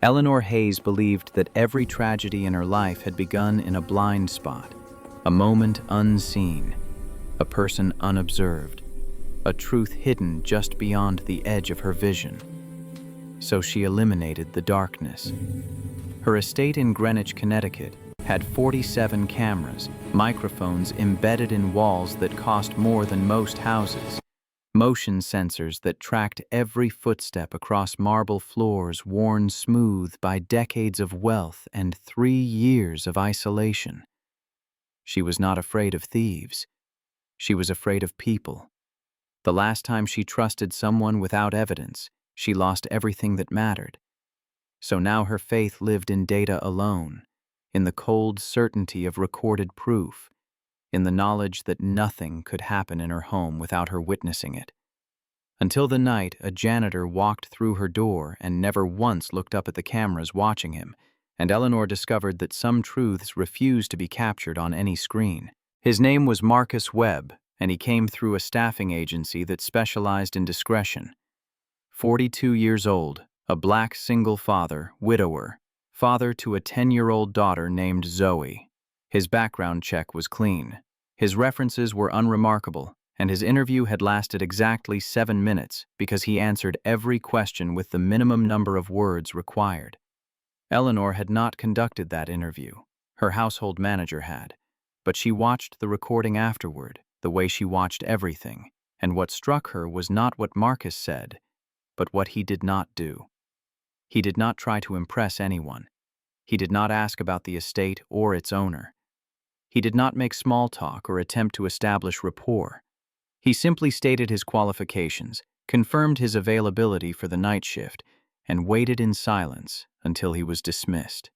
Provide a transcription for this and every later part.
Eleanor Hayes believed that every tragedy in her life had begun in a blind spot, a moment unseen, a person unobserved, a truth hidden just beyond the edge of her vision. So she eliminated the darkness. Her estate in Greenwich, Connecticut, had 47 cameras, microphones embedded in walls that cost more than most houses, motion sensors that tracked every footstep across marble floors worn smooth by decades of wealth and 3 years of isolation. She was not afraid of thieves. She was afraid of people. The last time she trusted someone without evidence, she lost everything that mattered. So now her faith lived in data alone, in the cold certainty of recorded proof, in the knowledge that nothing could happen in her home without her witnessing it. Until the night a janitor walked through her door and never once looked up at the cameras watching him, and Eleanor discovered that some truths refused to be captured on any screen. His name was Marcus Webb, and he came through a staffing agency that specialized in discretion. 42 years old, a black single father, widower, father to a 10-year-old daughter named Zoe. His background check was clean. His references were unremarkable, and his interview had lasted exactly 7 minutes because he answered every question with the minimum number of words required. Eleanor had not conducted that interview. Her household manager had. But she watched the recording afterward, the way she watched everything, and what struck her was not what Marcus said, but what he did not do. He did not try to impress anyone. He did not ask about the estate or its owner. He did not make small talk or attempt to establish rapport. He simply stated his qualifications, confirmed his availability for the night shift, and waited in silence until he was dismissed.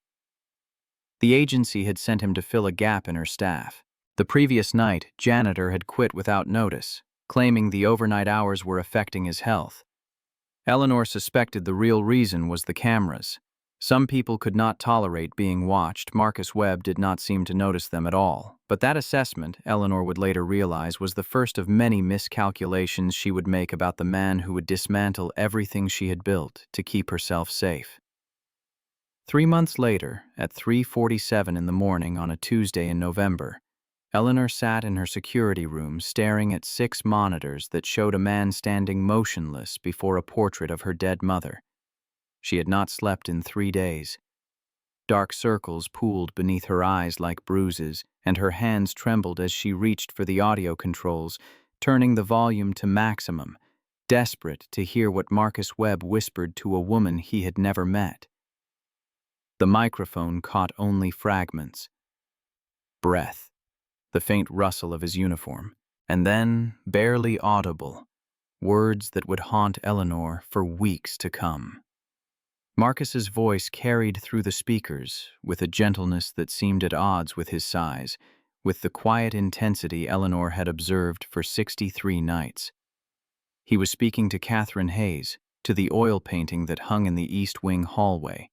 The agency had sent him to fill a gap in her staff. The previous night, Janitor had quit without notice, claiming the overnight hours were affecting his health. Eleanor suspected the real reason was the cameras. Some people could not tolerate being watched. Marcus Webb did not seem to notice them at all. But that assessment, Eleanor would later realize, was the first of many miscalculations she would make about the man who would dismantle everything she had built to keep herself safe. 3 months later, at 3:47 in the morning on a Tuesday in November, Eleanor sat in her security room staring at 6 monitors that showed a man standing motionless before a portrait of her dead mother. She had not slept in 3 days. Dark circles pooled beneath her eyes like bruises, and her hands trembled as she reached for the audio controls, turning the volume to maximum, desperate to hear what Marcus Webb whispered to a woman he had never met. The microphone caught only fragments. Breath, the faint rustle of his uniform, and then, barely audible, words that would haunt Eleanor for weeks to come. Marcus's voice carried through the speakers with a gentleness that seemed at odds with his size, with the quiet intensity Eleanor had observed for 63 nights. He was speaking to Catherine Hayes, to the oil painting that hung in the East Wing hallway,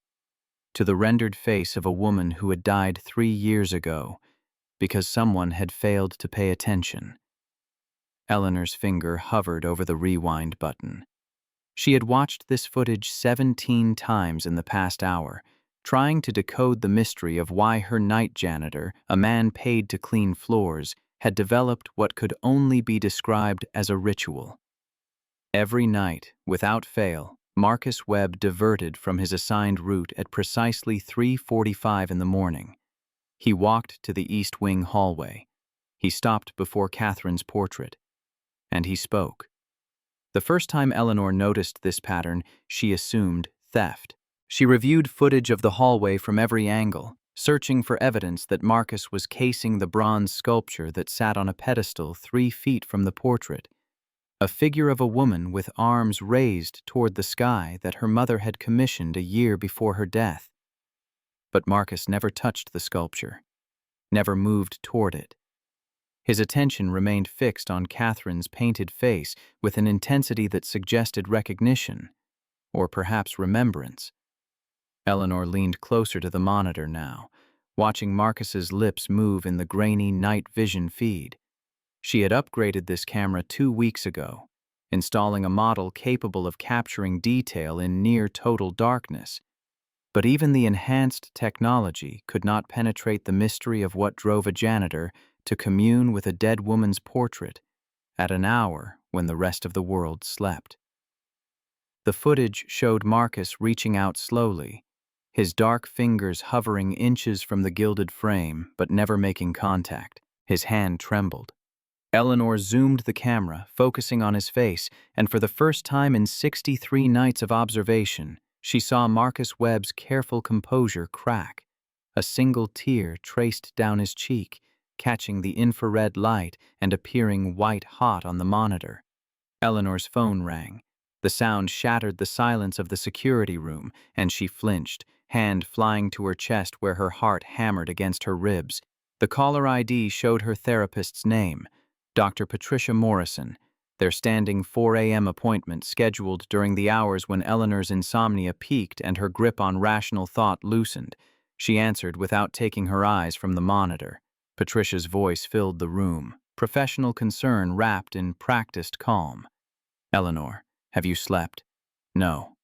to the rendered face of a woman who had died 3 years ago because someone had failed to pay attention. Eleanor's finger hovered over the rewind button. She had watched this footage 17 times in the past hour, trying to decode the mystery of why her night janitor, a man paid to clean floors, had developed what could only be described as a ritual. Every night, without fail, Marcus Webb diverted from his assigned route at precisely 3:45 in the morning. He walked to the East Wing hallway. He stopped before Catherine's portrait. And he spoke. The first time Eleanor noticed this pattern, she assumed theft. She reviewed footage of the hallway from every angle, searching for evidence that Marcus was casing the bronze sculpture that sat on a pedestal 3 feet from the portrait, a figure of a woman with arms raised toward the sky that her mother had commissioned a year before her death. But Marcus never touched the sculpture, never moved toward it. His attention remained fixed on Catherine's painted face with an intensity that suggested recognition, or perhaps remembrance. Eleanor leaned closer to the monitor now, watching Marcus's lips move in the grainy night vision feed. She had upgraded this camera 2 weeks ago, installing a model capable of capturing detail in near total darkness. But even the enhanced technology could not penetrate the mystery of what drove a janitor to commune with a dead woman's portrait at an hour when the rest of the world slept. The footage showed Marcus reaching out slowly, his dark fingers hovering inches from the gilded frame but never making contact. His hand trembled. Eleanor zoomed the camera, focusing on his face, and for the first time in 63 nights of observation, she saw Marcus Webb's careful composure crack. A single tear traced down his cheek, catching the infrared light and appearing white-hot on the monitor. Eleanor's phone rang. The sound shattered the silence of the security room, and she flinched, hand flying to her chest where her heart hammered against her ribs. The caller ID showed her therapist's name, Dr. Patricia Morrison, their standing 4 a.m. appointment scheduled during the hours when Eleanor's insomnia peaked and her grip on rational thought loosened. She answered without taking her eyes from the monitor. Patricia's voice filled the room, professional concern wrapped in practiced calm. "Eleanor, have you slept?" "No."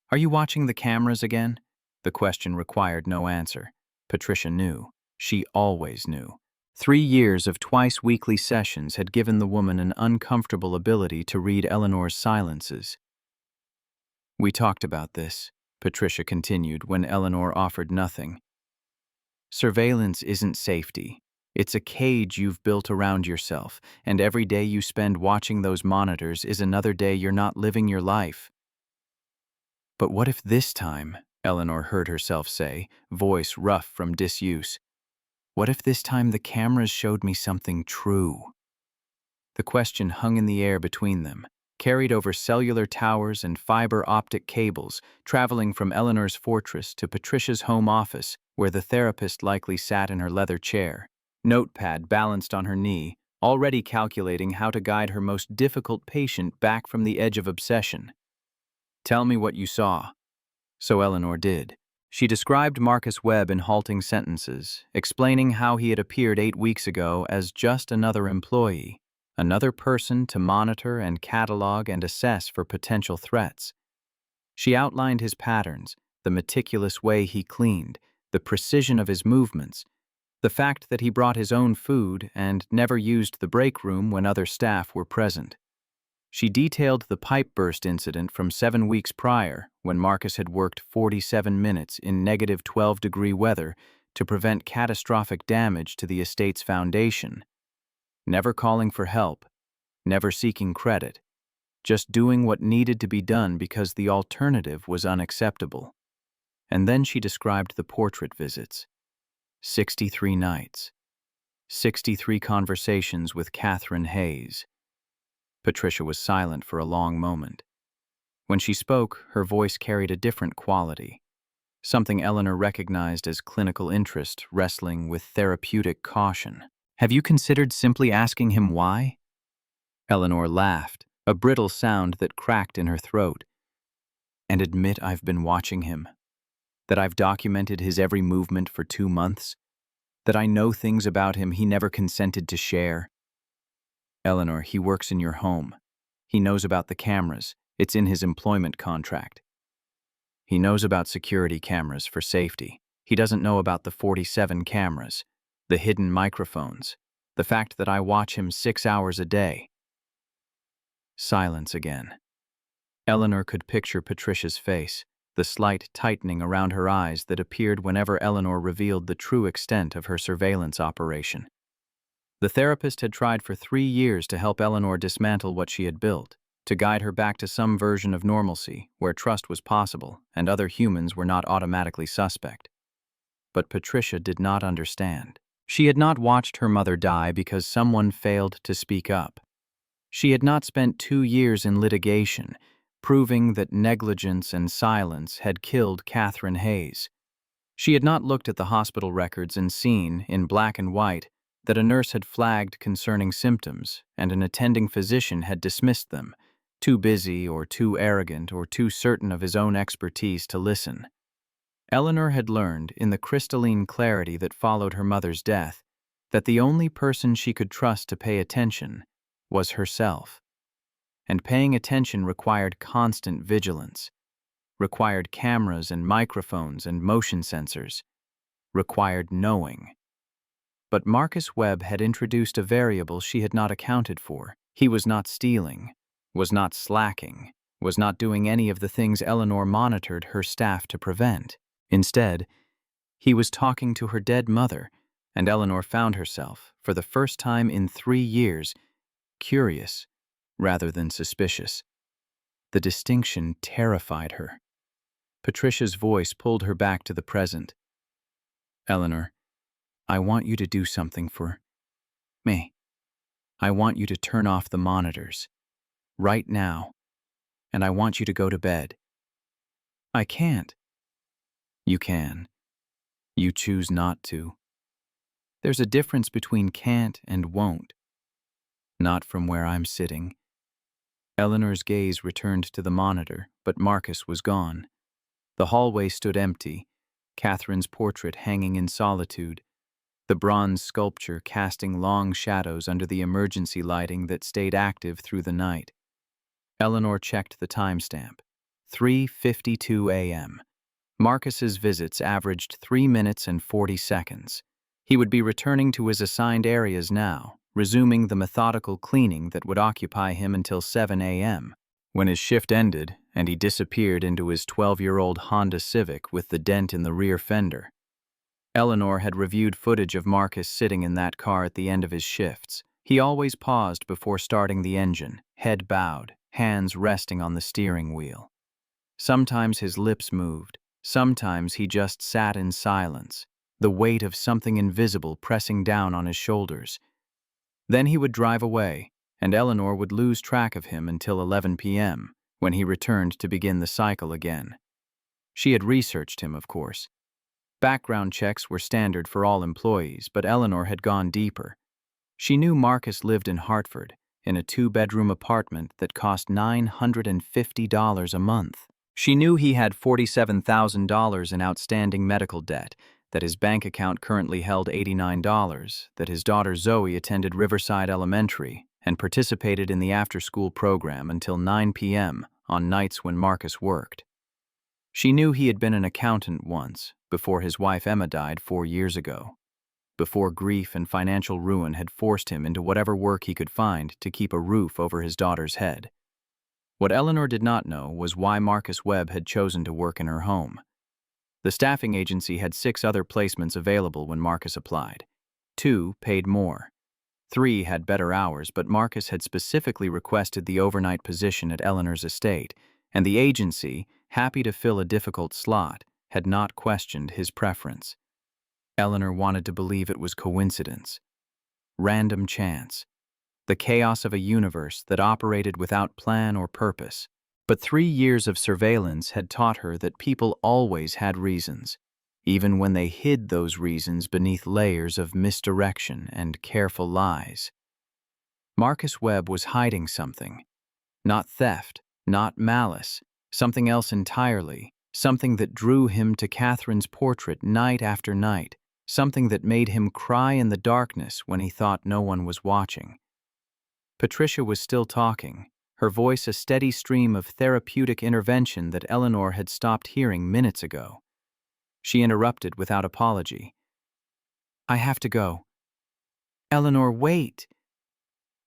"Are you watching the cameras again?" The question required no answer. Patricia knew. She always knew. 3 years of twice-weekly sessions had given the woman an uncomfortable ability to read Eleanor's silences. "We talked about this," Patricia continued when Eleanor offered nothing. "Surveillance isn't safety. It's a cage you've built around yourself, and every day you spend watching those monitors is another day you're not living your life." "But what if this time," Eleanor heard herself say, voice rough from disuse, "what if this time the cameras showed me something true?" The question hung in the air between them, carried over cellular towers and fiber optic cables, traveling from Eleanor's fortress to Patricia's home office, where the therapist likely sat in her leather chair, notepad balanced on her knee, already calculating how to guide her most difficult patient back from the edge of obsession. "Tell me what you saw." So Eleanor did. She described Marcus Webb in halting sentences, explaining how he had appeared 8 weeks ago as just another employee, another person to monitor and catalog and assess for potential threats. She outlined his patterns, the meticulous way he cleaned, the precision of his movements, the fact that he brought his own food and never used the break room when other staff were present. She detailed the pipe burst incident from 7 weeks prior, when Marcus had worked 47 minutes in negative 12-degree weather to prevent catastrophic damage to the estate's foundation. Never calling for help, never seeking credit, just doing what needed to be done because the alternative was unacceptable. And then she described the portrait visits. 63 nights. 63 conversations with Catherine Hayes. Patricia was silent for a long moment. When she spoke, her voice carried a different quality, something Eleanor recognized as clinical interest wrestling with therapeutic caution. "Have you considered simply asking him why?" Eleanor laughed, a brittle sound that cracked in her throat. "And admit I've been watching him, that I've documented his every movement for 2 months, that I know things about him he never consented to share." "Eleanor, he works in your home. He knows about the cameras. It's in his employment contract. He knows about security cameras for safety. He doesn't know about the 47 cameras, the hidden microphones, the fact that I watch him 6 hours a day." Silence again. Eleanor could picture Patricia's face, the slight tightening around her eyes that appeared whenever Eleanor revealed the true extent of her surveillance operation. The therapist had tried for 3 years to help Eleanor dismantle what she had built, to guide her back to some version of normalcy where trust was possible and other humans were not automatically suspect. But Patricia did not understand. She had not watched her mother die because someone failed to speak up. She had not spent 2 years in litigation, proving that negligence and silence had killed Catherine Hayes. She had not looked at the hospital records and seen, in black and white, that a nurse had flagged concerning symptoms and an attending physician had dismissed them, too busy or too arrogant or too certain of his own expertise to listen. Eleanor had learned, in the crystalline clarity that followed her mother's death, that the only person she could trust to pay attention was herself. And paying attention required constant vigilance. required cameras and microphones and motion sensors, required knowing. But Marcus Webb had introduced a variable she had not accounted for. He was not stealing, was not slacking, was not doing any of the things Eleanor monitored her staff to prevent. Instead, he was talking to her dead mother, and Eleanor found herself, for the first time in 3 years, curious rather than suspicious. The distinction terrified her. Patricia's voice pulled her back to the present. "Eleanor, I want you to do something for me. I want you to turn off the monitors. Right now. And I want you to go to bed." "I can't." "You can. You choose not to. There's a difference between can't and won't. Not from where I'm sitting." Eleanor's gaze returned to the monitor, but Marcus was gone. The hallway stood empty, Catherine's portrait hanging in solitude, the bronze sculpture casting long shadows under the emergency lighting that stayed active through the night. Eleanor checked the timestamp. 3:52 a.m. Marcus's visits averaged 3 minutes and 40 seconds. He would be returning to his assigned areas now, resuming the methodical cleaning that would occupy him until 7 a.m. When his shift ended and he disappeared into his 12-year-old Honda Civic with the dent in the rear fender. Eleanor had reviewed footage of Marcus sitting in that car at the end of his shifts. He always paused before starting the engine, head bowed, hands resting on the steering wheel. Sometimes his lips moved, sometimes he just sat in silence, the weight of something invisible pressing down on his shoulders. Then he would drive away, and Eleanor would lose track of him until 11 p.m., when he returned to begin the cycle again. She had researched him, of course. Background checks were standard for all employees, but Eleanor had gone deeper. She knew Marcus lived in Hartford, in a 2-bedroom apartment that cost $950 a month. She knew he had $47,000 in outstanding medical debt, that his bank account currently held $89, that his daughter Zoe attended Riverside Elementary and participated in the after-school program until 9 p.m. on nights when Marcus worked. She knew he had been an accountant once, before his wife Emma died 4 years ago, before grief and financial ruin had forced him into whatever work he could find to keep a roof over his daughter's head. What Eleanor did not know was why Marcus Webb had chosen to work in her home. The staffing agency had 6 other placements available when Marcus applied. 2 paid more. 3 had better hours, but Marcus had specifically requested the overnight position at Eleanor's estate, and the agency, happy to fill a difficult slot, had not questioned his preference. Eleanor wanted to believe it was coincidence, random chance, the chaos of a universe that operated without plan or purpose. But 3 years of surveillance had taught her that people always had reasons, even when they hid those reasons beneath layers of misdirection and careful lies. Marcus Webb was hiding something. Not theft, not malice, something else entirely, something that drew him to Catherine's portrait night after night, something that made him cry in the darkness when he thought no one was watching. Patricia was still talking, her voice a steady stream of therapeutic intervention that Eleanor had stopped hearing minutes ago. She interrupted without apology. "I have to go." "Eleanor, wait."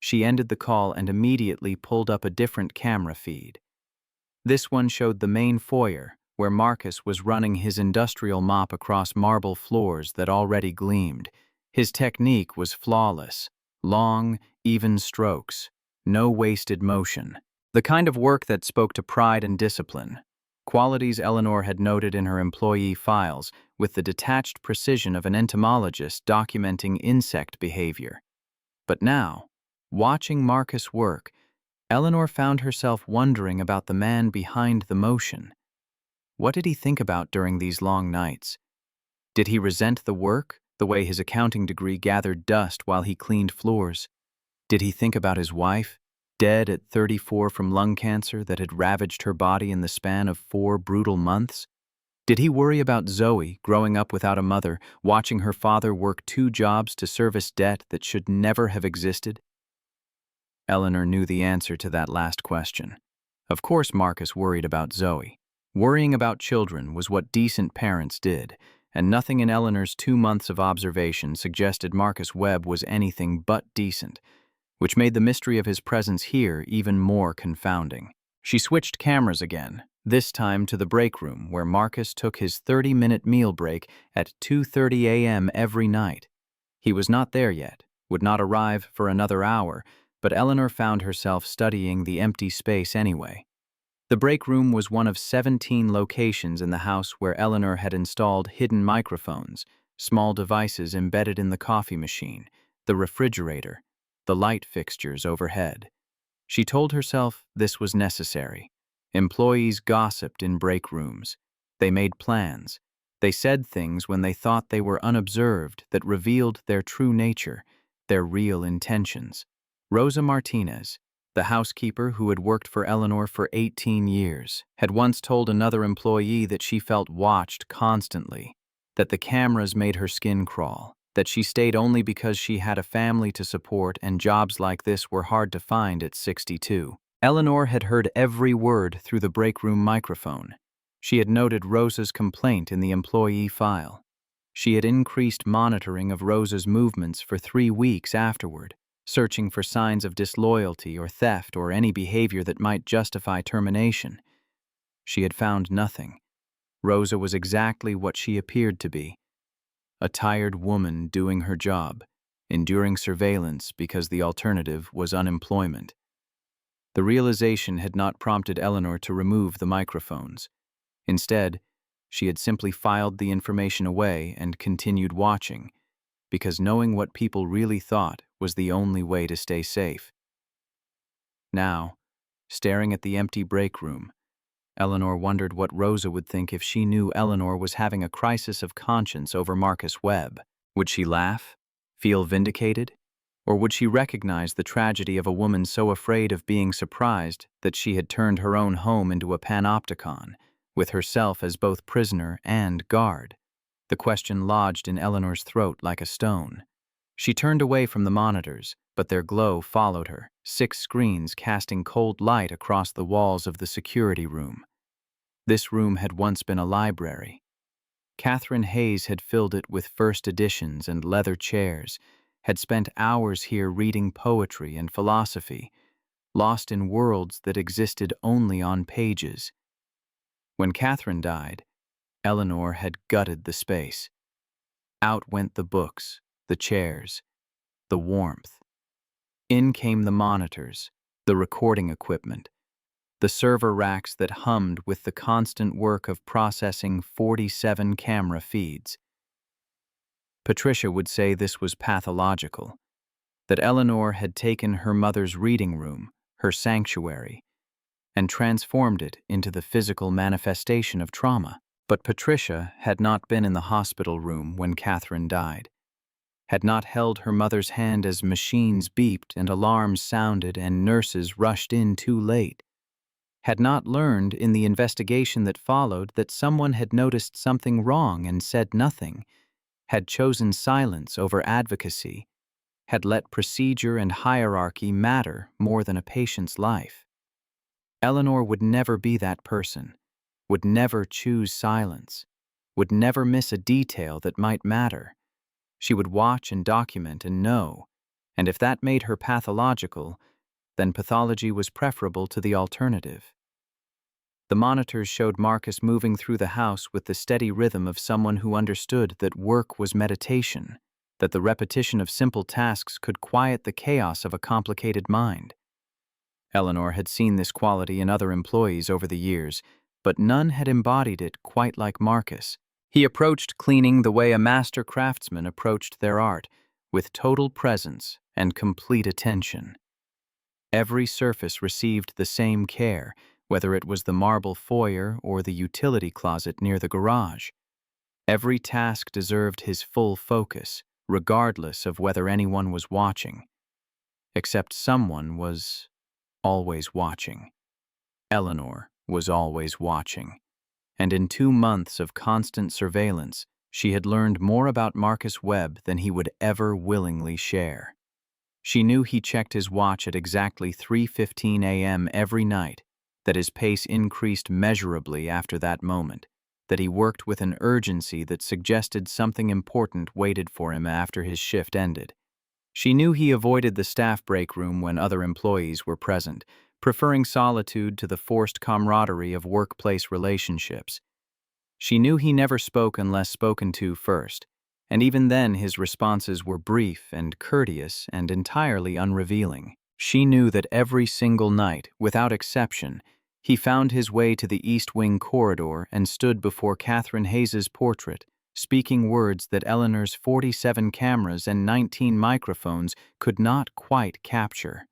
She ended the call and immediately pulled up a different camera feed. This one showed the main foyer, where Marcus was running his industrial mop across marble floors that already gleamed. His technique was flawless. Long, even strokes. No wasted motion. The kind of work that spoke to pride and discipline. Qualities Eleanor had noted in her employee files with the detached precision of an entomologist documenting insect behavior. But now, watching Marcus work, Eleanor found herself wondering about the man behind the motion. What did he think about during these long nights? Did he resent the work, the way his accounting degree gathered dust while he cleaned floors? Did he think about his wife, dead at 34 from lung cancer that had ravaged her body in the span of 4 brutal months? Did he worry about Zoe, growing up without a mother, watching her father work 2 jobs to service debt that should never have existed? Eleanor knew the answer to that last question. Of course Marcus worried about Zoe. Worrying about children was what decent parents did, and nothing in Eleanor's 2 months of observation suggested Marcus Webb was anything but decent, which made the mystery of his presence here even more confounding. She switched cameras again, this time to the break room where Marcus took his 30-minute meal break at 2:30 a.m. every night. He was not there yet, would not arrive for another hour, but Eleanor found herself studying the empty space anyway. The break room was one of 17 locations in the house where Eleanor had installed hidden microphones, small devices embedded in the coffee machine, the refrigerator, the light fixtures overhead. She told herself this was necessary. Employees gossiped in break rooms. They made plans. They said things when they thought they were unobserved that revealed their true nature, their real intentions. Rosa Martinez, the housekeeper who had worked for Eleanor for 18 years, had once told another employee that she felt watched constantly, that the cameras made her skin crawl, that she stayed only because she had a family to support and jobs like this were hard to find at 62. Eleanor had heard every word through the break room microphone. She had noted Rosa's complaint in the employee file. She had increased monitoring of Rosa's movements for 3 weeks afterward, searching for signs of disloyalty or theft or any behavior that might justify termination. She had found nothing. Rosa was exactly what she appeared to be. A tired woman doing her job, enduring surveillance because the alternative was unemployment. The realization had not prompted Eleanor to remove the microphones. Instead, she had simply filed the information away and continued watching, because knowing what people really thought was the only way to stay safe. Now, staring at the empty break room, Eleanor wondered what Rosa would think if she knew Eleanor was having a crisis of conscience over Marcus Webb. Would she laugh? Feel vindicated? Or would she recognize the tragedy of a woman so afraid of being surprised that she had turned her own home into a panopticon, with herself as both prisoner and guard? The question lodged in Eleanor's throat like a stone. She turned away from the monitors, but their glow followed her, 6 screens casting cold light across the walls of the security room. This room had once been a library. Catherine Hayes had filled it with first editions and leather chairs, had spent hours here reading poetry and philosophy, lost in worlds that existed only on pages. When Catherine died, Eleanor had gutted the space. Out went the books, the chairs, the warmth. In came the monitors, the recording equipment, the server racks that hummed with the constant work of processing 47 camera feeds. Patricia would say this was pathological, that Eleanor had taken her mother's reading room, her sanctuary, and transformed it into the physical manifestation of trauma. But Patricia had not been in the hospital room when Catherine died, had not held her mother's hand as machines beeped and alarms sounded and nurses rushed in too late, had not learned in the investigation that followed that someone had noticed something wrong and said nothing, had chosen silence over advocacy, had let procedure and hierarchy matter more than a patient's life. Eleanor would never be that person, would never choose silence, would never miss a detail that might matter. She would watch and document and know, and if that made her pathological, then pathology was preferable to the alternative. The monitors showed Marcus moving through the house with the steady rhythm of someone who understood that work was meditation, that the repetition of simple tasks could quiet the chaos of a complicated mind. Eleanor had seen this quality in other employees over the years, but none had embodied it quite like Marcus. He approached cleaning the way a master craftsman approached their art, with total presence and complete attention. Every surface received the same care, whether it was the marble foyer or the utility closet near the garage. Every task deserved his full focus, regardless of whether anyone was watching. Except someone was always watching. Eleanor was always watching. And in 2 months of constant surveillance, she had learned more about Marcus Webb than he would ever willingly share. She knew he checked his watch at exactly 3:15 a.m. every night, that his pace increased measurably after that moment, that he worked with an urgency that suggested something important waited for him after his shift ended. She knew he avoided the staff break room when other employees were present, preferring solitude to the forced camaraderie of workplace relationships. She knew he never spoke unless spoken to first, and even then his responses were brief and courteous and entirely unrevealing. She knew that every single night, without exception, he found his way to the East Wing corridor and stood before Catherine Hayes's portrait, speaking words that Eleanor's 47 cameras and 19 microphones could not quite capture.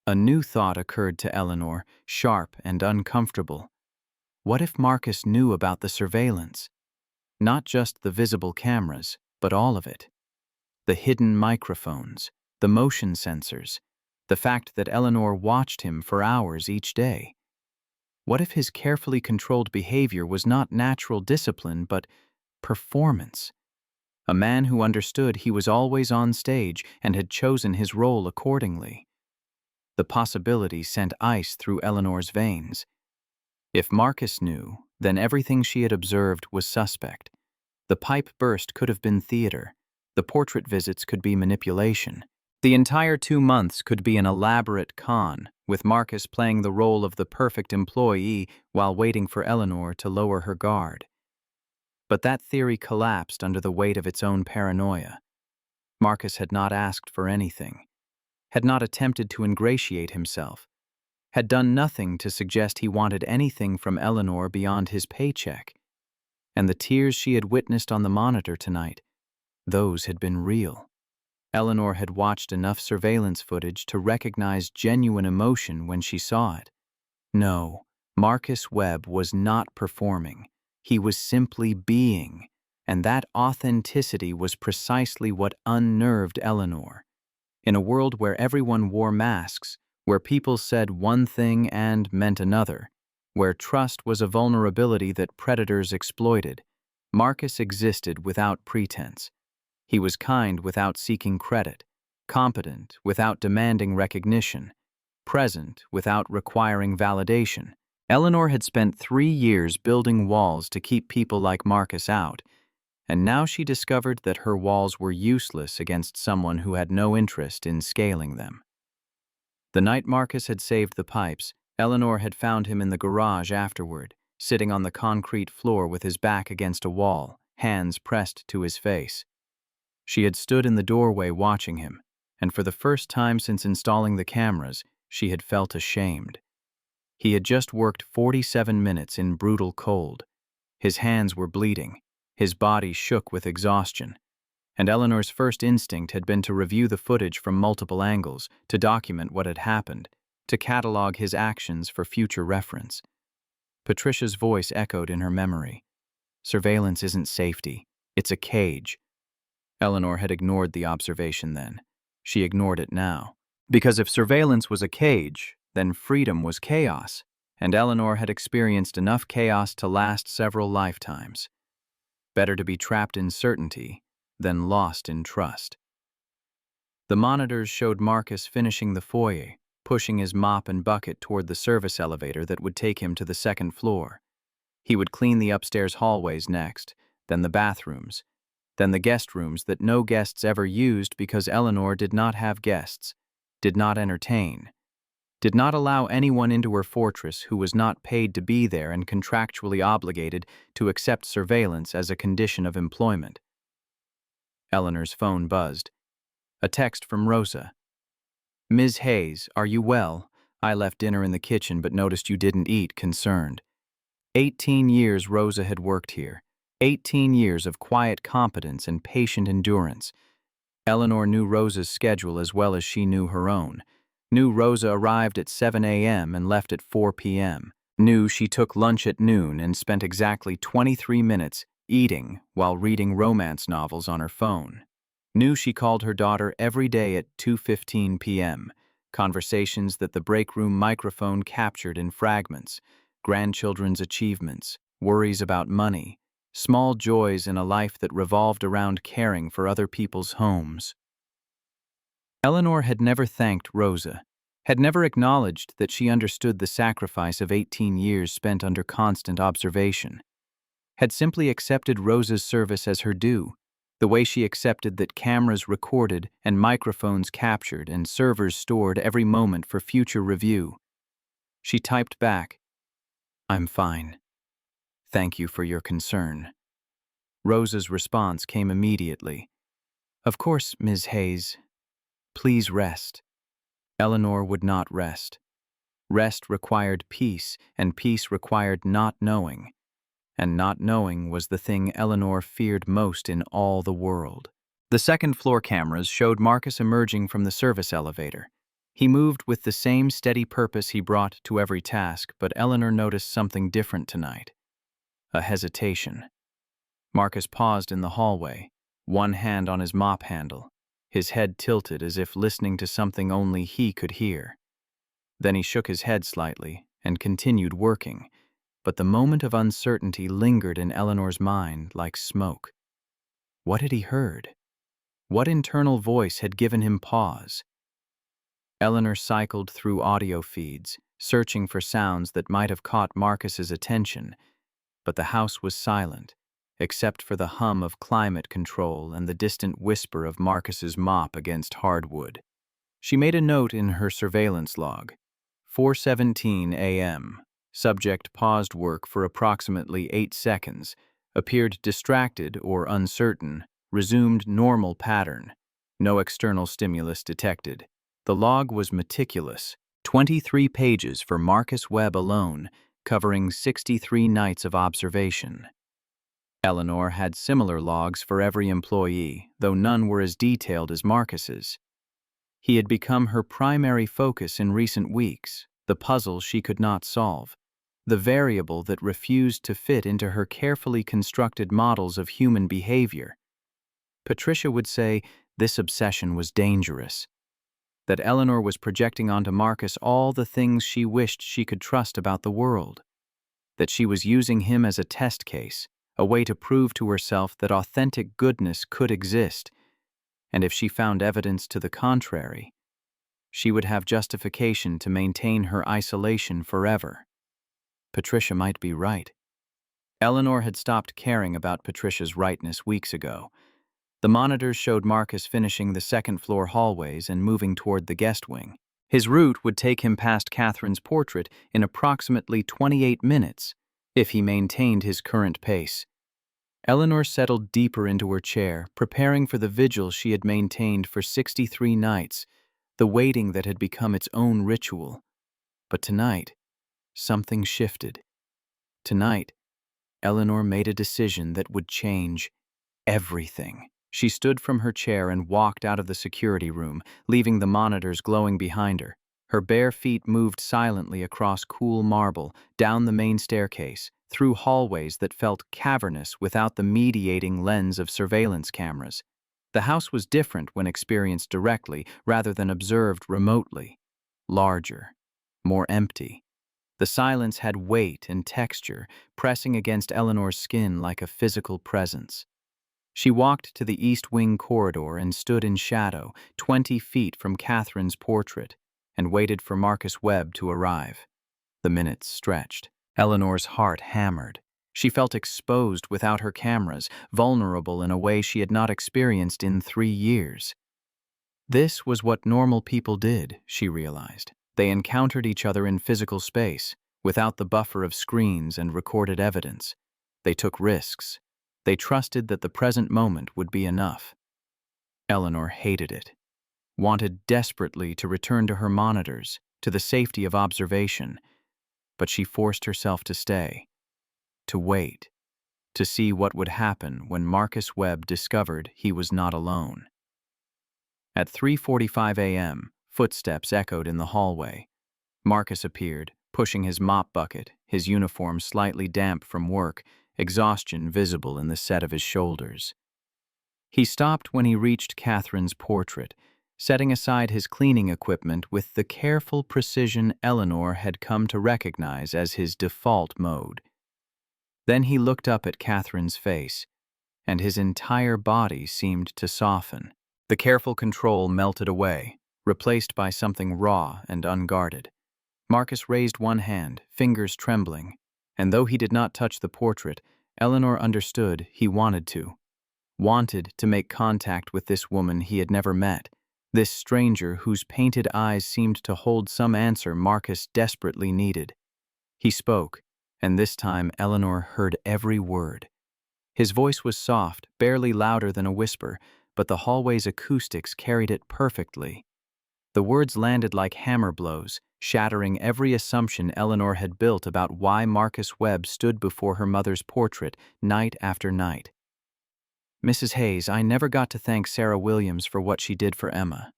A new thought occurred to Eleanor, sharp and uncomfortable. What if Marcus knew about the surveillance? Not just the visible cameras, but all of it. The hidden microphones, the motion sensors, the fact that Eleanor watched him for hours each day. What if his carefully controlled behavior was not natural discipline, but performance? A man who understood he was always on stage and had chosen his role accordingly. The possibility sent ice through Eleanor's veins. If Marcus knew, then everything she had observed was suspect. The pipe burst could have been theater. The portrait visits could be manipulation. The entire 2 months could be an elaborate con, with Marcus playing the role of the perfect employee while waiting for Eleanor to lower her guard. But that theory collapsed under the weight of its own paranoia. Marcus had not asked for anything, had not attempted to ingratiate himself, had done nothing to suggest he wanted anything from Eleanor beyond his paycheck. And the tears she had witnessed on the monitor tonight, those had been real. Eleanor had watched enough surveillance footage to recognize genuine emotion when she saw it. No, Marcus Webb was not performing. He was simply being, and that authenticity was precisely what unnerved Eleanor. In a world where everyone wore masks, where people said one thing and meant another, where trust was a vulnerability that predators exploited, Marcus existed without pretense. He was kind without seeking credit, competent without demanding recognition, present without requiring validation. Eleanor had spent 3 years building walls to keep people like Marcus out, and now she discovered that her walls were useless against someone who had no interest in scaling them. The night Marcus had saved the pipes, Eleanor had found him in the garage afterward, sitting on the concrete floor with his back against a wall, hands pressed to his face. She had stood in the doorway watching him, and for the first time since installing the cameras, she had felt ashamed. He had just worked 47 minutes in brutal cold. His hands were bleeding, his body shook with exhaustion, and Eleanor's first instinct had been to review the footage from multiple angles, to document what had happened, to catalog his actions for future reference. Patricia's voice echoed in her memory. Surveillance isn't safety, it's a cage. Eleanor had ignored the observation then. She ignored it now. Because if surveillance was a cage, then freedom was chaos, and Eleanor had experienced enough chaos to last several lifetimes. Better to be trapped in certainty than lost in trust. The monitors showed Marcus finishing the foyer, pushing his mop and bucket toward the service elevator that would take him to the 2nd floor. He would clean the upstairs hallways next, then the bathrooms, then the guest rooms that no guests ever used because Eleanor did not have guests, did not entertain, did not allow anyone into her fortress who was not paid to be there and contractually obligated to accept surveillance as a condition of employment. Eleanor's phone buzzed. A text from Rosa. Ms. Hayes, are you well? I left dinner in the kitchen but noticed you didn't eat, concerned. 18 years Rosa had worked here. 18 years of quiet competence and patient endurance. Eleanor knew Rosa's schedule as well as she knew her own. Knew Rosa arrived at 7 a.m. and left at 4 p.m. Knew she took lunch at noon and spent exactly 23 minutes eating while reading romance novels on her phone. Knew she called her daughter every day at 2:15 p.m., conversations that the break room microphone captured in fragments, grandchildren's achievements, worries about money, small joys in a life that revolved around caring for other people's homes. Eleanor had never thanked Rosa, had never acknowledged that she understood the sacrifice of 18 years spent under constant observation, had simply accepted Rosa's service as her due, the way she accepted that cameras recorded and microphones captured and servers stored every moment for future review. She typed back, "I'm fine. Thank you for your concern." Rosa's response came immediately. "Of course, Ms. Hayes. Please rest." Eleanor would not rest. Rest required peace, and peace required not knowing. And not knowing was the thing Eleanor feared most in all the world. The second-floor cameras showed Marcus emerging from the service elevator. He moved with the same steady purpose he brought to every task, but Eleanor noticed something different tonight. A hesitation. Marcus paused in the hallway, one hand on his mop handle, his head tilted as if listening to something only he could hear. Then he shook his head slightly and continued working, but the moment of uncertainty lingered in Eleanor's mind like smoke. What had he heard? What internal voice had given him pause? Eleanor cycled through audio feeds, searching for sounds that might have caught Marcus's attention, but the house was silent, except for the hum of climate control and the distant whisper of Marcus's mop against hardwood. She made a note in her surveillance log. 4:17 a.m. Subject paused work for approximately 8 seconds, appeared distracted or uncertain, resumed normal pattern. No external stimulus detected. The log was meticulous, 23 pages for Marcus Webb alone, covering 63 nights of observation. Eleanor had similar logs for every employee, though none were as detailed as Marcus's. He had become her primary focus in recent weeks, the puzzle she could not solve, the variable that refused to fit into her carefully constructed models of human behavior. Patricia would say this obsession was dangerous, that Eleanor was projecting onto Marcus all the things she wished she could trust about the world, that she was using him as a test case, a way to prove to herself that authentic goodness could exist, and if she found evidence to the contrary, she would have justification to maintain her isolation forever. Patricia might be right. Eleanor had stopped caring about Patricia's rightness weeks ago. The monitors showed Marcus finishing the second-floor hallways and moving toward the guest wing. His route would take him past Catherine's portrait in approximately 28 minutes, if he maintained his current pace. Eleanor settled deeper into her chair, preparing for the vigil she had maintained for 63 nights, the waiting that had become its own ritual. But tonight, something shifted. Tonight, Eleanor made a decision that would change everything. She stood from her chair and walked out of the security room, leaving the monitors glowing behind her. Her bare feet moved silently across cool marble, down the main staircase, through hallways that felt cavernous without the mediating lens of surveillance cameras. The house was different when experienced directly rather than observed remotely. Larger, more empty. The silence had weight and texture, pressing against Eleanor's skin like a physical presence. She walked to the East Wing corridor and stood in shadow, 20 feet from Catherine's portrait, and waited for Marcus Webb to arrive. The minutes stretched. Eleanor's heart hammered. She felt exposed without her cameras, vulnerable in a way she had not experienced in 3 years. This was what normal people did, she realized. They encountered each other in physical space, without the buffer of screens and recorded evidence. They took risks. They trusted that the present moment would be enough. Eleanor hated it, wanted desperately to return to her monitors, to the safety of observation, but she forced herself to stay, to wait, to see what would happen when Marcus Webb discovered he was not alone. At 3:45 a.m., footsteps echoed in the hallway. Marcus appeared, pushing his mop bucket, his uniform slightly damp from work, exhaustion visible in the set of his shoulders. He stopped when he reached Catherine's portrait, setting aside his cleaning equipment with the careful precision Eleanor had come to recognize as his default mode. Then he looked up at Catherine's face, and his entire body seemed to soften. The careful control melted away. replaced by something raw and unguarded. Marcus raised one hand, fingers trembling, and though he did not touch the portrait, Eleanor understood he wanted to make contact with this woman he had never met, this stranger whose painted eyes seemed to hold some answer Marcus desperately needed. He spoke, and this time Eleanor heard every word. His voice was soft, barely louder than a whisper, but the hallway's acoustics carried it perfectly. The words landed like hammer blows, shattering every assumption Eleanor had built about why Marcus Webb stood before her mother's portrait night after night. "Mrs. Hayes, I never got to thank Sarah Williams for what she did for Emma.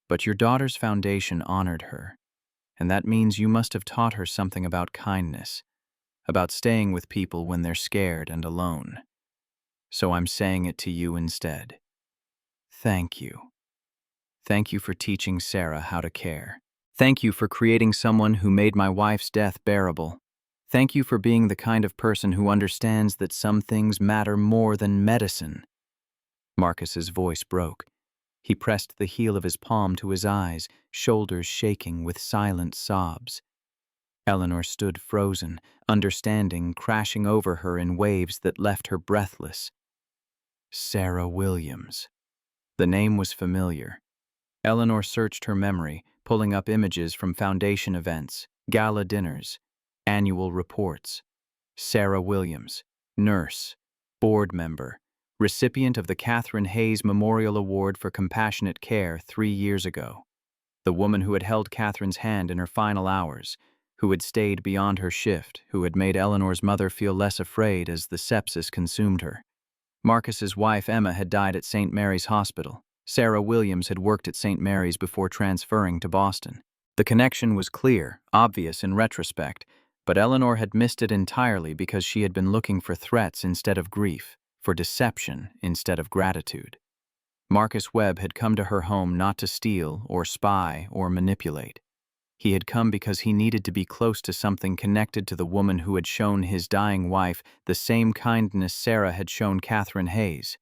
But your daughter's foundation honored her, and that means you must have taught her something about kindness, about staying with people when they're scared and alone. So I'm saying it to you instead. Thank you. Thank you for teaching Sarah how to care. Thank you for creating someone who made my wife's death bearable. Thank you for being the kind of person who understands that some things matter more than medicine." Marcus's voice broke. He pressed the heel of his palm to his eyes, shoulders shaking with silent sobs. Eleanor stood frozen, understanding crashing over her in waves that left her breathless. Sarah Williams. The name was familiar. Eleanor searched her memory, pulling up images from foundation events, gala dinners, annual reports. Sarah Williams, nurse, board member, recipient of the Catherine Hayes Memorial Award for Compassionate Care 3 years ago. The woman who had held Catherine's hand in her final hours, who had stayed beyond her shift, who had made Eleanor's mother feel less afraid as the sepsis consumed her. Marcus's wife Emma had died at St. Mary's Hospital. Sarah Williams had worked at St. Mary's before transferring to Boston. The connection was clear, obvious in retrospect, but Eleanor had missed it entirely because she had been looking for threats instead of grief, for deception instead of gratitude. Marcus Webb had come to her home not to steal or spy or manipulate. He had come because he needed to be close to something connected to the woman who had shown his dying wife the same kindness Sarah had shown Catherine Hayes.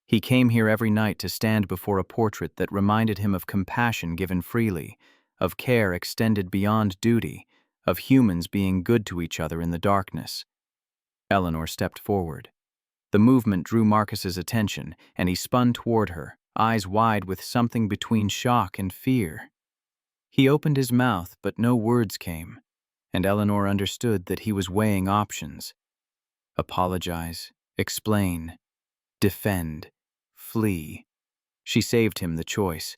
He came here every night to stand before a portrait that reminded him of compassion given freely, of care extended beyond duty, of humans being good to each other in the darkness. Eleanor stepped forward. The movement drew Marcus's attention, and he spun toward her, eyes wide with something between shock and fear. He opened his mouth, but no words came, and Eleanor understood that he was weighing options. Apologize, explain, defend, flee. She saved him the choice.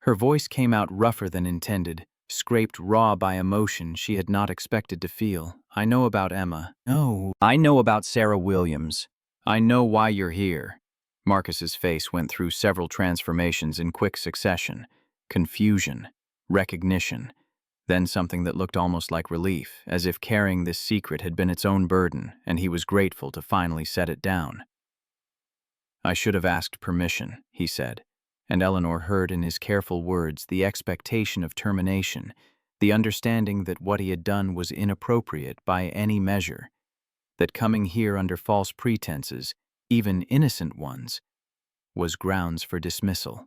Her voice came out rougher than intended, scraped raw by emotion she had not expected to feel. "I know about Emma. No. I know about Sarah Williams. I know why you're here." Marcus's face went through several transformations in quick succession. Confusion, recognition, then something that looked almost like relief, as if carrying this secret had been its own burden, and he was grateful to finally set it down. "I should have asked permission," he said, and Eleanor heard in his careful words the expectation of termination, the understanding that what he had done was inappropriate by any measure, that coming here under false pretenses, even innocent ones, was grounds for dismissal.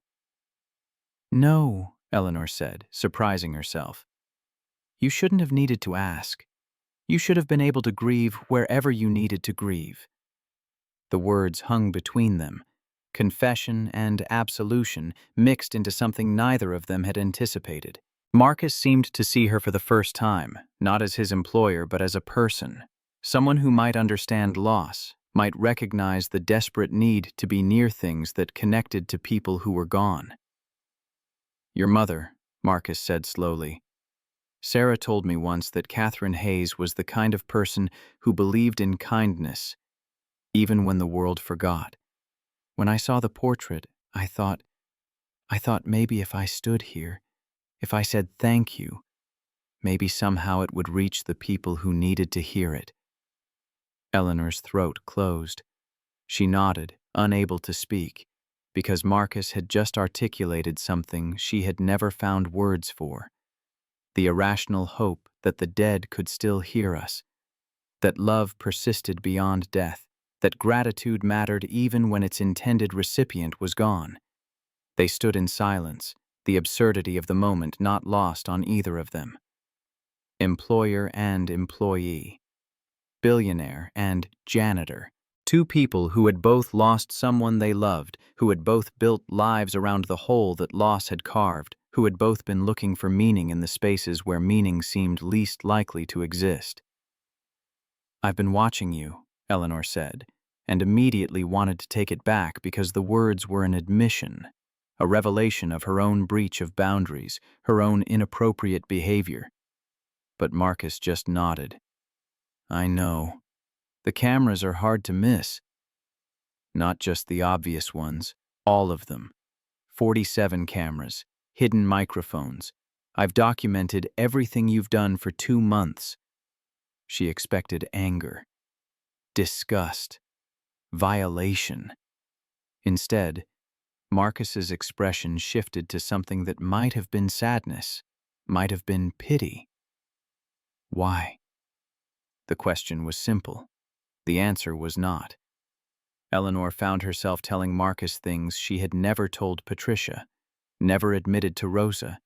"No," Eleanor said, surprising herself. "You shouldn't have needed to ask. You should have been able to grieve wherever you needed to grieve." The words hung between them, confession and absolution mixed into something neither of them had anticipated. Marcus seemed to see her for the first time, not as his employer but as a person, someone who might understand loss, might recognize the desperate need to be near things that connected to people who were gone. "Your mother," Marcus said slowly. "Sarah told me once that Catherine Hayes was the kind of person who believed in kindness, even when the world forgot. When I saw the portrait, I thought maybe if I stood here, if I said thank you, maybe somehow it would reach the people who needed to hear it." Eleanor's throat closed. She nodded, unable to speak, because Marcus had just articulated something she had never found words for. The irrational hope that the dead could still hear us, that love persisted beyond death, that gratitude mattered even when its intended recipient was gone. They stood in silence, the absurdity of the moment not lost on either of them. Employer and employee. Billionaire and janitor. Two people who had both lost someone they loved, who had both built lives around the hole that loss had carved, who had both been looking for meaning in the spaces where meaning seemed least likely to exist. "I've been watching you," Eleanor said, and immediately wanted to take it back because the words were an admission, a revelation of her own breach of boundaries, her own inappropriate behavior. But Marcus just nodded. "I know. The cameras are hard to miss." "Not just the obvious ones, all of them. 47 cameras, hidden microphones. I've documented everything you've done for 2 months." She expected anger, disgust, violation. Instead, Marcus's expression shifted to something that might have been sadness, might have been pity. Why? The question was simple. The answer was not. Eleanor found herself telling Marcus things she had never told Patricia, never admitted to Rosa,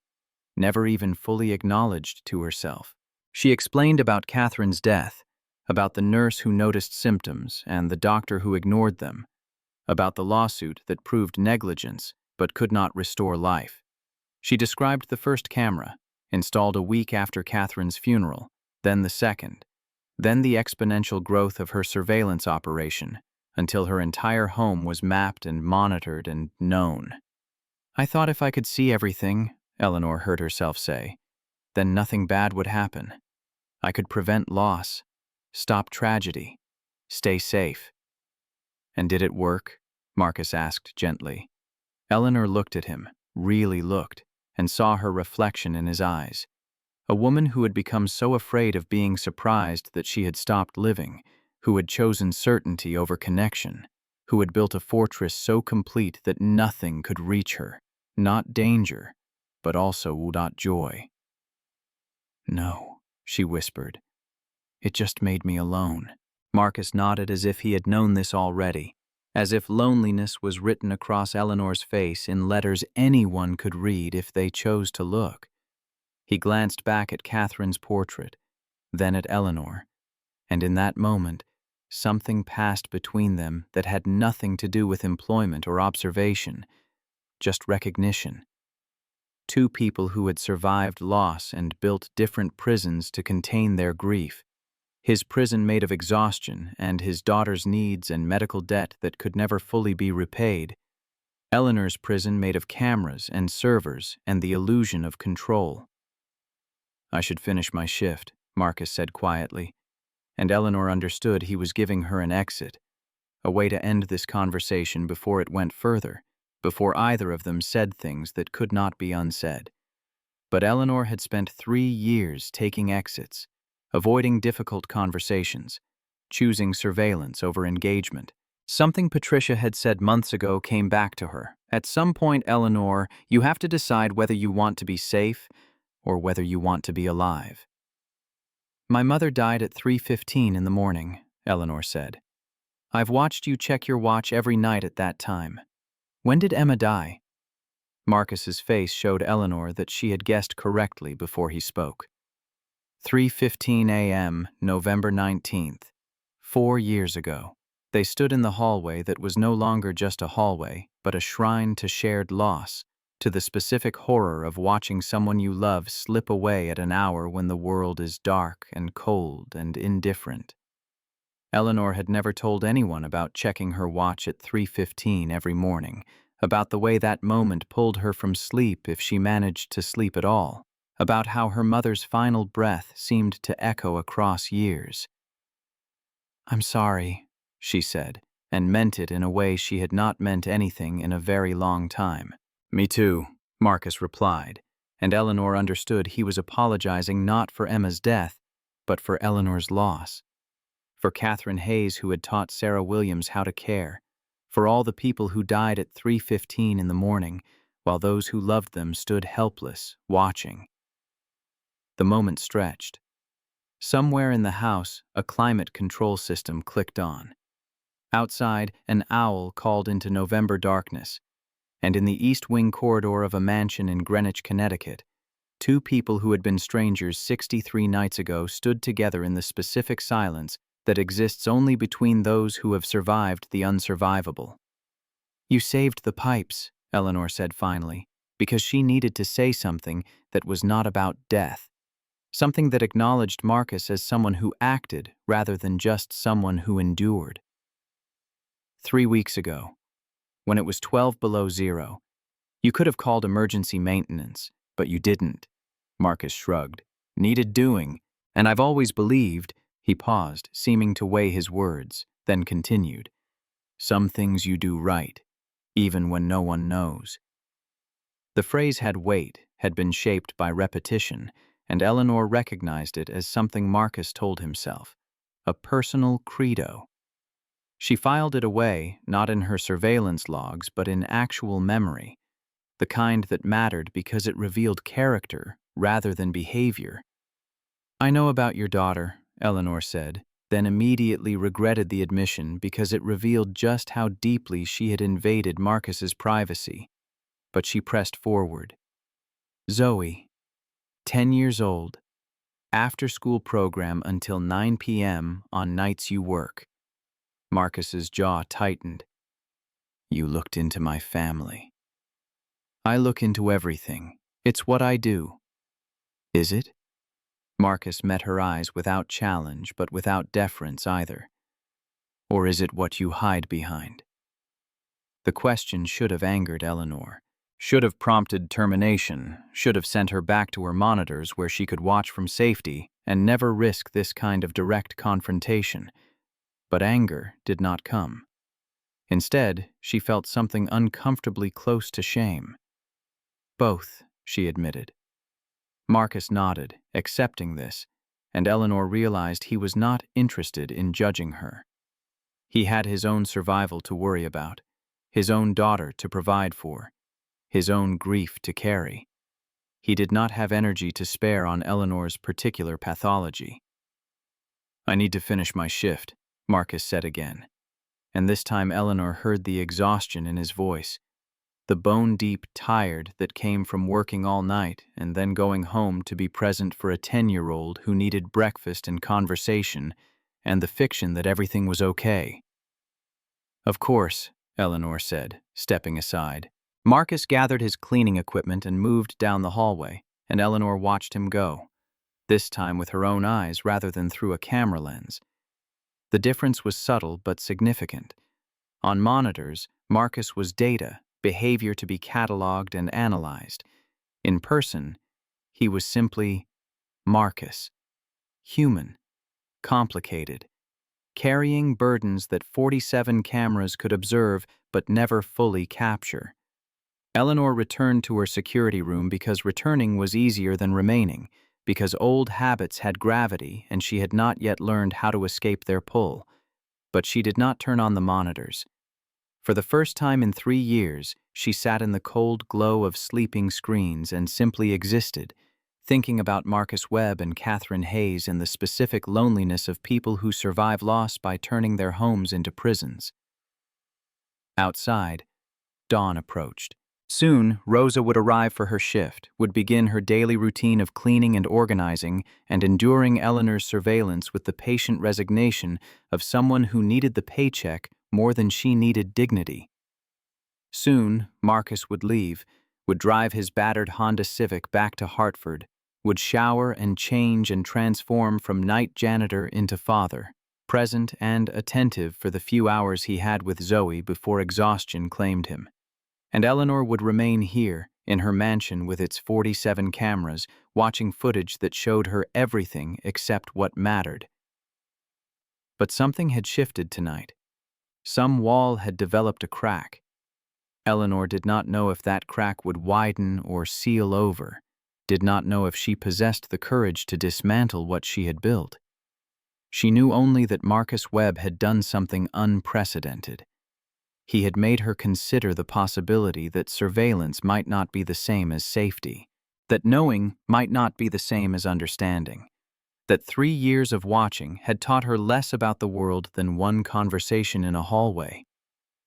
never even fully acknowledged to herself. She explained about Catherine's death, about the nurse who noticed symptoms and the doctor who ignored them, about the lawsuit that proved negligence but could not restore life. She described the first camera, installed a week after Catherine's funeral, then the second, then the exponential growth of her surveillance operation, until her entire home was mapped and monitored and known. "I thought if I could see everything," Eleanor heard herself say, "then nothing bad would happen. I could prevent loss, stop tragedy, stay safe." "And did it work?" Marcus asked gently. Eleanor looked at him, really looked, and saw her reflection in his eyes. A woman who had become so afraid of being surprised that she had stopped living, who had chosen certainty over connection, who had built a fortress so complete that nothing could reach her, not danger, but also not joy. "No," she whispered. "It just made me alone." Marcus nodded as if he had known this already, as if loneliness was written across Eleanor's face in letters anyone could read if they chose to look. He glanced back at Catherine's portrait, then at Eleanor, and in that moment, something passed between them that had nothing to do with employment or observation, just recognition. Two people who had survived loss and built different prisons to contain their grief. His prison made of exhaustion and his daughter's needs and medical debt that could never fully be repaid. Eleanor's prison made of cameras and servers and the illusion of control. "I should finish my shift," Marcus said quietly, and Eleanor understood he was giving her an exit, a way to end this conversation before it went further, before either of them said things that could not be unsaid. But Eleanor had spent 3 years taking exits, avoiding difficult conversations, choosing surveillance over engagement. Something Patricia had said months ago came back to her. "At some point, Eleanor, you have to decide whether you want to be safe or whether you want to be alive." "My mother died at 3:15 in the morning," Eleanor said. "I've watched you check your watch every night at that time. When did Emma die?" Marcus's face showed Eleanor that she had guessed correctly before he spoke. 3:15 a.m., November 19th, 4 years ago. They stood in the hallway that was no longer just a hallway, but a shrine to shared loss, to the specific horror of watching someone you love slip away at an hour when the world is dark and cold and indifferent. Eleanor had never told anyone about checking her watch at 3:15 every morning, about the way that moment pulled her from sleep if she managed to sleep at all, about how her mother's final breath seemed to echo across years. "I'm sorry," she said, and meant it in a way she had not meant anything in a very long time. "Me too," Marcus replied, and Eleanor understood he was apologizing not for Emma's death, but for Eleanor's loss. For Catherine Hayes, who had taught Sarah Williams how to care, for all the people who died at 3:15 in the morning, while those who loved them stood helpless, watching. The moment stretched. Somewhere in the house, a climate control system clicked on. Outside, an owl called into November darkness, and in the East Wing corridor of a mansion in Greenwich, Connecticut, two people who had been strangers 63 nights ago stood together in the specific silence that exists only between those who have survived the unsurvivable. "You saved the pipes," Eleanor said finally, because she needed to say something that was not about death, something that acknowledged Marcus as someone who acted rather than just someone who endured. 3 weeks ago, when it was 12 below zero, you could have called emergency maintenance, but you didn't. Marcus shrugged. "Needed doing, and I've always believed," he paused, seeming to weigh his words, then continued, "some things you do right, even when no one knows." The phrase had weight, had been shaped by repetition, and Eleanor recognized it as something Marcus told himself, a personal credo. She filed it away, not in her surveillance logs, but in actual memory, the kind that mattered because it revealed character rather than behavior. "I know about your daughter," Eleanor said, then immediately regretted the admission because it revealed just how deeply she had invaded Marcus's privacy. But she pressed forward. "Zoe, 10 years old, after-school program until 9 p.m. on nights you work." Marcus's jaw tightened. "You looked into my family." "I look into everything. It's what I do." "Is it?" Marcus met her eyes without challenge, but without deference either. "Or is it what you hide behind?" The question should have angered Eleanor, should have prompted termination, should have sent her back to her monitors where she could watch from safety and never risk this kind of direct confrontation. But anger did not come. Instead, she felt something uncomfortably close to shame. "Both," she admitted. Marcus nodded, accepting this, and Eleanor realized he was not interested in judging her. He had his own survival to worry about, his own daughter to provide for, his own grief to carry. He did not have energy to spare on Eleanor's particular pathology. "I need to finish my shift," Marcus said again, and this time Eleanor heard the exhaustion in his voice, the bone-deep tired that came from working all night and then going home to be present for a 10-year-old who needed breakfast and conversation, and the fiction that everything was okay. "Of course," Eleanor said, stepping aside. Marcus gathered his cleaning equipment and moved down the hallway, and Eleanor watched him go, this time with her own eyes rather than through a camera lens. The difference was subtle but significant. On monitors, Marcus was data, behavior to be cataloged and analyzed. In person, he was simply Marcus. Human. Complicated. Carrying burdens that 47 cameras could observe but never fully capture. Eleanor returned to her security room because returning was easier than remaining, because old habits had gravity and she had not yet learned how to escape their pull. But she did not turn on the monitors. For the first time in 3 years, she sat in the cold glow of sleeping screens and simply existed, thinking about Marcus Webb and Catherine Hayes and the specific loneliness of people who survive loss by turning their homes into prisons. Outside, dawn approached. Soon, Rosa would arrive for her shift, would begin her daily routine of cleaning and organizing, and enduring Eleanor's surveillance with the patient resignation of someone who needed the paycheck more than she needed dignity. Soon, Marcus would leave, would drive his battered Honda Civic back to Hartford, would shower and change and transform from night janitor into father, present and attentive for the few hours he had with Zoe before exhaustion claimed him. And Eleanor would remain here, in her mansion with its 47 cameras, watching footage that showed her everything except what mattered. But something had shifted tonight. Some wall had developed a crack. Eleanor did not know if that crack would widen or seal over, did not know if she possessed the courage to dismantle what she had built. She knew only that Marcus Webb had done something unprecedented. He had made her consider the possibility that surveillance might not be the same as safety, that knowing might not be the same as understanding, that 3 years of watching had taught her less about the world than one conversation in a hallway.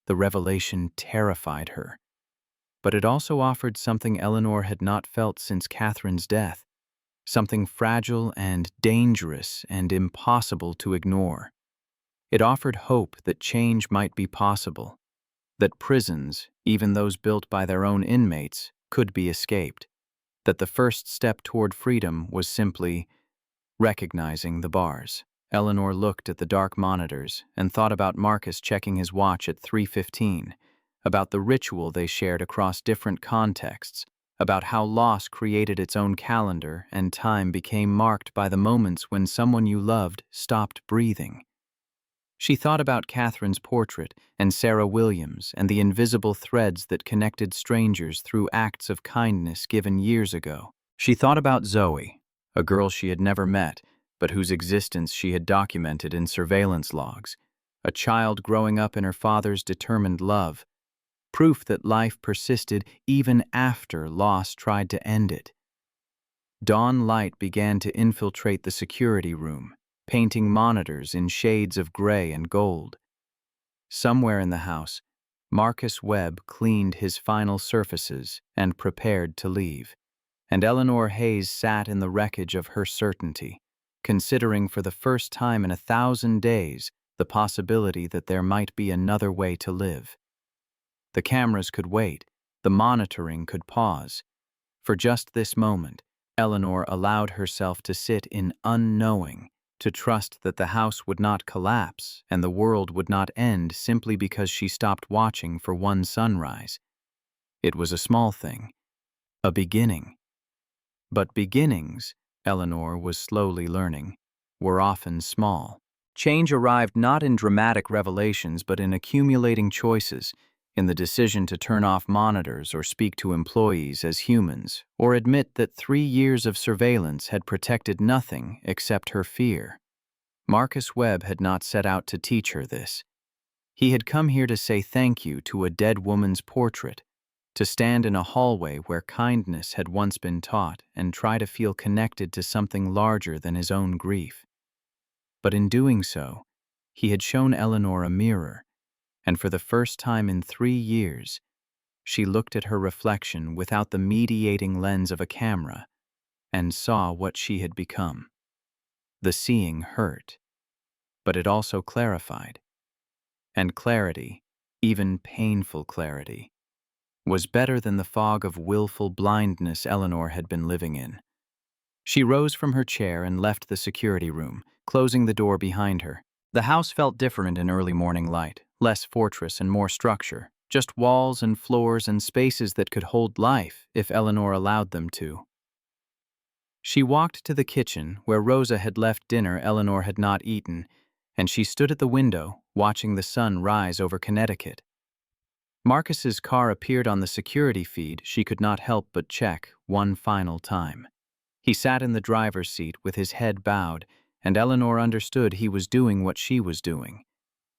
The revelation terrified her. But it also offered something Eleanor had not felt since Catherine's death, something fragile and dangerous and impossible to ignore. It offered hope that change might be possible, that prisons, even those built by their own inmates, could be escaped, that the first step toward freedom was simply recognizing the bars. Eleanor looked at the dark monitors and thought about Marcus checking his watch at 3:15, about the ritual they shared across different contexts, about how loss created its own calendar and time became marked by the moments when someone you loved stopped breathing. She thought about Catherine's portrait and Sarah Williams and the invisible threads that connected strangers through acts of kindness given years ago. She thought about Zoe, a girl she had never met, but whose existence she had documented in surveillance logs, a child growing up in her father's determined love, proof that life persisted even after loss tried to end it. Dawn light began to infiltrate the security room, painting monitors in shades of gray and gold. Somewhere in the house, Marcus Webb cleaned his final surfaces and prepared to leave, and Eleanor Hayes sat in the wreckage of her certainty, considering for the first time in 1,000 days the possibility that there might be another way to live. The cameras could wait, the monitoring could pause. For just this moment, Eleanor allowed herself to sit in unknowing, to trust that the house would not collapse and the world would not end simply because she stopped watching for one sunrise. It was a small thing, a beginning. But beginnings, Eleanor was slowly learning, were often small. Change arrived not in dramatic revelations but in accumulating choices, in the decision to turn off monitors or speak to employees as humans, or admit that 3 years of surveillance had protected nothing except her fear. Marcus Webb had not set out to teach her this. He had come here to say thank you to a dead woman's portrait, to stand in a hallway where kindness had once been taught and try to feel connected to something larger than his own grief. But in doing so, he had shown Eleanor a mirror, and for the first time in 3 years, she looked at her reflection without the mediating lens of a camera and saw what she had become. The seeing hurt, but it also clarified. And clarity, even painful clarity, was better than the fog of willful blindness Eleanor had been living in. She rose from her chair and left the security room, closing the door behind her. The house felt different in early morning light, less fortress and more structure, just walls and floors and spaces that could hold life if Eleanor allowed them to. She walked to the kitchen where Rosa had left dinner Eleanor had not eaten, and she stood at the window, watching the sun rise over Connecticut. Marcus's car appeared on the security feed she could not help but check one final time. He sat in the driver's seat with his head bowed, and Eleanor understood he was doing what she was doing,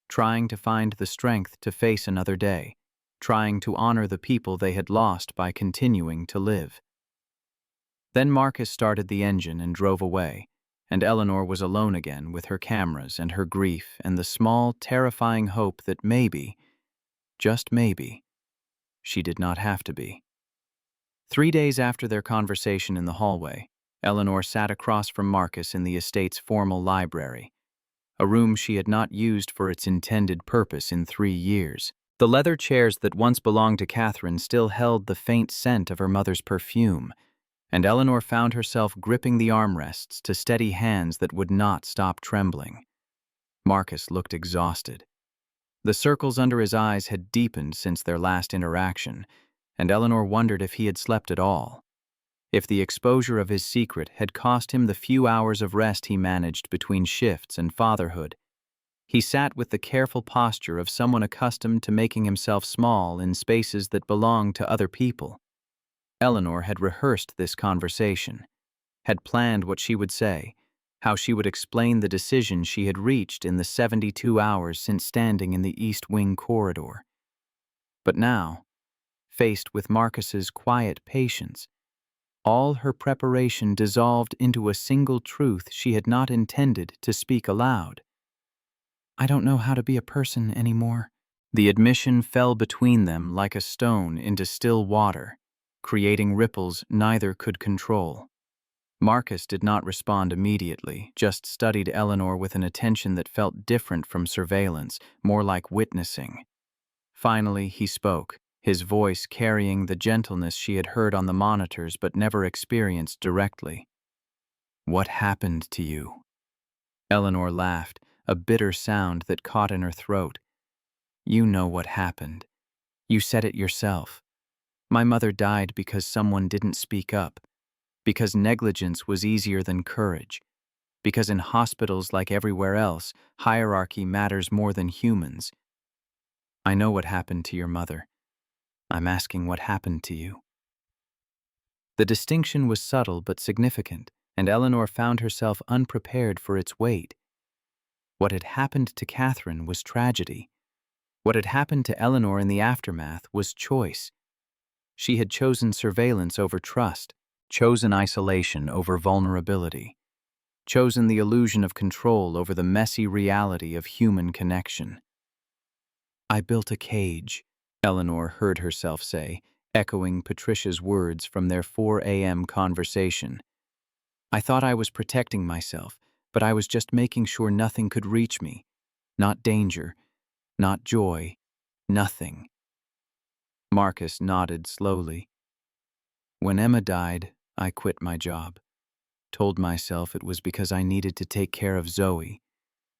trying to find the strength to face another day, trying to honor the people they had lost by continuing to live. Then Marcus started the engine and drove away, and Eleanor was alone again with her cameras and her grief and the small, terrifying hope that maybe, just maybe, she did not have to be. 3 days after their conversation in the hallway, Eleanor sat across from Marcus in the estate's formal library, a room she had not used for its intended purpose in 3 years. The leather chairs that once belonged to Catherine still held the faint scent of her mother's perfume, and Eleanor found herself gripping the armrests to steady hands that would not stop trembling. Marcus looked exhausted. The circles under his eyes had deepened since their last interaction, and Eleanor wondered if he had slept at all, if the exposure of his secret had cost him the few hours of rest he managed between shifts and fatherhood. He sat with the careful posture of someone accustomed to making himself small in spaces that belonged to other people. Eleanor had rehearsed this conversation, had planned what she would say, how she would explain the decision she had reached in the 72 hours since standing in the East Wing corridor. But now, faced with Marcus's quiet patience, all her preparation dissolved into a single truth she had not intended to speak aloud. "I don't know how to be a person anymore," The admission fell between them like a stone into still water, creating ripples neither could control. Marcus did not respond immediately, just studied Eleanor with an attention that felt different from surveillance, more like witnessing. Finally, he spoke, his voice carrying the gentleness she had heard on the monitors but never experienced directly. "What happened to you?" Eleanor laughed, a bitter sound that caught in her throat. "You know what happened. You said it yourself. My mother died because someone didn't speak up, because negligence was easier than courage, because in hospitals like everywhere else, hierarchy matters more than humans. I know what happened to your mother. I'm asking what happened to you." The distinction was subtle but significant, and Eleanor found herself unprepared for its weight. What had happened to Catherine was tragedy. What had happened to Eleanor in the aftermath was choice. She had chosen surveillance over trust, chosen isolation over vulnerability, chosen the illusion of control over the messy reality of human connection. "I built a cage," Eleanor heard herself say, echoing Patricia's words from their 4 a.m. conversation. "I thought I was protecting myself, but I was just making sure nothing could reach me. Not danger, not joy, nothing." Marcus nodded slowly. "When Emma died, I quit my job. Told myself it was because I needed to take care of Zoe,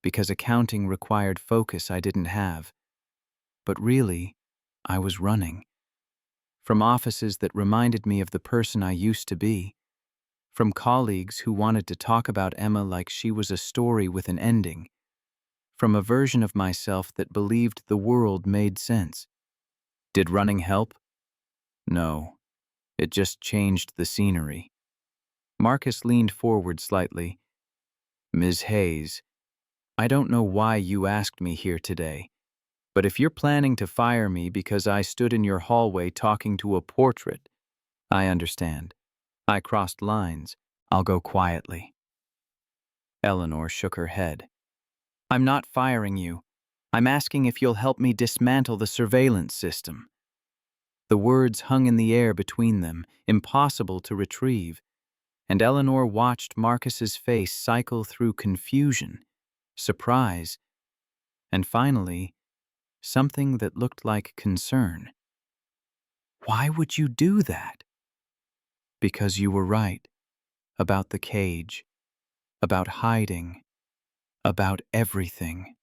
because accounting required focus I didn't have. But really, I was running. From offices that reminded me of the person I used to be. From colleagues who wanted to talk about Emma like she was a story with an ending. From a version of myself that believed the world made sense. Did running help? No. It just changed the scenery." Marcus leaned forward slightly. "Ms. Hayes, I don't know why you asked me here today, but if you're planning to fire me because I stood in your hallway talking to a portrait, I understand. I crossed lines. I'll go quietly." Eleanor shook her head. "I'm not firing you. I'm asking if you'll help me dismantle the surveillance system." The words hung in the air between them, impossible to retrieve, and Eleanor watched Marcus's face cycle through confusion, surprise, and finally, something that looked like concern. "Why would you do that?" "Because you were right. About the cage. About hiding. About everything."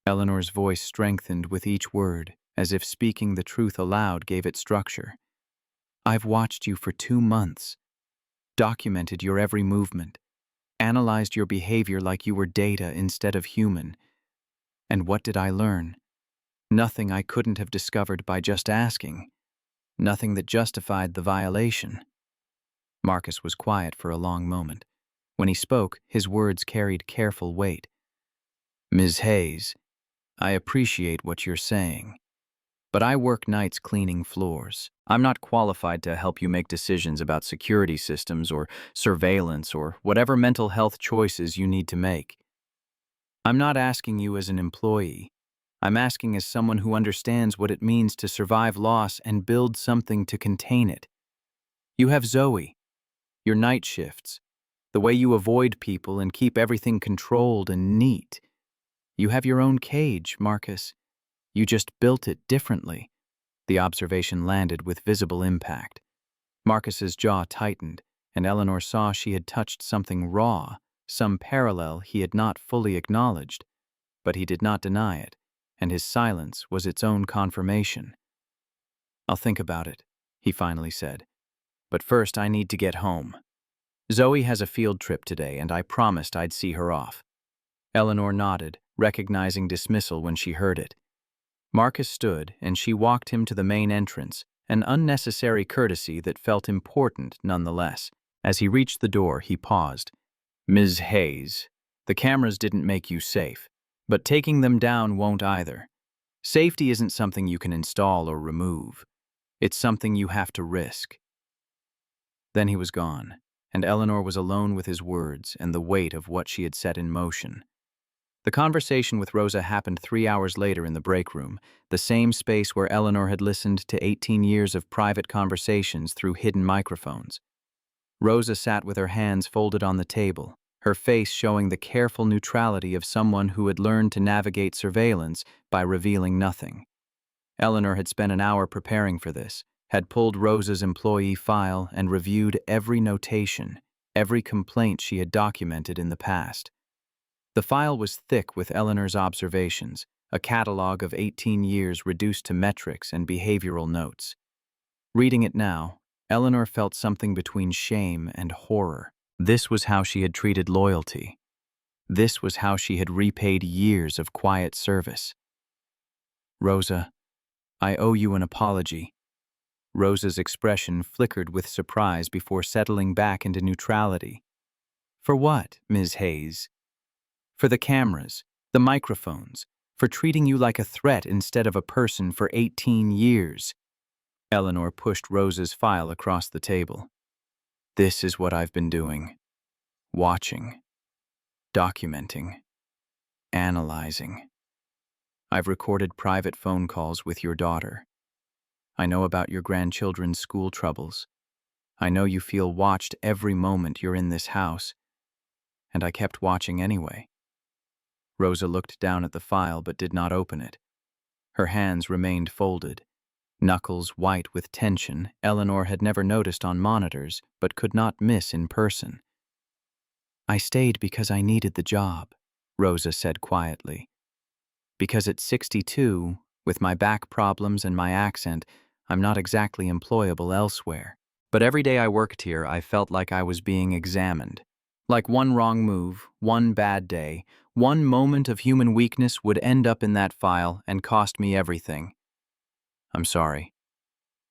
Eleanor's voice strengthened with each word, as if speaking the truth aloud gave it structure. "I've watched you for 2 months, documented your every movement, analyzed your behavior like you were data instead of human. And what did I learn? Nothing I couldn't have discovered by just asking. Nothing that justified the violation." Marcus was quiet for a long moment. When he spoke, his words carried careful weight. "Ms. Hayes, I appreciate what you're saying, but I work nights cleaning floors. I'm not qualified to help you make decisions about security systems or surveillance or whatever mental health choices you need to make. I'm not asking you as an employee. I'm asking as someone who understands what it means to survive loss and build something to contain it. You have Zoe, your night shifts, the way you avoid people and keep everything controlled and neat. You have your own cage, Marcus. You just built it differently." The observation landed with visible impact. Marcus's jaw tightened, and Eleanor saw she had touched something raw, some parallel he had not fully acknowledged. But he did not deny it, and his silence was its own confirmation. "I'll think about it," he finally said. "But first I need to get home. Zoe has a field trip today, and I promised I'd see her off." Eleanor nodded, recognizing dismissal when she heard it. Marcus stood, and she walked him to the main entrance, an unnecessary courtesy that felt important nonetheless. As he reached the door, he paused. "Ms. Hayes, the cameras didn't make you safe, but taking them down won't either. Safety isn't something you can install or remove. It's something you have to risk." Then he was gone, and Eleanor was alone with his words and the weight of what she had set in motion. The conversation with Rosa happened 3 hours later in the break room, the same space where Eleanor had listened to 18 years of private conversations through hidden microphones. Rosa sat with her hands folded on the table, her face showing the careful neutrality of someone who had learned to navigate surveillance by revealing nothing. Eleanor had spent an hour preparing for this, had pulled Rosa's employee file and reviewed every notation, every complaint she had documented in the past. The file was thick with Eleanor's observations, a catalog of 18 years reduced to metrics and behavioral notes. Reading it now, Eleanor felt something between shame and horror. This was how she had treated loyalty. This was how she had repaid years of quiet service. "Rosa, I owe you an apology." Rosa's expression flickered with surprise before settling back into neutrality. "For what, Ms. Hayes?" "For the cameras, the microphones, for treating you like a threat instead of a person for 18 years. Eleanor pushed Rosa's file across the table. "This is what I've been doing. Watching. Documenting. Analyzing. I've recorded private phone calls with your daughter. I know about your grandchildren's school troubles. I know you feel watched every moment you're in this house. And I kept watching anyway." Rosa looked down at the file but did not open it. Her hands remained folded, knuckles white with tension Eleanor had never noticed on monitors but could not miss in person. "I stayed because I needed the job," Rosa said quietly. "Because at 62, with my back problems and my accent, I'm not exactly employable elsewhere. But every day I worked here, I felt like I was being examined. Like one wrong move, one bad day, one moment of human weakness would end up in that file and cost me everything. I'm sorry.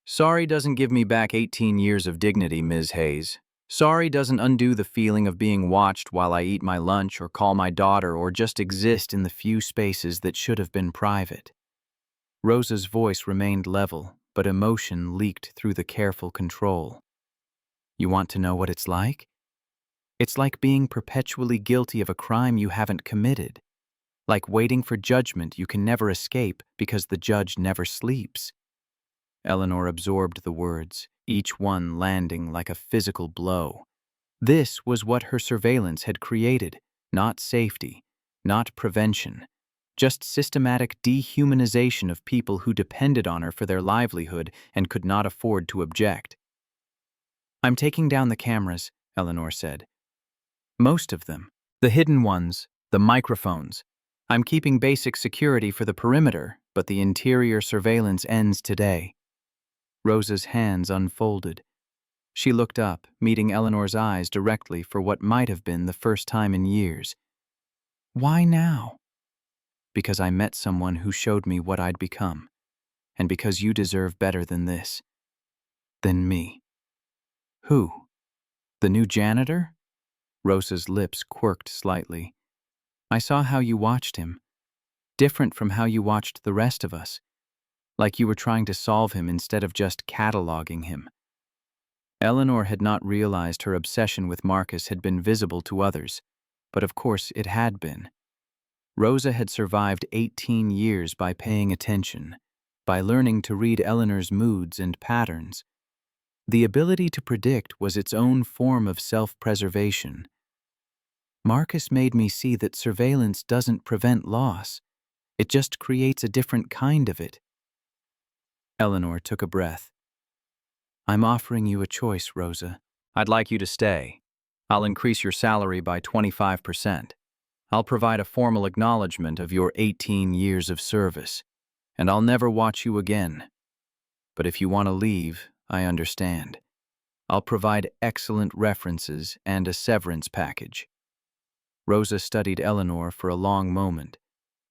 Sorry doesn't give me back 18 years of dignity, Ms. Hayes. Sorry doesn't undo the feeling of being watched while I eat my lunch or call my daughter or just exist in the few spaces that should have been private." Rosa's voice remained level, but emotion leaked through the careful control. "You want to know what it's like? It's like being perpetually guilty of a crime you haven't committed. Like waiting for judgment you can never escape because the judge never sleeps." Eleanor absorbed the words, each one landing like a physical blow. This was what her surveillance had created, not safety, not prevention, just systematic dehumanization of people who depended on her for their livelihood and could not afford to object. "I'm taking down the cameras," Eleanor said. "Most of them. The hidden ones, the microphones. I'm keeping basic security for the perimeter, but the interior surveillance ends today." Rosa's hands unfolded. She looked up, meeting Eleanor's eyes directly for what might have been the first time in years. "Why now?" "Because I met someone who showed me what I'd become, and because you deserve better than this. Than me." "Who? The new janitor?" Rosa's lips quirked slightly. "I saw how you watched him. Different from how you watched the rest of us. Like you were trying to solve him instead of just cataloging him." Eleanor had not realized her obsession with Marcus had been visible to others, but of course it had been. Rosa had survived 18 years by paying attention, by learning to read Eleanor's moods and patterns. The ability to predict was its own form of self-preservation. "Marcus made me see that surveillance doesn't prevent loss. It just creates a different kind of it." Eleanor took a breath. "I'm offering you a choice, Rosa. I'd like you to stay. I'll increase your salary by 25%. I'll provide a formal acknowledgement of your 18 years of service, and I'll never watch you again. But if you want to leave, I understand. I'll provide excellent references and a severance package." Rosa studied Eleanor for a long moment,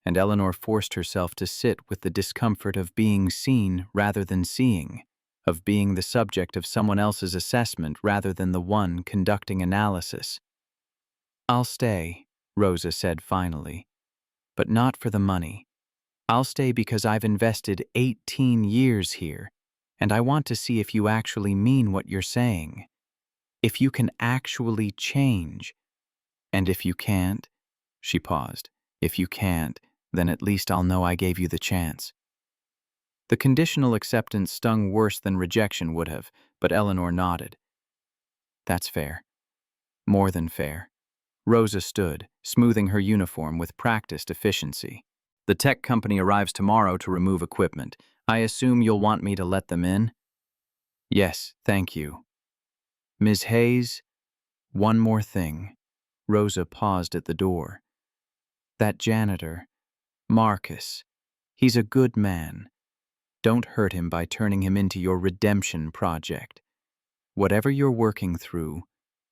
and Eleanor forced herself to sit with the discomfort of being seen rather than seeing, of being the subject of someone else's assessment rather than the one conducting analysis. "I'll stay," Rosa said finally, "but not for the money. I'll stay because I've invested 18 years here, and I want to see if you actually mean what you're saying. If you can actually change. And if you can't," she paused, If you can't, then at least I'll know I gave you the chance. The conditional acceptance stung worse than rejection would have, but Eleanor nodded. That's fair. More than fair. Rosa stood, smoothing her uniform with practiced efficiency. The tech company arrives tomorrow to remove equipment. I assume you'll want me to let them in? Yes, thank you. Ms. Hayes, one more thing. Rosa paused at the door. That janitor, Marcus, he's a good man. Don't hurt him by turning him into your redemption project. Whatever you're working through,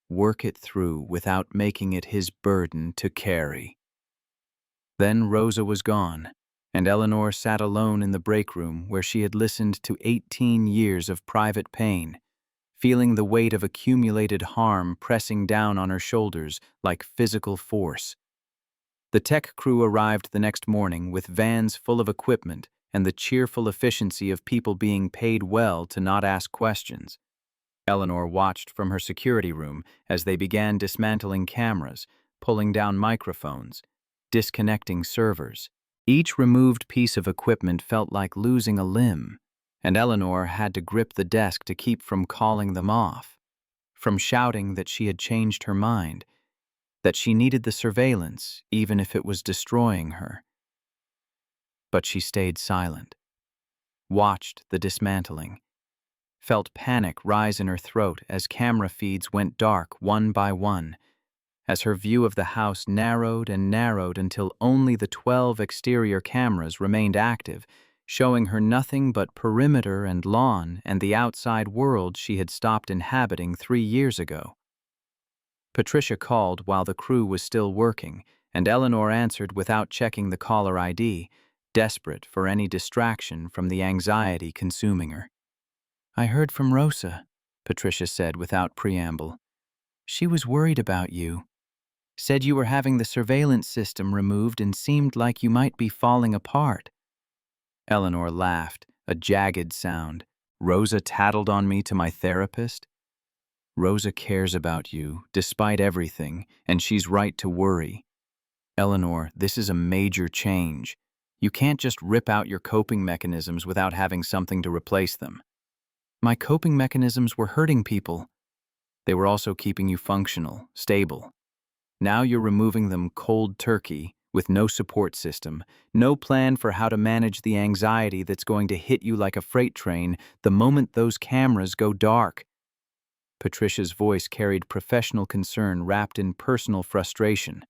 work it through without making it his burden to carry. Then Rosa was gone, and Eleanor sat alone in the break room where she had listened to 18 years of private pain, feeling the weight of accumulated harm pressing down on her shoulders like physical force. The tech crew arrived the next morning with vans full of equipment and the cheerful efficiency of people being paid well to not ask questions. Eleanor watched from her security room as they began dismantling cameras, pulling down microphones, disconnecting servers. Each removed piece of equipment felt like losing a limb, and Eleanor had to grip the desk to keep from calling them off, from shouting that she had changed her mind, that she needed the surveillance even if it was destroying her. But she stayed silent, watched the dismantling, felt panic rise in her throat as camera feeds went dark one by one, as her view of the house narrowed and narrowed until only the 12 exterior cameras remained active, showing her nothing but perimeter and lawn and the outside world she had stopped inhabiting 3 years ago. Patricia called while the crew was still working, and Eleanor answered without checking the caller ID, desperate for any distraction from the anxiety consuming her. I heard from Rosa, Patricia said without preamble. She was worried about you. Said you were having the surveillance system removed and seemed like you might be falling apart. Eleanor laughed, a jagged sound. Rosa tattled on me to my therapist? Rosa cares about you, despite everything, and she's right to worry. Eleanor, this is a major change. You can't just rip out your coping mechanisms without having something to replace them. My coping mechanisms were hurting people. They were also keeping you functional, stable. Now you're removing them cold turkey, with no support system, no plan for how to manage the anxiety that's going to hit you like a freight train the moment those cameras go dark. Patricia's voice carried professional concern wrapped in personal frustration.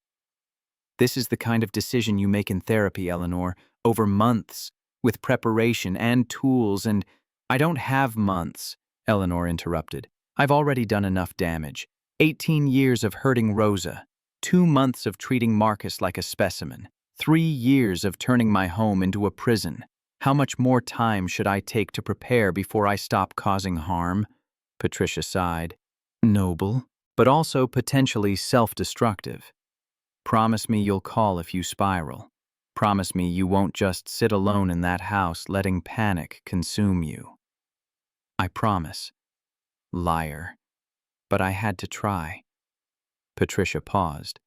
This is the kind of decision you make in therapy, Eleanor, over months, with preparation and tools and— I don't have months, Eleanor interrupted. I've already done enough damage. 18 years of hurting Rosa, 2 months of treating Marcus like a specimen, 3 years of turning my home into a prison. How much more time should I take to prepare before I stop causing harm? Patricia sighed. Noble, but also potentially self-destructive. Promise me you'll call if you spiral. Promise me you won't just sit alone in that house letting panic consume you. I promise. Liar. But I had to try. Patricia paused.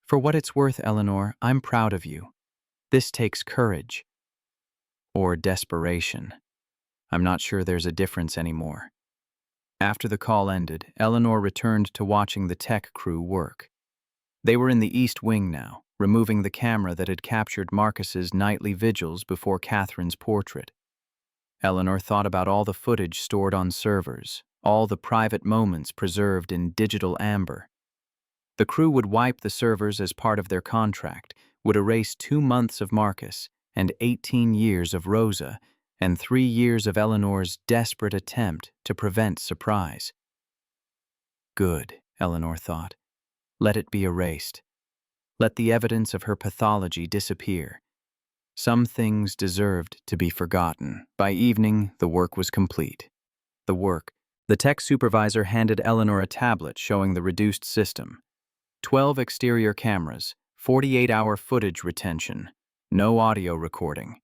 For what it's worth, Eleanor, I'm proud of you. This takes courage. Or desperation. I'm not sure there's a difference anymore. After the call ended, Eleanor returned to watching the tech crew work. They were in the East Wing now, removing the camera that had captured Marcus's nightly vigils before Catherine's portrait. Eleanor thought about all the footage stored on servers, all the private moments preserved in digital amber. The crew would wipe the servers as part of their contract, would erase 2 months of Marcus and 18 years of Rosa and 3 years of Eleanor's desperate attempt to prevent surprise. Good, Eleanor thought. Let it be erased. Let the evidence of her pathology disappear. Some things deserved to be forgotten. By evening, the work was complete. The tech supervisor handed Eleanor a tablet showing the reduced system. 12 exterior cameras, 48-hour footage retention, no audio recording.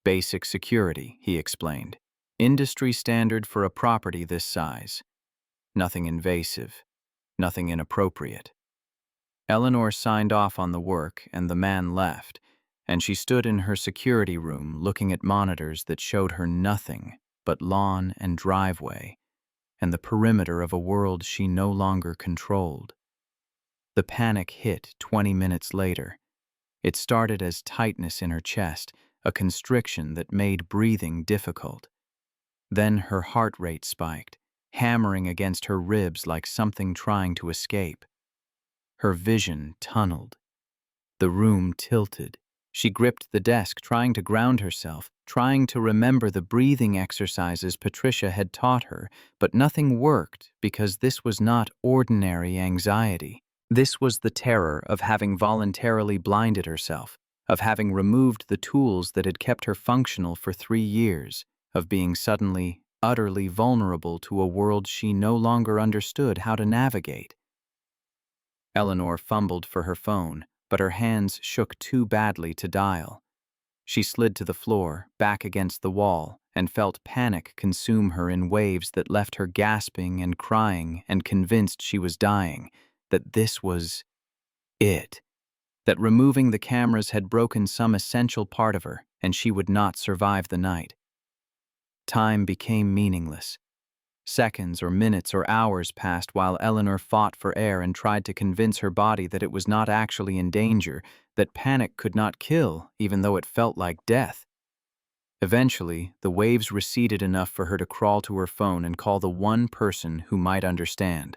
Basic security, he explained. Industry standard for a property this size. Nothing invasive, nothing inappropriate. Eleanor signed off on the work and the man left, and she stood in her security room looking at monitors that showed her nothing but lawn and driveway and the perimeter of a world she no longer controlled. The panic hit 20 minutes later. It started as tightness in her chest, a constriction that made breathing difficult. Then her heart rate spiked, hammering against her ribs like something trying to escape. Her vision tunneled. The room tilted. She gripped the desk, trying to ground herself, trying to remember the breathing exercises Patricia had taught her, but nothing worked because this was not ordinary anxiety. This was the terror of having voluntarily blinded herself, of having removed the tools that had kept her functional for 3 years, of being suddenly, utterly vulnerable to a world she no longer understood how to navigate. Eleanor fumbled for her phone, but her hands shook too badly to dial. She slid to the floor, back against the wall, and felt panic consume her in waves that left her gasping and crying and convinced she was dying, that this was it, that removing the cameras had broken some essential part of her and she would not survive the night. Time became meaningless. Seconds or minutes or hours passed while Eleanor fought for air and tried to convince her body that it was not actually in danger, that panic could not kill, even though it felt like death. Eventually, the waves receded enough for her to crawl to her phone and call the one person who might understand.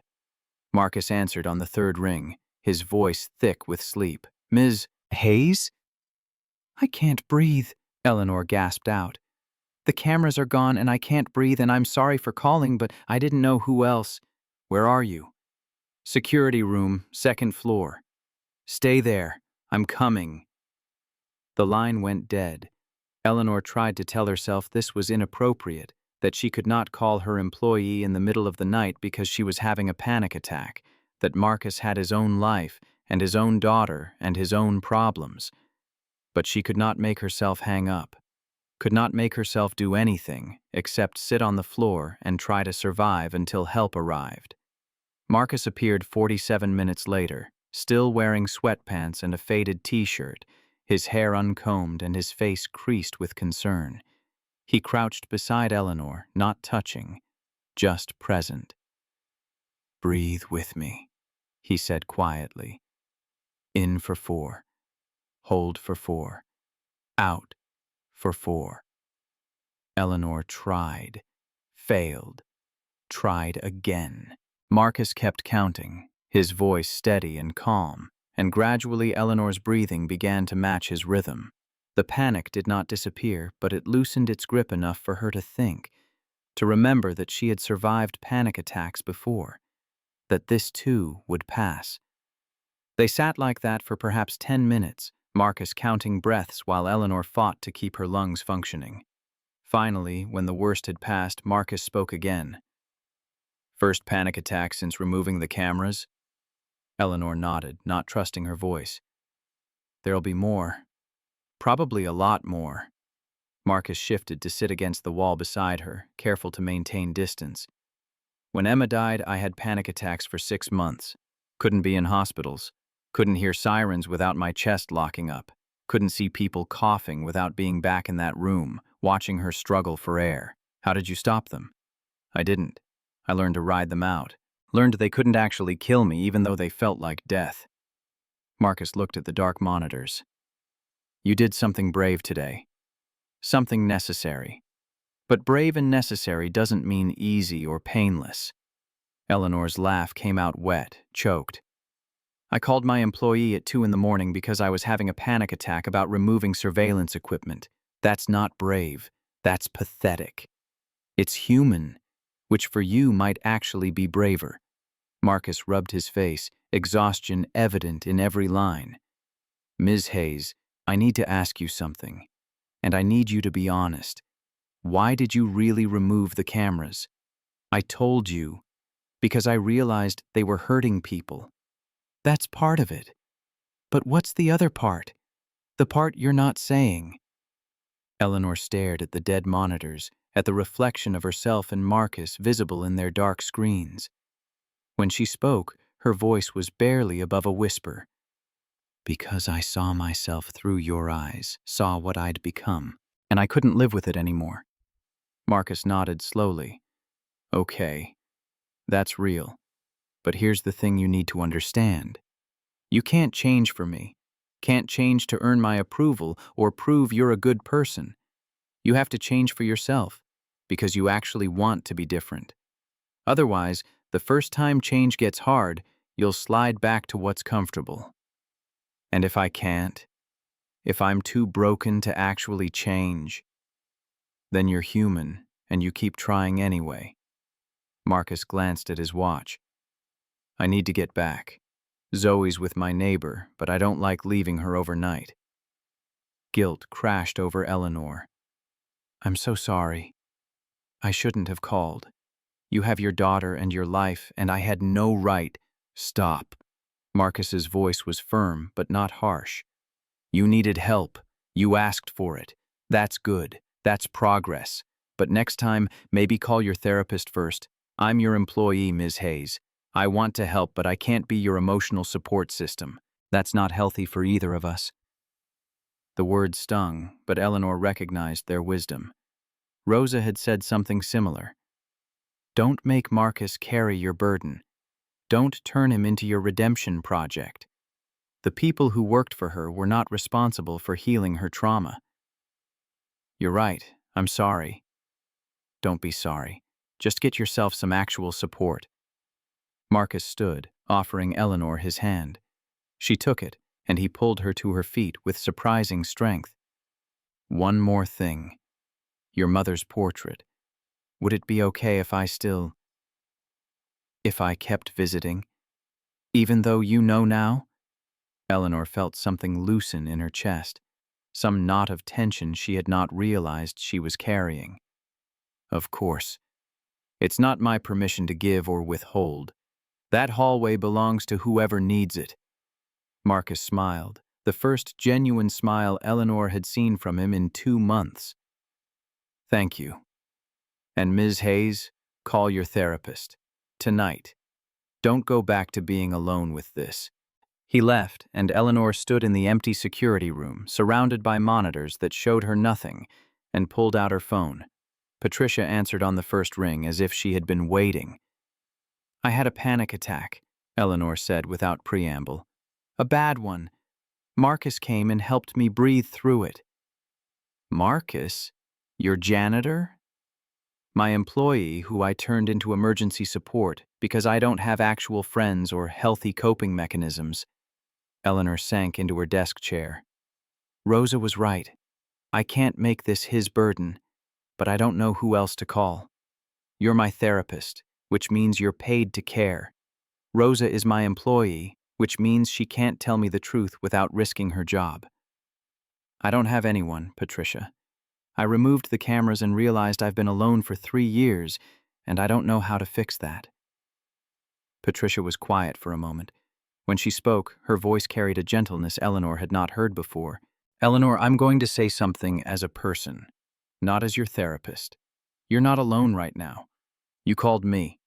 Marcus answered on the 3rd ring, his voice thick with sleep. "Ms. Hayes?" "I can't breathe," Eleanor gasped out. "The cameras are gone and I can't breathe and I'm sorry for calling, but I didn't know who else." "Where are you?" "Security room, 2nd floor." "Stay there. I'm coming." The line went dead. Eleanor tried to tell herself this was inappropriate, that she could not call her employee in the middle of the night because she was having a panic attack, that Marcus had his own life and his own daughter and his own problems. But she could not make herself hang up. Could not make herself do anything except sit on the floor and try to survive until help arrived. Marcus appeared 47 minutes later, still wearing sweatpants and a faded t-shirt, his hair uncombed and his face creased with concern. He crouched beside Eleanor, not touching, just present. "Breathe with me," he said quietly. "In for 4. Hold for 4. Out for 4. Eleanor tried, failed, tried again. Marcus kept counting, his voice steady and calm, and gradually Eleanor's breathing began to match his rhythm. The panic did not disappear, but it loosened its grip enough for her to think, to remember that she had survived panic attacks before, that this too would pass. They sat like that for perhaps 10 minutes, Marcus counting breaths while Eleanor fought to keep her lungs functioning. Finally, when the worst had passed, Marcus spoke again. "First panic attack since removing the cameras?" Eleanor nodded, not trusting her voice. "There'll be more. Probably a lot more." Marcus shifted to sit against the wall beside her, careful to maintain distance. "When Emma died, I had panic attacks for 6 months. Couldn't be in hospitals. Couldn't hear sirens without my chest locking up. Couldn't see people coughing without being back in that room, watching her struggle for air. How did you stop them?" "I didn't. I learned to ride them out. Learned they couldn't actually kill me even though they felt like death." Marcus looked at the dark monitors. "You did something brave today. Something necessary. But brave and necessary doesn't mean easy or painless." Eleanor's laugh came out wet, choked. "I called my employee at 2 in the morning because I was having a panic attack about removing surveillance equipment. That's not brave. That's pathetic. It's human, which for you might actually be braver." Marcus rubbed his face, exhaustion evident in every line. "Ms. Hayes, I need to ask you something, and I need you to be honest. Why did you really remove the cameras?" "I told you, because I realized they were hurting people." "That's part of it. But what's the other part? The part you're not saying?" Eleanor stared at the dead monitors, at the reflection of herself and Marcus visible in their dark screens. When she spoke, Her voice was barely above a whisper. Because I saw myself through your eyes, saw what I'd become, and I couldn't live with it anymore. Marcus nodded slowly. Okay, that's real. But here's the thing you need to understand. You can't change for me. Can't change to earn my approval or prove you're a good person. You have to change for yourself, because you actually want to be different. Otherwise, the first time change gets hard, you'll slide back to what's comfortable. And if I can't, if I'm too broken to actually change, then you're human and you keep trying anyway. Marcus glanced at his watch. I need to get back. Zoe's with my neighbor, but I don't like leaving her overnight. Guilt crashed over Eleanor. I'm so sorry. I shouldn't have called. You have your daughter and your life, and I had no right. Stop. Marcus's voice was firm, but not harsh. You needed help. You asked for it. That's good. That's progress. But next time, maybe call your therapist first. I'm your employee, Ms. Hayes. I want to help, but I can't be your emotional support system. That's not healthy for either of us. The words stung, but Eleanor recognized their wisdom. Rosa had said something similar. Don't make Marcus carry your burden. Don't turn him into your redemption project. The people who worked for her were not responsible for healing her trauma. You're right. I'm sorry. Don't be sorry. Just get yourself some actual support. Marcus stood, offering Eleanor his hand. She took it, and he pulled her to her feet with surprising strength. One more thing. Your mother's portrait. Would it be okay if I kept visiting? Even though you know now? Eleanor felt something loosen in her chest, some knot of tension she had not realized she was carrying. Of course. It's not my permission to give or withhold. That hallway belongs to whoever needs it. Marcus smiled, the first genuine smile Eleanor had seen from him in 2 months. Thank you. And Ms. Hayes, call your therapist. Tonight. Don't go back to being alone with this. He left, and Eleanor stood in the empty security room, surrounded by monitors that showed her nothing, and pulled out her phone. Patricia answered on the first ring as if she had been waiting. I had a panic attack, Eleanor said without preamble. A bad one. Marcus came and helped me breathe through it. Marcus? Your janitor? My employee who I turned into emergency support because I don't have actual friends or healthy coping mechanisms. Eleanor sank into her desk chair. Rosa was right. I can't make this his burden, but I don't know who else to call. You're my therapist, which means you're paid to care. Rosa is my employee, which means she can't tell me the truth without risking her job. I don't have anyone, Patricia. I removed the cameras and realized I've been alone for 3 years, and I don't know how to fix that. Patricia was quiet for a moment. When she spoke, her voice carried a gentleness Eleanor had not heard before. Eleanor, I'm going to say something as a person, not as your therapist. You're not alone right now. You called me.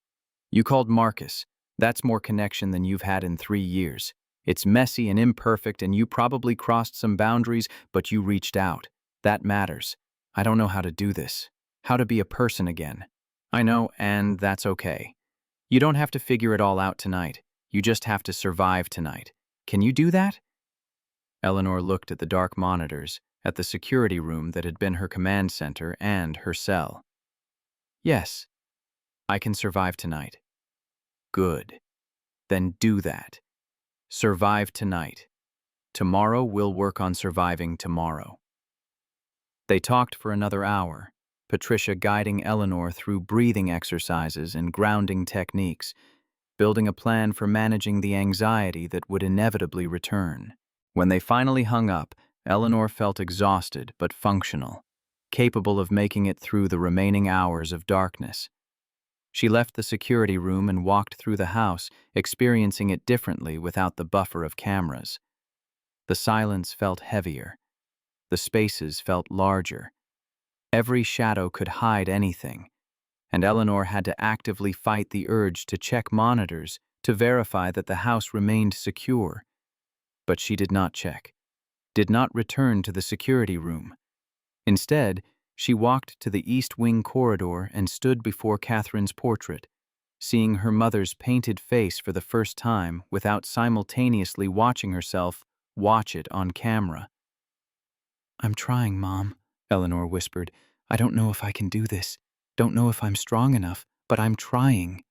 You called Marcus. That's more connection than you've had in 3 years. It's messy and imperfect, and you probably crossed some boundaries, but you reached out. That matters. I don't know how to do this. How to be a person again. I know, and that's okay. You don't have to figure it all out tonight. You just have to survive tonight. Can you do that? Eleanor looked at the dark monitors, at the security room that had been her command center and her cell. Yes, I can survive tonight. Good. Then do that. Survive tonight. Tomorrow we'll work on surviving tomorrow. They talked for another hour, Patricia guiding Eleanor through breathing exercises and grounding techniques, building a plan for managing the anxiety that would inevitably return. When they finally hung up, Eleanor felt exhausted but functional, capable of making it through the remaining hours of darkness. She left the security room and walked through the house, experiencing it differently without the buffer of cameras. The silence felt heavier. The spaces felt larger. Every shadow could hide anything, and Eleanor had to actively fight the urge to check monitors, to verify that the house remained secure, but she did not check, did not return to the security room. Instead, she walked to the East Wing corridor and stood before Catherine's portrait, seeing her mother's painted face for the first time without simultaneously watching herself watch it on camera. "I'm trying, Mom," Eleanor whispered. "I don't know if I can do this. Don't know if I'm strong enough, but I'm trying."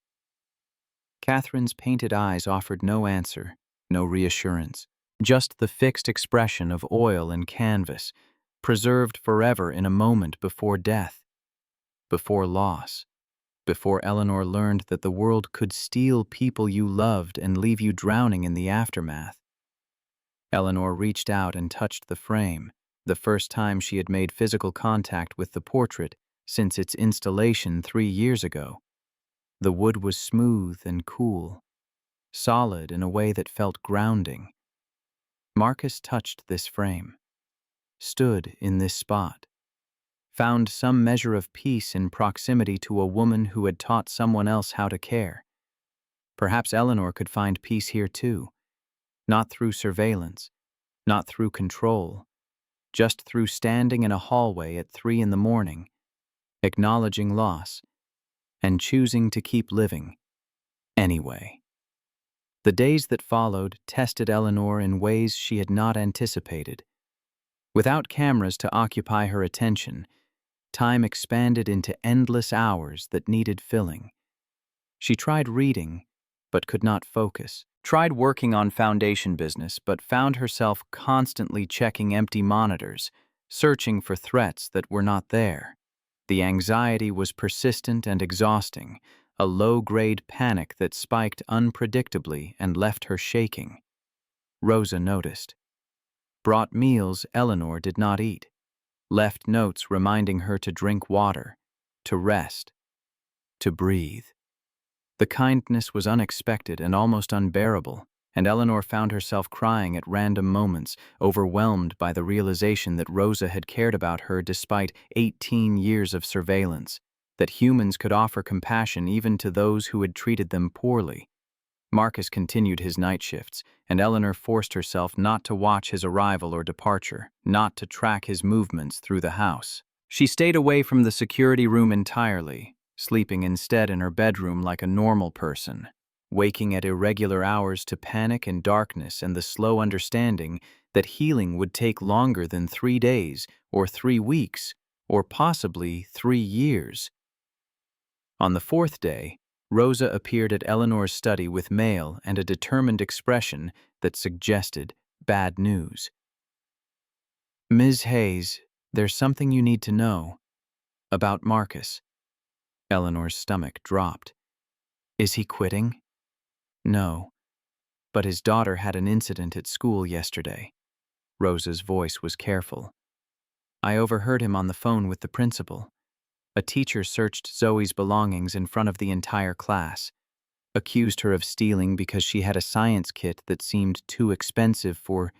Catherine's painted eyes offered no answer, no reassurance, just the fixed expression of oil and canvas, preserved forever in a moment before death, before loss, before Eleanor learned that the world could steal people you loved and leave you drowning in the aftermath. Eleanor reached out and touched the frame, the first time she had made physical contact with the portrait since its installation 3 years ago. The wood was smooth and cool, solid in a way that felt grounding. Marcus touched this frame, stood in this spot, found some measure of peace in proximity to a woman who had taught someone else how to care. Perhaps Eleanor could find peace here too, not through surveillance, not through control, just through standing in a hallway at 3 in the morning, acknowledging loss, and choosing to keep living anyway. The days that followed tested Eleanor in ways she had not anticipated. Without cameras to occupy her attention, time expanded into endless hours that needed filling. She tried reading, but could not focus. Tried working on foundation business, but found herself constantly checking empty monitors, searching for threats that were not there. The anxiety was persistent and exhausting, a low-grade panic that spiked unpredictably and left her shaking. Rosa noticed. Brought meals Eleanor did not eat. Left notes reminding her to drink water, to rest, to breathe. The kindness was unexpected and almost unbearable, and Eleanor found herself crying at random moments, overwhelmed by the realization that Rosa had cared about her despite 18 years of surveillance, that humans could offer compassion even to those who had treated them poorly. Marcus continued his night shifts, and Eleanor forced herself not to watch his arrival or departure, not to track his movements through the house. She stayed away from the security room entirely, sleeping instead in her bedroom like a normal person, waking at irregular hours to panic and darkness and the slow understanding that healing would take longer than 3 days or 3 weeks or possibly 3 years. On the 4th day, Rosa appeared at Eleanor's study with mail and a determined expression that suggested bad news. "Ms. Hayes, there's something you need to know about Marcus." Eleanor's stomach dropped. "Is he quitting?" "No, but his daughter had an incident at school yesterday." Rosa's voice was careful. "I overheard him on the phone with the principal. A teacher searched Zoe's belongings in front of the entire class, accused her of stealing because she had a science kit that seemed too expensive for—"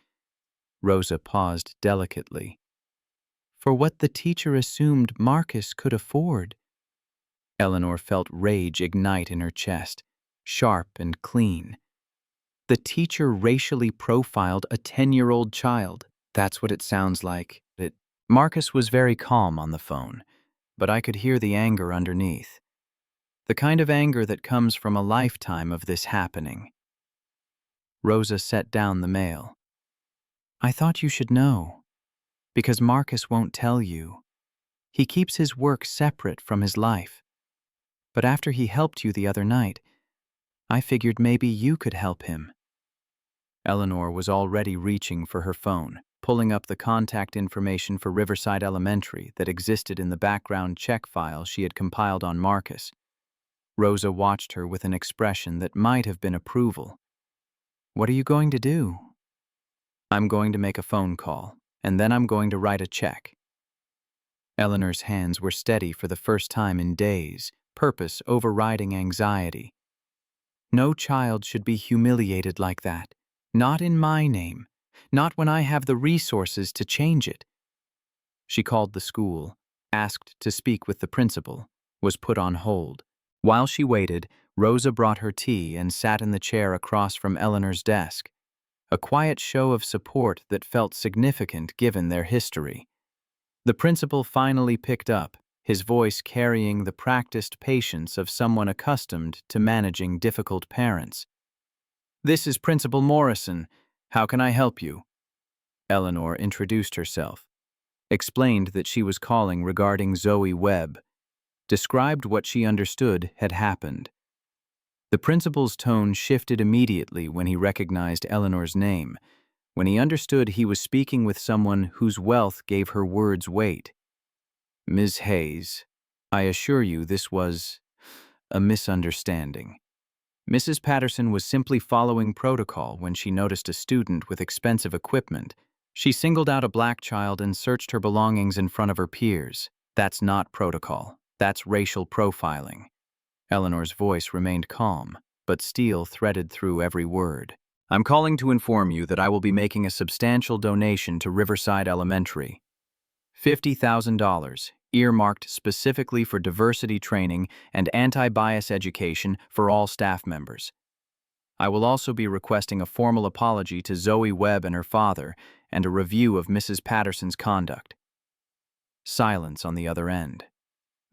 Rosa paused delicately. "For what the teacher assumed Marcus could afford." Eleanor felt rage ignite in her chest, sharp and clean. The teacher racially profiled a 10-year-old child. That's what it sounds like. Marcus was very calm on the phone, but I could hear the anger underneath. The kind of anger that comes from a lifetime of this happening. Rosa set down the mail. "I thought you should know, because Marcus won't tell you. He keeps his work separate from his life. But after he helped you the other night, I figured maybe you could help him." Eleanor was already reaching for her phone, pulling up the contact information for Riverside Elementary that existed in the background check file she had compiled on Marcus. Rosa watched her with an expression that might have been approval. "What are you going to do?" "I'm going to make a phone call, and then I'm going to write a check." Eleanor's hands were steady for the first time in days, purpose overriding anxiety. "No child should be humiliated like that. Not in my name. Not when I have the resources to change it." She called the school, asked to speak with the principal, was put on hold. While she waited, Rosa brought her tea and sat in the chair across from Eleanor's desk, a quiet show of support that felt significant given their history. The principal finally picked up, his voice carrying the practiced patience of someone accustomed to managing difficult parents. "This is Principal Morrison. How can I help you?" Eleanor introduced herself, explained that she was calling regarding Zoe Webb, described what she understood had happened. The principal's tone shifted immediately when he recognized Eleanor's name, when he understood he was speaking with someone whose wealth gave her words weight. "Ms. Hayes, I assure you this was a misunderstanding. Mrs. Patterson was simply following protocol when she noticed a student with expensive equipment. She singled out a black child and searched her belongings in front of her peers. That's not protocol. That's racial profiling." Eleanor's voice remained calm, but steel threaded through every word. "I'm calling to inform you that I will be making a substantial donation to Riverside Elementary. $50,000, earmarked specifically for diversity training and anti-bias education for all staff members. I will also be requesting a formal apology to Zoe Webb and her father and a review of Mrs. Patterson's conduct." Silence on the other end.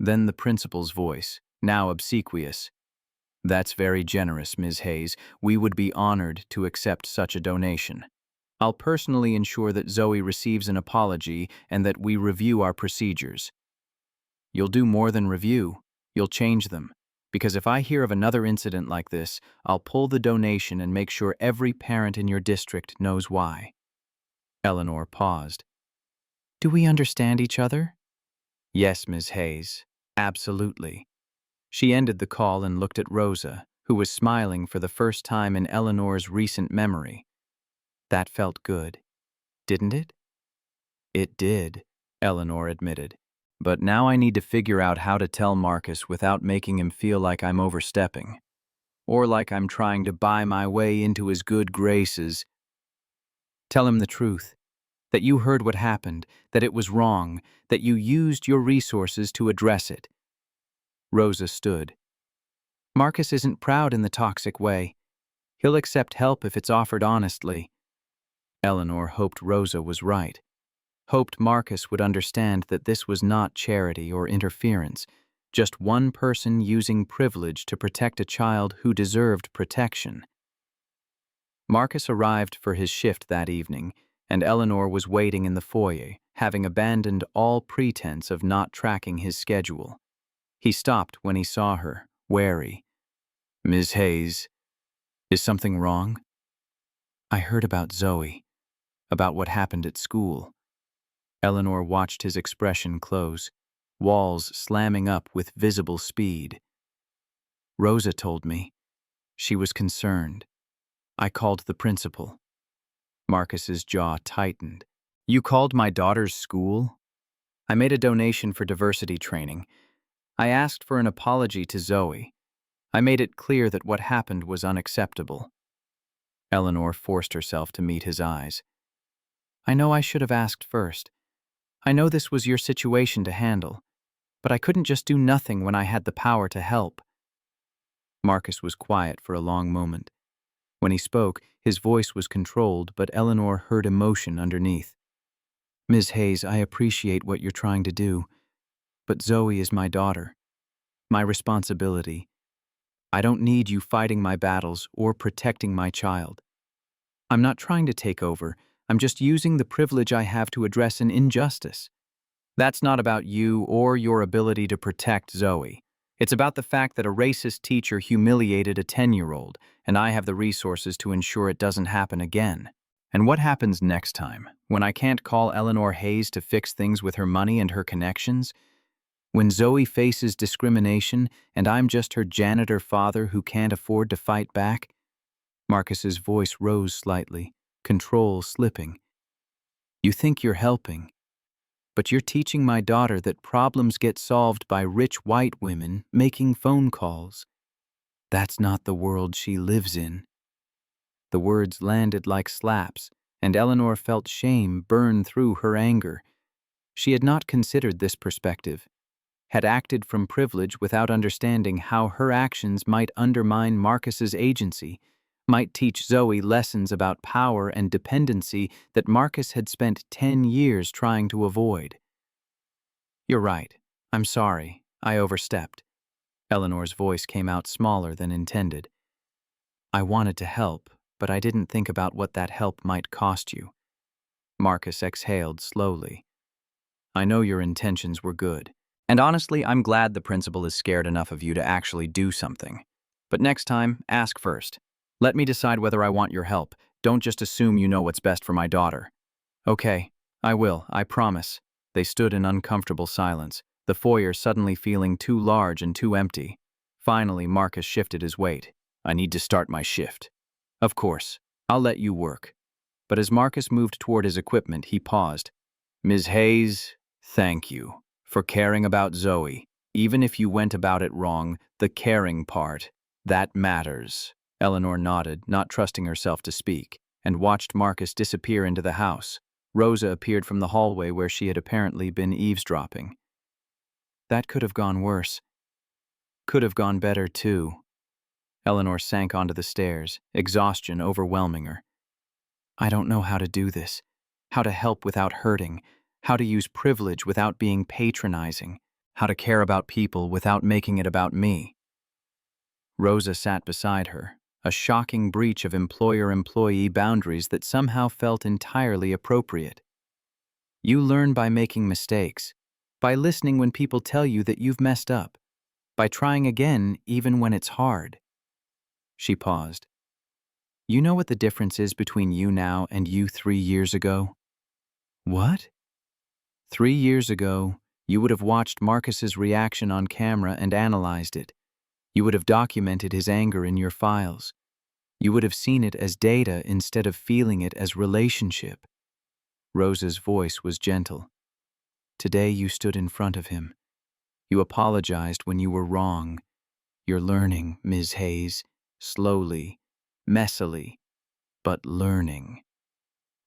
Then the principal's voice, now obsequious. "That's very generous, Ms. Hayes. We would be honored to accept such a donation. I'll personally ensure that Zoe receives an apology and that we review our procedures." "You'll do more than review. You'll change them. Because if I hear of another incident like this, I'll pull the donation and make sure every parent in your district knows why." Eleanor paused. "Do we understand each other?" "Yes, Ms. Hayes. Absolutely." She ended the call and looked at Rosa, who was smiling for the first time in Eleanor's recent memory. That felt good, didn't it? "It did," Eleanor admitted. "But now I need to figure out how to tell Marcus without making him feel like I'm overstepping, or like I'm trying to buy my way into his good graces. Tell him the truth, that you heard what happened, that it was wrong, that you used your resources to address it." Rosa stood. "Marcus isn't proud in the toxic way. He'll accept help if it's offered honestly." Eleanor hoped Rosa was right. Hoped Marcus would understand that this was not charity or interference, just one person using privilege to protect a child who deserved protection. Marcus arrived for his shift that evening, and Eleanor was waiting in the foyer, having abandoned all pretense of not tracking his schedule. He stopped when he saw her, wary. "Ms. Hayes, is something wrong?" "I heard about Zoe, about what happened at school." Eleanor watched his expression close, walls slamming up with visible speed. "Rosa told me. She was concerned. I called the principal." Marcus's jaw tightened. "You called my daughter's school?" "I made a donation for diversity training. I asked for an apology to Zoe. I made it clear that what happened was unacceptable." Eleanor forced herself to meet his eyes. "I know I should have asked first. I know this was your situation to handle, but I couldn't just do nothing when I had the power to help." Marcus was quiet for a long moment. When he spoke, his voice was controlled, but Eleanor heard emotion underneath. "Ms. Hayes, I appreciate what you're trying to do, but Zoe is my daughter, my responsibility. I don't need you fighting my battles or protecting my child. I'm not trying to take over. I'm just using the privilege I have to address an injustice. That's not about you or your ability to protect Zoe. It's about the fact that a racist teacher humiliated a 10-year-old, and I have the resources to ensure it doesn't happen again. And what happens next time, when I can't call Eleanor Hayes to fix things with her money and her connections? When Zoe faces discrimination and I'm just her janitor father who can't afford to fight back?" Marcus's voice rose slightly, control slipping. "You think you're helping, but you're teaching my daughter that problems get solved by rich white women making phone calls. That's not the world she lives in." The words landed like slaps, and Eleanor felt shame burn through her anger. She had not considered this perspective. had acted from privilege without understanding how her actions might undermine Marcus's agency, might teach Zoe lessons about power and dependency that Marcus had spent 10 years trying to avoid. "You're right. I'm sorry. I overstepped." Eleanor's voice came out smaller than intended. "I wanted to help, but I didn't think about what that help might cost you." Marcus exhaled slowly. "I know your intentions were good. And honestly, I'm glad the principal is scared enough of you to actually do something. But next time, ask first. Let me decide whether I want your help. Don't just assume you know what's best for my daughter." "Okay, I will, I promise." They stood in uncomfortable silence, the foyer suddenly feeling too large and too empty. Finally, Marcus shifted his weight. "I need to start my shift." "Of course, I'll let you work." But as Marcus moved toward his equipment, he paused. "Ms. Hayes, thank you for caring about Zoe. Even if you went about it wrong, the caring part, that matters." Eleanor nodded, not trusting herself to speak, and watched Marcus disappear into the house. Rosa appeared from the hallway where she had apparently been eavesdropping. "That could have gone worse. Could have gone better, too." Eleanor sank onto the stairs, exhaustion overwhelming her. "I don't know how to do this. How to help without hurting. How to use privilege without being patronizing. How to care about people without making it about me." Rosa sat beside her, a shocking breach of employer-employee boundaries that somehow felt entirely appropriate. "You learn by making mistakes, by listening when people tell you that you've messed up, by trying again even when it's hard." She paused. "You know what the difference is between you now and you 3 years ago?" "What?" 3 years ago, you would have watched Marcus's reaction on camera and analyzed it. You would have documented his anger in your files. You would have seen it as data instead of feeling it as relationship. Rosa's voice was gentle. Today you stood in front of him. You apologized when you were wrong. You're learning, Ms. Hayes, slowly, messily, but learning.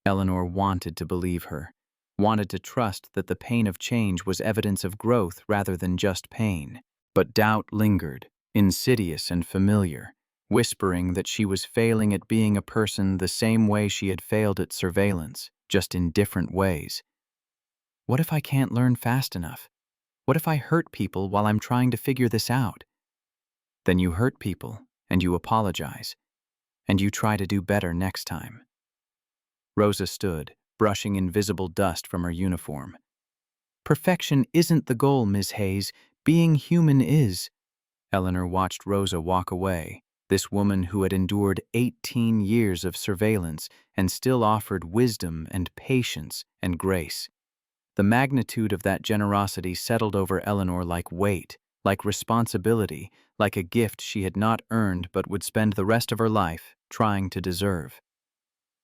Eleanor wanted to believe her, wanted to trust that the pain of change was evidence of growth rather than just pain. But doubt lingered, insidious and familiar, whispering that she was failing at being a person the same way she had failed at surveillance, just in different ways. What if I can't learn fast enough? What if I hurt people while I'm trying to figure this out? Then you hurt people, and you apologize, and you try to do better next time. Rosa stood, brushing invisible dust from her uniform. "Perfection isn't the goal, Ms. Hayes. Being human is." Eleanor watched Rosa walk away, this woman who had endured 18 years of surveillance and still offered wisdom and patience and grace. The magnitude of that generosity settled over Eleanor like weight, like responsibility, like a gift she had not earned but would spend the rest of her life trying to deserve.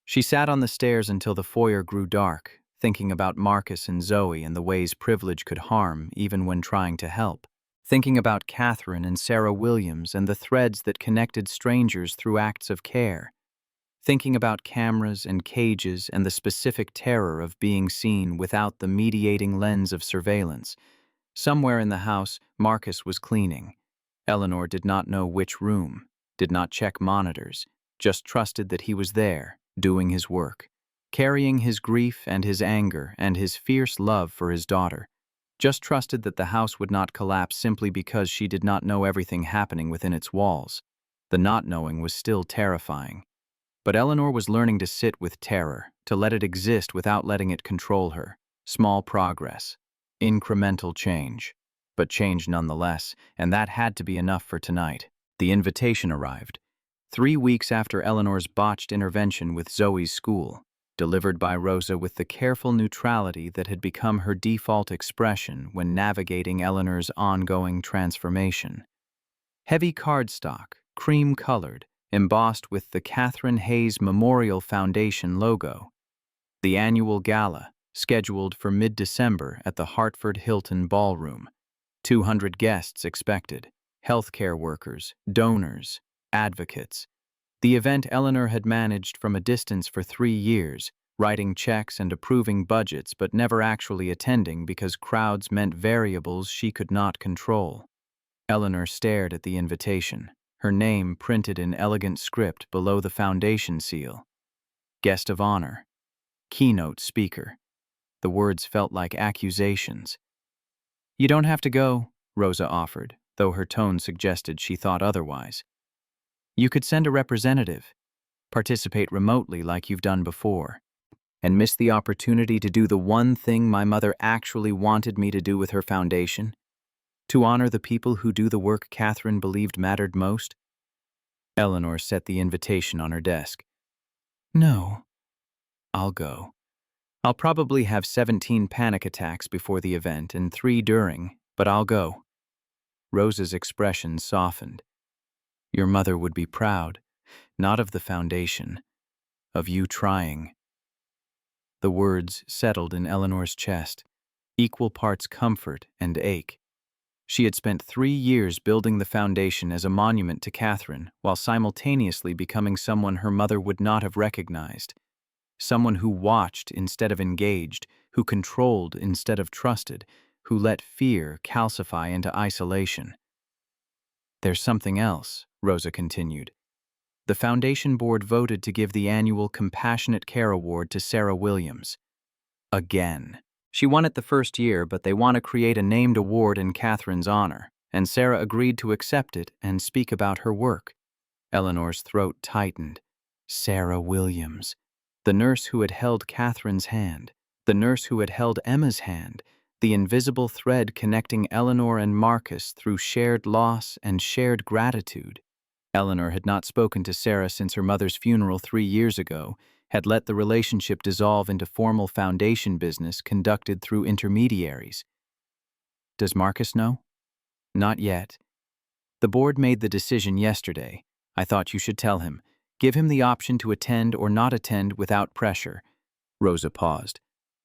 She sat on the stairs until the foyer grew dark, thinking about Marcus and Zoe and the ways privilege could harm even when trying to help. Thinking about Catherine and Sarah Williams and the threads that connected strangers through acts of care. Thinking about cameras and cages and the specific terror of being seen without the mediating lens of surveillance. Somewhere in the house, Marcus was cleaning. Eleanor did not know which room, did not check monitors, just trusted that he was there, doing his work, carrying his grief and his anger and his fierce love for his daughter. Just trusted that the house would not collapse simply because she did not know everything happening within its walls. The not knowing was still terrifying. But Eleanor was learning to sit with terror, to let it exist without letting it control her. Small progress, incremental change, but change nonetheless, and that had to be enough for tonight. The invitation arrived. 3 weeks after Eleanor's botched intervention with Zoe's school, delivered by Rosa with the careful neutrality that had become her default expression when navigating Eleanor's ongoing transformation. Heavy cardstock, cream-colored, embossed with the Catherine Hayes Memorial Foundation logo. The annual gala, scheduled for mid-December at the Hartford Hilton Ballroom. 200 guests expected, healthcare workers, donors, advocates. The event Eleanor had managed from a distance for 3 years, writing checks and approving budgets but never actually attending because crowds meant variables she could not control. Eleanor stared at the invitation, her name printed in elegant script below the foundation seal. Guest of honor. Keynote speaker. The words felt like accusations. "You don't have to go," Rosa offered, though her tone suggested she thought otherwise. "You could send a representative, participate remotely like you've done before, and miss the opportunity to do the one thing my mother actually wanted me to do with her foundation, to honor the people who do the work Catherine believed mattered most." Eleanor set the invitation on her desk. "No, I'll go. I'll probably have 17 panic attacks before the event and 3 during, but I'll go." Rosa's expression softened. "Your mother would be proud, not of the foundation, of you trying." The words settled in Eleanor's chest, equal parts comfort and ache. She had spent 3 years building the foundation as a monument to Catherine, while simultaneously becoming someone her mother would not have recognized. Someone who watched instead of engaged, who controlled instead of trusted, who let fear calcify into isolation. "There's something else," Rosa continued. "The foundation board voted to give the annual Compassionate Care Award to Sarah Williams. Again. She won it the first year, but they want to create a named award in Catherine's honor, and Sarah agreed to accept it and speak about her work." Eleanor's throat tightened. Sarah Williams. The nurse who had held Catherine's hand, the nurse who had held Emma's hand, the invisible thread connecting Eleanor and Marcus through shared loss and shared gratitude. Eleanor had not spoken to Sarah since her mother's funeral 3 years ago, had let the relationship dissolve into formal foundation business conducted through intermediaries. "Does Marcus know?" "Not yet. The board made the decision yesterday. I thought you should tell him. Give him the option to attend or not attend without pressure." Rosa paused.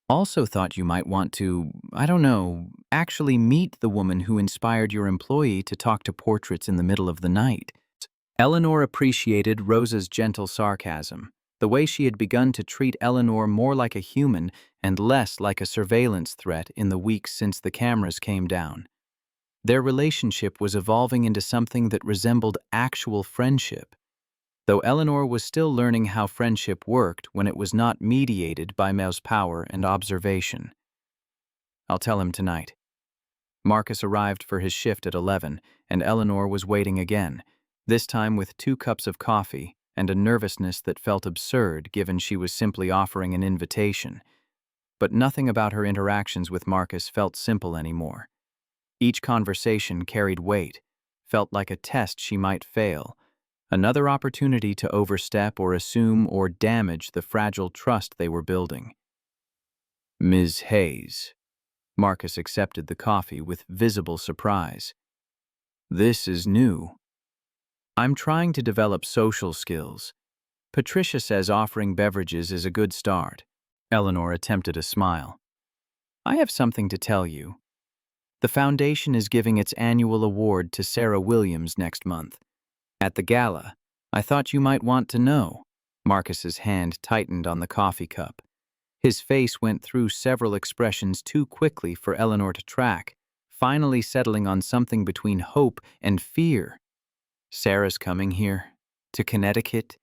"Also thought you might want to, I don't know, actually meet the woman who inspired your employee to talk to portraits in the middle of the night." Eleanor appreciated Rosa's gentle sarcasm, the way she had begun to treat Eleanor more like a human and less like a surveillance threat in the weeks since the cameras came down. Their relationship was evolving into something that resembled actual friendship, though Eleanor was still learning how friendship worked when it was not mediated by Mel's power and observation. "I'll tell him tonight." Marcus arrived for his shift at 11, and Eleanor was waiting again, this time with 2 cups of coffee and a nervousness that felt absurd given she was simply offering an invitation. But nothing about her interactions with Marcus felt simple anymore. Each conversation carried weight, felt like a test she might fail, another opportunity to overstep or assume or damage the fragile trust they were building. "Ms. Hayes." Marcus accepted the coffee with visible surprise. "This is new." "I'm trying to develop social skills. Patricia says offering beverages is a good start." Eleanor attempted a smile. "I have something to tell you. The foundation is giving its annual award to Sarah Williams next month. At the gala, I thought you might want to know." Marcus's hand tightened on the coffee cup. His face went through several expressions too quickly for Eleanor to track, finally settling on something between hope and fear. "Sarah's coming here? To Connecticut?"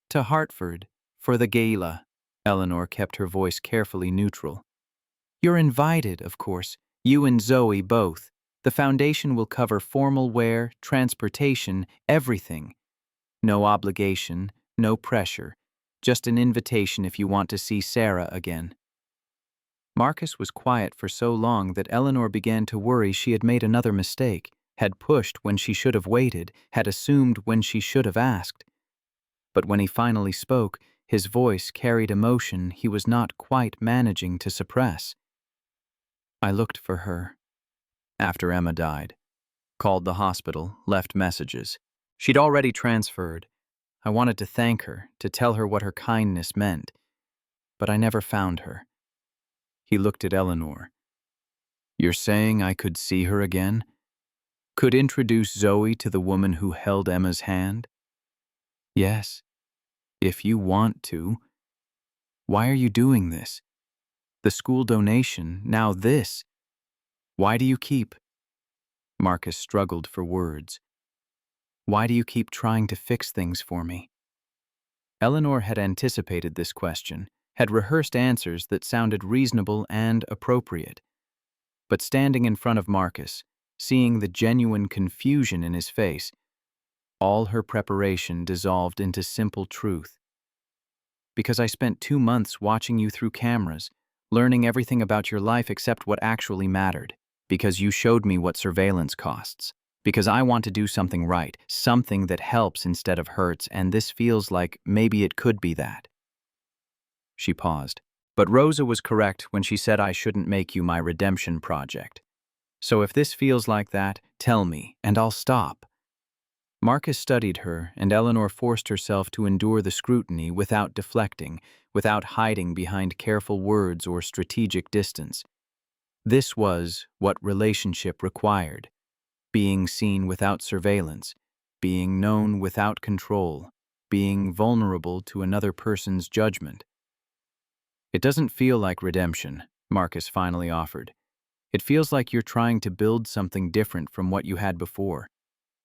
"To Hartford, for the gala." Eleanor kept her voice carefully neutral. "You're invited, of course, you and Zoe both. The foundation will cover formal wear, transportation, everything. No obligation, no pressure, just an invitation if you want to see Sarah again." Marcus was quiet for so long that Eleanor began to worry she had made another mistake, had pushed when she should have waited, had assumed when she should have asked. But when he finally spoke, his voice carried emotion he was not quite managing to suppress. "I looked for her after Emma died. Called the hospital, left messages. She'd already transferred. I wanted to thank her, to tell her what her kindness meant. But I never found her." He looked at Eleanor. "You're saying I could see her again? Could introduce Zoe to the woman who held Emma's hand?" "Yes, if you want to." Why are you doing this? The school donation, now this. Why do you keep? Marcus struggled for words. Why do you keep trying to fix things for me? Eleanor had anticipated this question, had rehearsed answers that sounded reasonable and appropriate. But standing in front of Marcus, seeing the genuine confusion in his face, all her preparation dissolved into simple truth. Because I spent 2 months watching you through cameras, learning everything about your life except what actually mattered. Because you showed me what surveillance costs. Because I want to do something right, something that helps instead of hurts, and this feels like maybe it could be that. She paused. But Rosa was correct when she said I shouldn't make you my redemption project. So if this feels like that, tell me, and I'll stop. Marcus studied her, and Eleanor forced herself to endure the scrutiny without deflecting, without hiding behind careful words or strategic distance. This was what relationship required. Being seen without surveillance, being known without control, being vulnerable to another person's judgment. It doesn't feel like redemption, Marcus finally offered. It feels like you're trying to build something different from what you had before.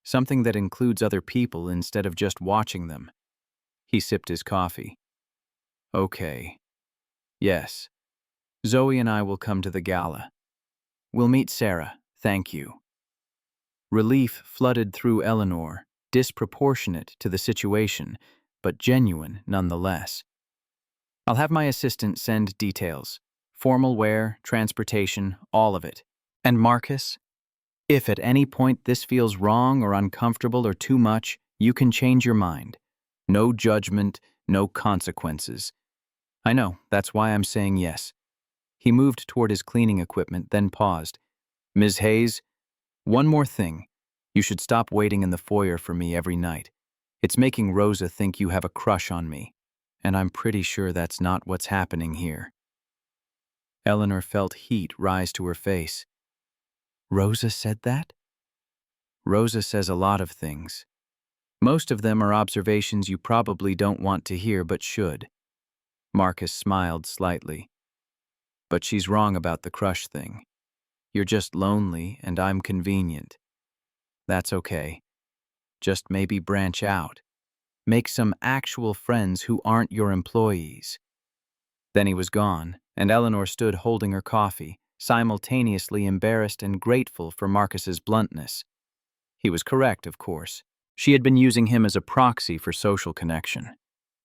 Something that includes other people instead of just watching them. He sipped his coffee. Okay. Yes. Zoe and I will come to the gala. We'll meet Sarah, thank you. Relief flooded through Eleanor, disproportionate to the situation, but genuine nonetheless. I'll have my assistant send details. Formal wear, transportation, all of it. And Marcus? If at any point this feels wrong or uncomfortable or too much, you can change your mind. No judgment, no consequences. I know, that's why I'm saying yes. He moved toward his cleaning equipment, then paused. Ms. Hayes, one more thing. You should stop waiting in the foyer for me every night. It's making Rosa think you have a crush on me, and I'm pretty sure that's not what's happening here. Eleanor felt heat rise to her face. Rosa said that? Rosa says a lot of things. Most of them are observations you probably don't want to hear but should. Marcus smiled slightly. But she's wrong about the crush thing. You're just lonely and I'm convenient. That's okay. Just maybe branch out. Make some actual friends who aren't your employees. Then he was gone, and Eleanor stood holding her coffee, simultaneously embarrassed and grateful for Marcus's bluntness. He was correct, of course. She had been using him as a proxy for social connection,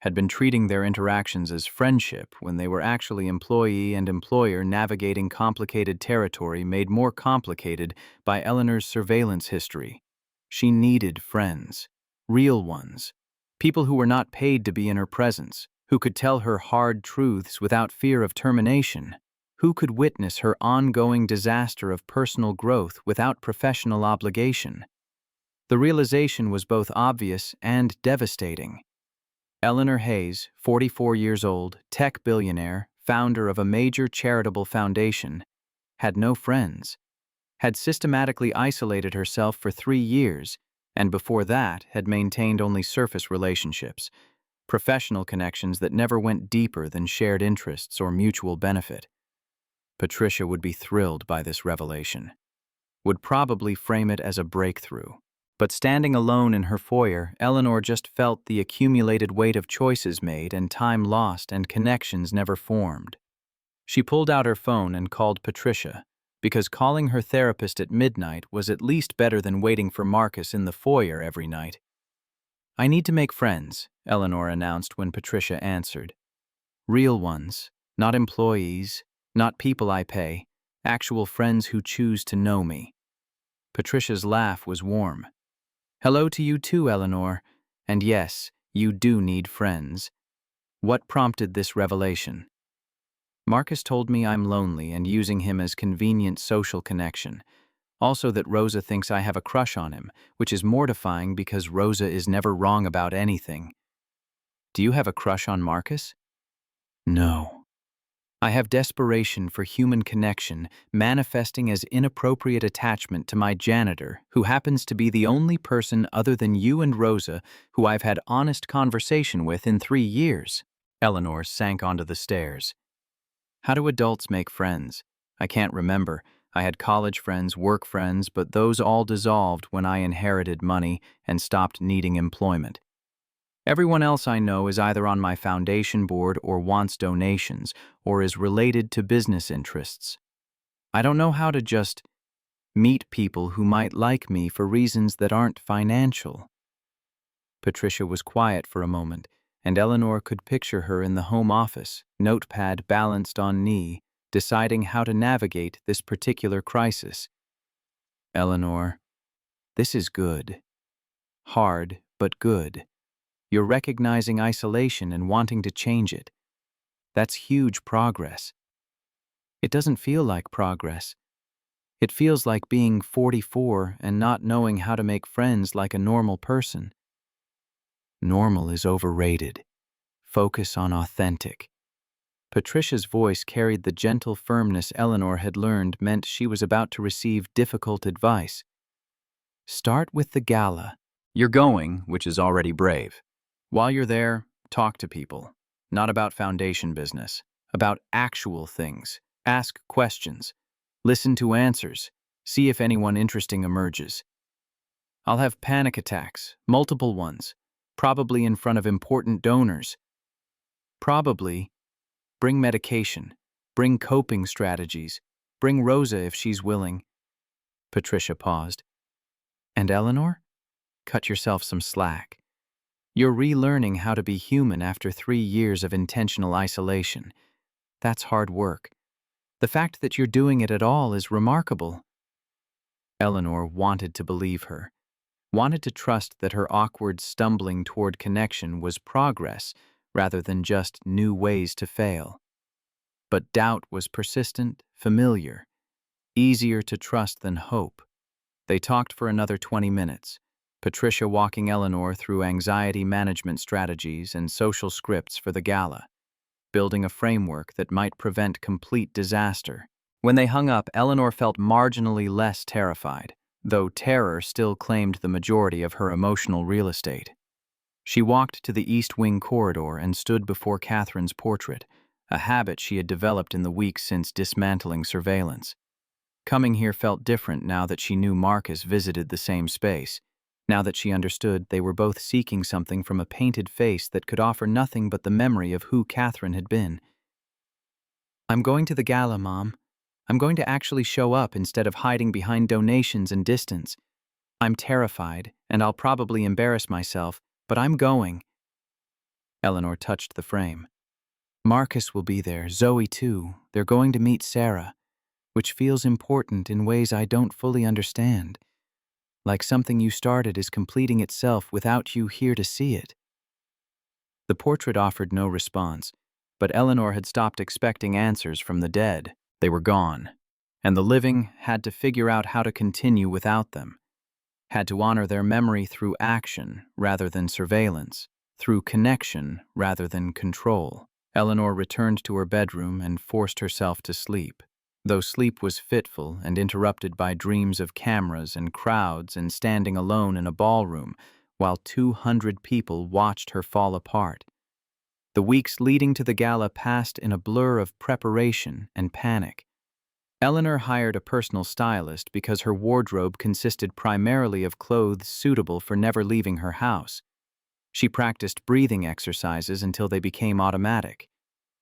had been treating their interactions as friendship when they were actually employee and employer navigating complicated territory made more complicated by Eleanor's surveillance history. She needed friends, real ones, people who were not paid to be in her presence, who could tell her hard truths without fear of termination, who could witness her ongoing disaster of personal growth without professional obligation. The realization was both obvious and devastating. Eleanor Hayes, 44 years old, tech billionaire, founder of a major charitable foundation, had no friends, had systematically isolated herself for 3 years, and before that had maintained only surface relationships, professional connections that never went deeper than shared interests or mutual benefit. Patricia would be thrilled by this revelation, would probably frame it as a breakthrough. But standing alone in her foyer, Eleanor just felt the accumulated weight of choices made and time lost and connections never formed. She pulled out her phone and called Patricia, because calling her therapist at midnight was at least better than waiting for Marcus in the foyer every night. I need to make friends, Eleanor announced when Patricia answered. Real ones, not employees, not people I pay, actual friends who choose to know me. Patricia's laugh was warm. Hello to you too, Eleanor. And yes, you do need friends. What prompted this revelation? Marcus told me I'm lonely and using him as convenient social connection. Also that Rosa thinks I have a crush on him, which is mortifying because Rosa is never wrong about anything. Do you have a crush on Marcus? No. I have desperation for human connection manifesting as inappropriate attachment to my janitor, who happens to be the only person other than you and Rosa who I've had honest conversation with in 3 years. Eleanor sank onto the stairs. How do adults make friends? I can't remember. I had college friends, work friends, but those all dissolved when I inherited money and stopped needing employment. Everyone else I know is either on my foundation board or wants donations, or is related to business interests. I don't know how to just meet people who might like me for reasons that aren't financial. Patricia was quiet for a moment, and Eleanor could picture her in the home office, notepad balanced on knee, deciding how to navigate this particular crisis. Eleanor, this is good. Hard, but good. You're recognizing isolation and wanting to change it. That's huge progress. It doesn't feel like progress. It feels like being 44 and not knowing how to make friends like a normal person. Normal is overrated. Focus on authentic. Patricia's voice carried the gentle firmness Eleanor had learned meant she was about to receive difficult advice. Start with the gala. You're going, which is already brave. While you're there, talk to people. Not about foundation business. About actual things. Ask questions. Listen to answers. See if anyone interesting emerges. I'll have panic attacks, multiple ones, probably in front of important donors. Probably. Bring medication. Bring coping strategies. Bring Rosa if she's willing. Patricia paused. And Eleanor? Cut yourself some slack. You're relearning how to be human after 3 years of intentional isolation. That's hard work. The fact that you're doing it at all is remarkable. Eleanor wanted to believe her, wanted to trust that her awkward stumbling toward connection was progress rather than just new ways to fail. But doubt was persistent, familiar, easier to trust than hope. They talked for another 20 minutes, Patricia walking Eleanor through anxiety management strategies and social scripts for the gala, building a framework that might prevent complete disaster. When they hung up, Eleanor felt marginally less terrified, though terror still claimed the majority of her emotional real estate. She walked to the East Wing corridor and stood before Catherine's portrait, a habit she had developed in the weeks since dismantling surveillance. Coming here felt different now that she knew Marcus visited the same space, now that she understood they were both seeking something from a painted face that could offer nothing but the memory of who Catherine had been. I'm going to the gala, Mom. I'm going to actually show up instead of hiding behind donations and distance. I'm terrified, and I'll probably embarrass myself, but I'm going. Eleanor touched the frame. Marcus will be there, Zoe too. They're going to meet Sarah, which feels important in ways I don't fully understand. Like something you started is completing itself without you here to see it. The portrait offered no response, but Eleanor had stopped expecting answers from the dead. They were gone, and the living had to figure out how to continue without them. Had to honor their memory through action rather than surveillance, through connection rather than control. Eleanor returned to her bedroom and forced herself to sleep. Though sleep was fitful and interrupted by dreams of cameras and crowds and standing alone in a ballroom while 200 people watched her fall apart. The weeks leading to the gala passed in a blur of preparation and panic. Eleanor hired a personal stylist because her wardrobe consisted primarily of clothes suitable for never leaving her house. She practiced breathing exercises until they became automatic.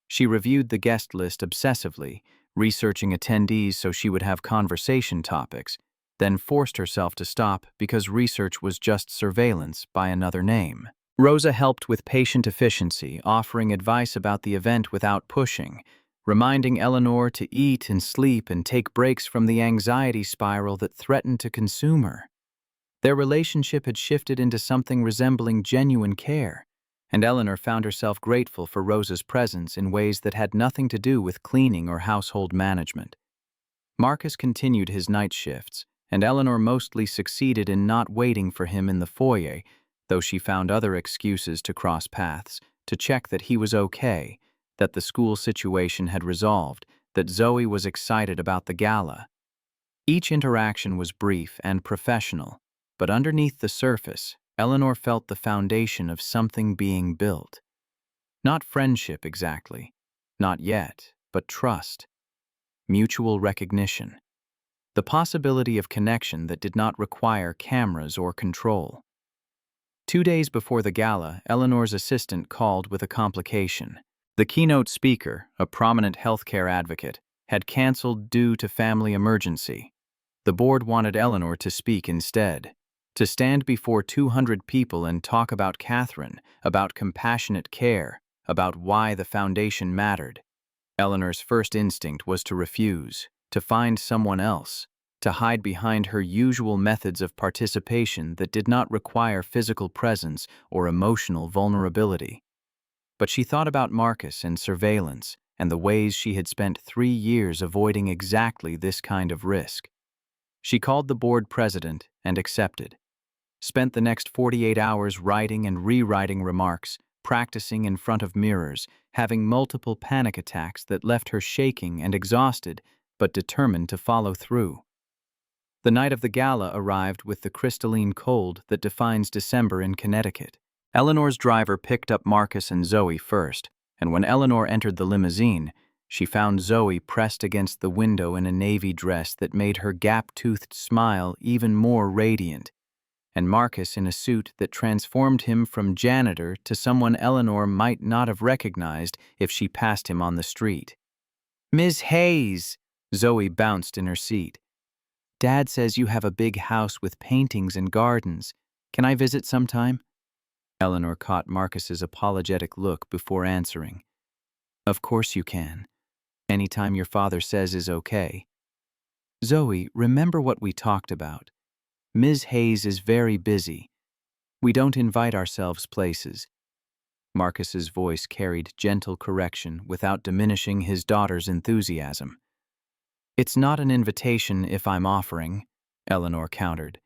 She reviewed the guest list obsessively, researching attendees so she would have conversation topics, then forced herself to stop because research was just surveillance by another name. Rosa helped with patient efficiency, offering advice about the event without pushing, reminding Eleanor to eat and sleep and take breaks from the anxiety spiral that threatened to consume her. Their relationship had shifted into something resembling genuine care, and Eleanor found herself grateful for Rosa's presence in ways that had nothing to do with cleaning or household management. Marcus continued his night shifts, and Eleanor mostly succeeded in not waiting for him in the foyer, though she found other excuses to cross paths, to check that he was okay, that the school situation had resolved, that Zoe was excited about the gala. Each interaction was brief and professional, but underneath the surface, Eleanor felt the foundation of something being built. Not friendship exactly. Not yet, but trust. Mutual recognition. The possibility of connection that did not require cameras or control. 2 days before the gala, Eleanor's assistant called with a complication. The keynote speaker, a prominent healthcare advocate, had canceled due to family emergency. The board wanted Eleanor to speak instead, to stand before 200 people and talk about Catherine, about compassionate care, about why the foundation mattered. Eleanor's first instinct was to refuse, to find someone else, to hide behind her usual methods of participation that did not require physical presence or emotional vulnerability. But she thought about Marcus and surveillance and the ways she had spent 3 years avoiding exactly this kind of risk. She called the board president and accepted. Spent the next 48 hours writing and rewriting remarks, practicing in front of mirrors, having multiple panic attacks that left her shaking and exhausted, but determined to follow through. The night of the gala arrived with the crystalline cold that defines December in Connecticut. Eleanor's driver picked up Marcus and Zoe first, and when Eleanor entered the limousine, she found Zoe pressed against the window in a navy dress that made her gap-toothed smile even more radiant, and Marcus in a suit that transformed him from janitor to someone Eleanor might not have recognized if she passed him on the street. "Ms. Hayes!" Zoe bounced in her seat. "Dad says you have a big house with paintings and gardens. Can I visit sometime?" Eleanor caught Marcus's apologetic look before answering. "Of course you can. Anytime your father says is okay." "Zoe, remember what we talked about. Ms. Hayes is very busy. We don't invite ourselves places." Marcus's voice carried gentle correction without diminishing his daughter's enthusiasm. "It's not an invitation if I'm offering," Eleanor countered.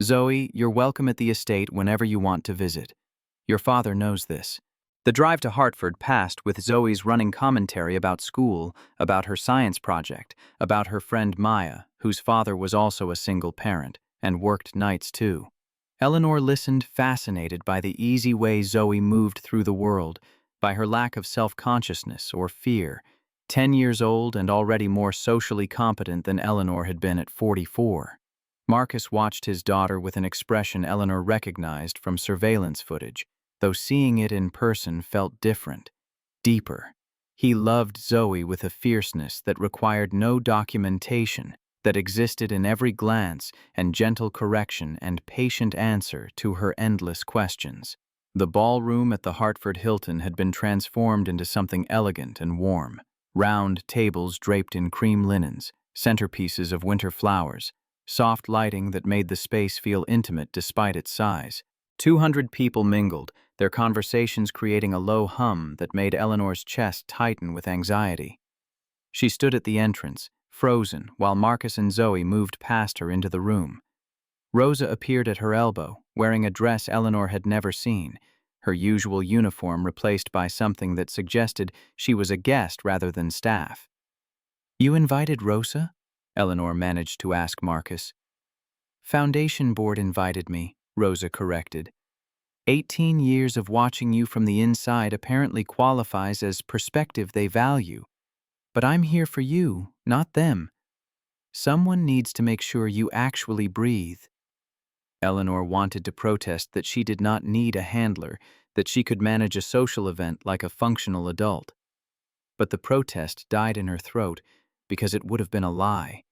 "Zoe, you're welcome at the estate whenever you want to visit. Your father knows this." The drive to Hartford passed with Zoe's running commentary about school, about her science project, about her friend Maya, whose father was also a single parent, and worked nights too. Eleanor listened, fascinated by the easy way Zoe moved through the world, by her lack of self-consciousness or fear, 10 years old and already more socially competent than Eleanor had been at 44. Marcus watched his daughter with an expression Eleanor recognized from surveillance footage, though seeing it in person felt different, deeper. He loved Zoe with a fierceness that required no documentation, that existed in every glance and gentle correction and patient answer to her endless questions. The ballroom at the Hartford Hilton had been transformed into something elegant and warm. Round tables draped in cream linens, centerpieces of winter flowers, soft lighting that made the space feel intimate despite its size. 200 people mingled, their conversations creating a low hum that made Eleanor's chest tighten with anxiety. She stood at the entrance, frozen, while Marcus and Zoe moved past her into the room. Rosa appeared at her elbow, wearing a dress Eleanor had never seen, her usual uniform replaced by something that suggested she was a guest rather than staff. "You invited Rosa?" Eleanor managed to ask Marcus. "Foundation board invited me," Rosa corrected. 18 years of watching you from the inside apparently qualifies as perspective they value. But I'm here for you, not them. Someone needs to make sure you actually breathe." Eleanor wanted to protest that she did not need a handler, that she could manage a social event like a functional adult. But the protest died in her throat because it would have been a lie,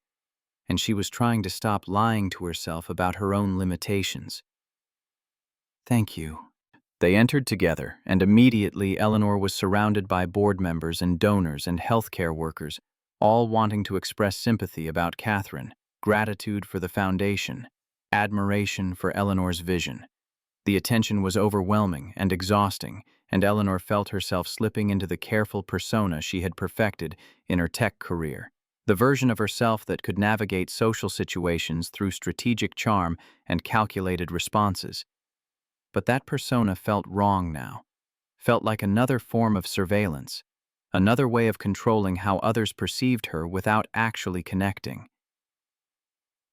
and she was trying to stop lying to herself about her own limitations. "Thank you." They entered together, and immediately Eleanor was surrounded by board members and donors and healthcare workers, all wanting to express sympathy about Catherine, gratitude for the foundation, admiration for Eleanor's vision. The attention was overwhelming and exhausting, and Eleanor felt herself slipping into the careful persona she had perfected in her tech career, the version of herself that could navigate social situations through strategic charm and calculated responses. But that persona felt wrong now, felt like another form of surveillance, another way of controlling how others perceived her without actually connecting.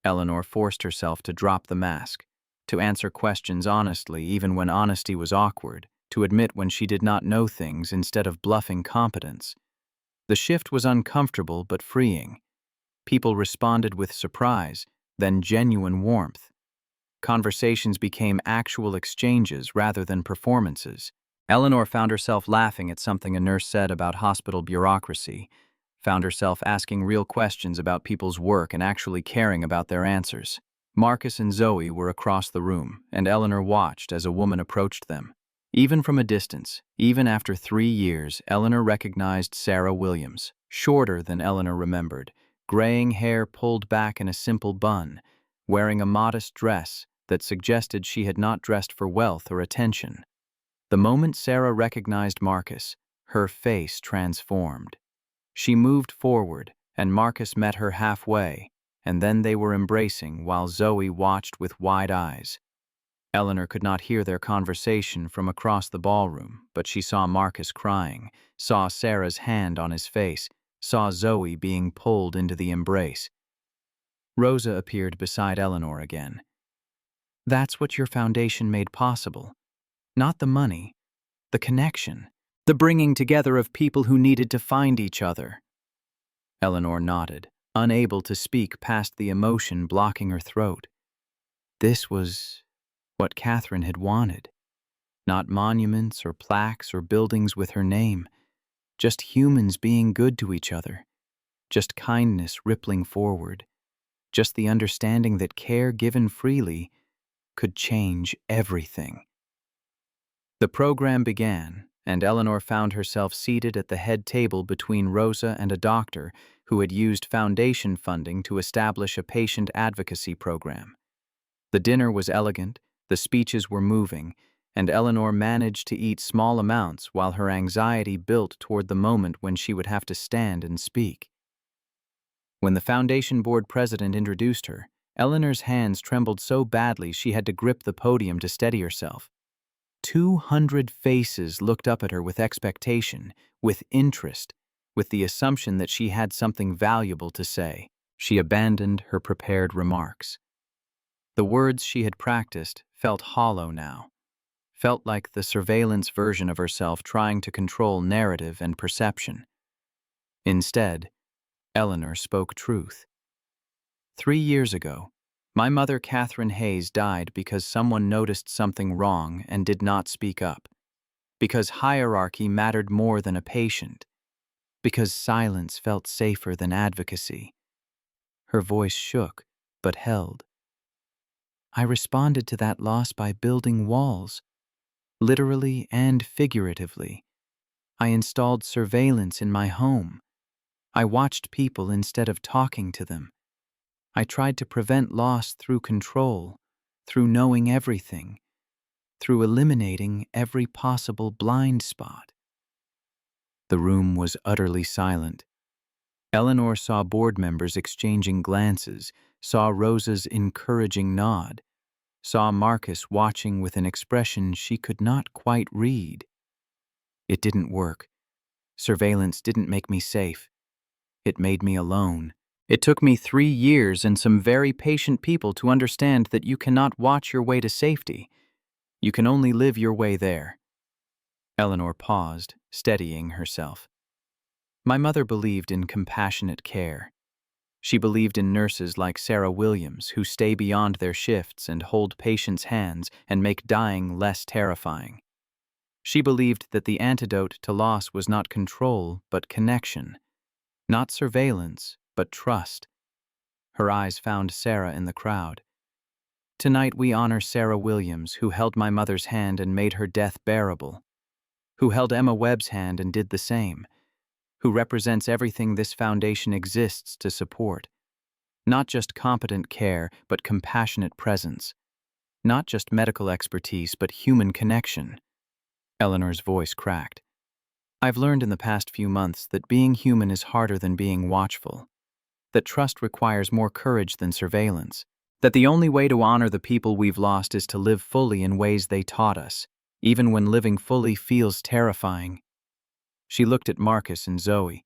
Eleanor forced herself to drop the mask, to answer questions honestly even when honesty was awkward, to admit when she did not know things instead of bluffing competence. The shift was uncomfortable but freeing. People responded with surprise, then genuine warmth. Conversations became actual exchanges rather than performances. Eleanor found herself laughing at something a nurse said about hospital bureaucracy, found herself asking real questions about people's work and actually caring about their answers. Marcus and Zoe were across the room, and Eleanor watched as a woman approached them. Even from a distance, even after 3 years, Eleanor recognized Sarah Williams, shorter than Eleanor remembered, graying hair pulled back in a simple bun, wearing a modest dress that suggested she had not dressed for wealth or attention. The moment Sarah recognized Marcus, her face transformed. She moved forward, and Marcus met her halfway, and then they were embracing while Zoe watched with wide eyes. Eleanor could not hear their conversation from across the ballroom, but she saw Marcus crying, saw Sarah's hand on his face, saw Zoe being pulled into the embrace. Rosa appeared beside Eleanor again. "That's what your foundation made possible. Not the money, the connection, the bringing together of people who needed to find each other." Eleanor nodded, unable to speak past the emotion blocking her throat. This was what Catherine had wanted. Not monuments or plaques or buildings with her name, just humans being good to each other, just kindness rippling forward, just the understanding that care given freely could change everything. The program began, and Eleanor found herself seated at the head table between Rosa and a doctor who had used foundation funding to establish a patient advocacy program. The dinner was elegant, the speeches were moving, and Eleanor managed to eat small amounts while her anxiety built toward the moment when she would have to stand and speak. When the Foundation Board president introduced her, Eleanor's hands trembled so badly she had to grip the podium to steady herself. 200 faces looked up at her with expectation, with interest, with the assumption that she had something valuable to say. She abandoned her prepared remarks. The words she had practiced felt hollow now, felt like the surveillance version of herself trying to control narrative and perception. Instead, Eleanor spoke truth. 3 years ago, my mother, Catherine Hayes, died because someone noticed something wrong and did not speak up, because hierarchy mattered more than a patient, because silence felt safer than advocacy. Her voice shook, but held. I responded to that loss by building walls, literally and figuratively. I installed surveillance in my home. I watched people instead of talking to them. I tried to prevent loss through control, through knowing everything, through eliminating every possible blind spot. The room was utterly silent. Eleanor saw board members exchanging glances, saw Rosa's encouraging nod, saw Marcus watching with an expression she could not quite read. It didn't work. Surveillance didn't make me safe. It made me alone. It took me 3 years and some very patient people to understand that you cannot watch your way to safety. You can only live your way there. Eleanor paused, steadying herself. My mother believed in compassionate care. She believed in nurses like Sarah Williams who stay beyond their shifts and hold patients' hands and make dying less terrifying. She believed that the antidote to loss was not control, but connection. Not surveillance, but trust. Her eyes found Sarah in the crowd. Tonight we honor Sarah Williams, who held my mother's hand and made her death bearable, who held Emma Webb's hand and did the same, who represents everything this foundation exists to support. Not just competent care, but compassionate presence. Not just medical expertise, but human connection. Eleanor's voice cracked. I've learned in the past few months that being human is harder than being watchful, that trust requires more courage than surveillance, that the only way to honor the people we've lost is to live fully in ways they taught us, even when living fully feels terrifying. She looked at Marcus and Zoe.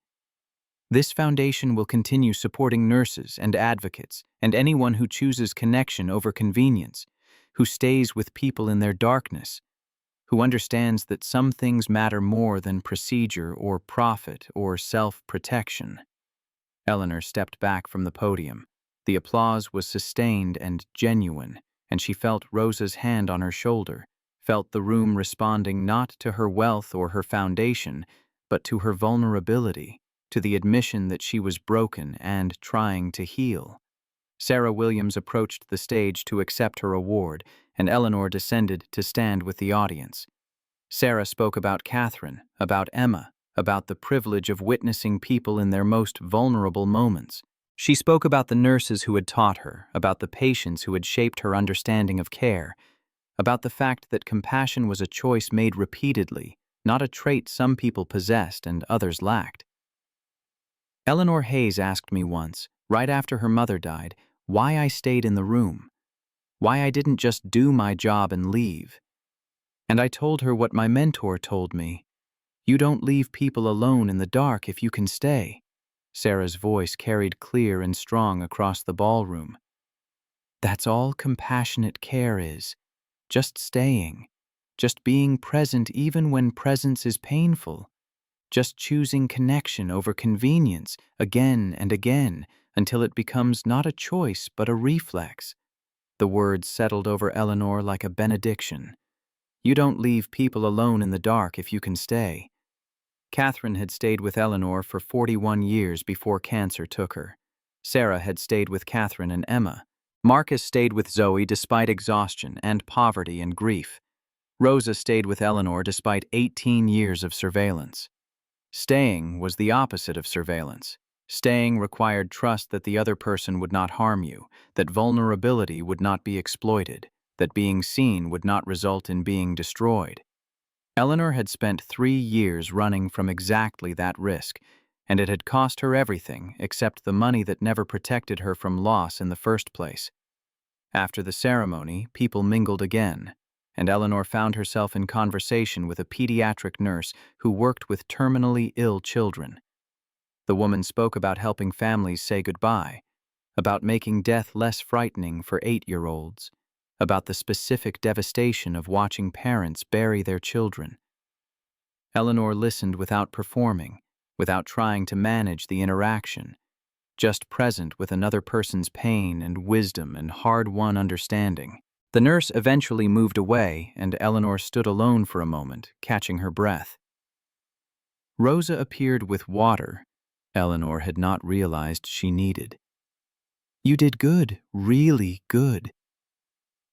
This foundation will continue supporting nurses and advocates and anyone who chooses connection over convenience, who stays with people in their darkness, who understands that some things matter more than procedure or profit or self-protection. Eleanor stepped back from the podium. The applause was sustained and genuine, and she felt Rosa's hand on her shoulder, felt the room responding not to her wealth or her foundation, but to her vulnerability, to the admission that she was broken and trying to heal. Sarah Williams approached the stage to accept her award, and Eleanor descended to stand with the audience. Sarah spoke about Catherine, about Emma, about the privilege of witnessing people in their most vulnerable moments. She spoke about the nurses who had taught her, about the patients who had shaped her understanding of care, about the fact that compassion was a choice made repeatedly, not a trait some people possessed and others lacked. Eleanor Hayes asked me once, right after her mother died, why I stayed in the room, why I didn't just do my job and leave. And I told her what my mentor told me. You don't leave people alone in the dark if you can stay. Sarah's voice carried clear and strong across the ballroom. That's all compassionate care is. Just staying. Just being present even when presence is painful. Just choosing connection over convenience again and again until it becomes not a choice but a reflex. The words settled over Eleanor like a benediction. You don't leave people alone in the dark if you can stay. Catherine had stayed with Eleanor for 41 years before cancer took her. Sarah had stayed with Catherine and Emma. Marcus stayed with Zoe despite exhaustion and poverty and grief. Rosa stayed with Eleanor despite 18 years of surveillance. Staying was the opposite of surveillance. Staying required trust that the other person would not harm you, that vulnerability would not be exploited, that being seen would not result in being destroyed. Eleanor had spent 3 years running from exactly that risk, and it had cost her everything except the money that never protected her from loss in the first place. After the ceremony, people mingled again, and Eleanor found herself in conversation with a pediatric nurse who worked with terminally ill children. The woman spoke about helping families say goodbye, about making death less frightening for 8-year-olds, about the specific devastation of watching parents bury their children. Eleanor listened without performing, without trying to manage the interaction, just present with another person's pain and wisdom and hard-won understanding. The nurse eventually moved away, and Eleanor stood alone for a moment, catching her breath. Rosa appeared with water Eleanor had not realized she needed. You did good, really good.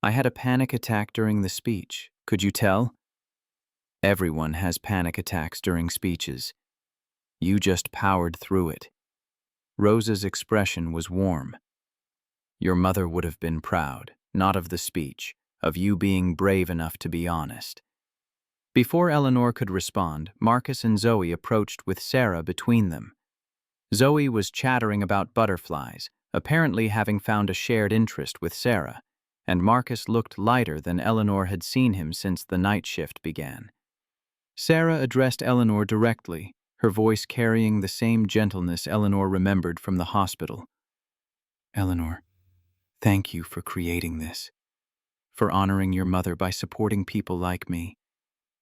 I had a panic attack during the speech. Could you tell? Everyone has panic attacks during speeches. You just powered through it. Rosa's expression was warm. Your mother would have been proud, not of the speech, of you being brave enough to be honest. Before Eleanor could respond, Marcus and Zoe approached with Sarah between them. Zoe was chattering about butterflies, apparently having found a shared interest with Sarah, and Marcus looked lighter than Eleanor had seen him since the night shift began. Sarah addressed Eleanor directly, her voice carrying the same gentleness Eleanor remembered from the hospital. Eleanor, thank you for creating this, for honoring your mother by supporting people like me,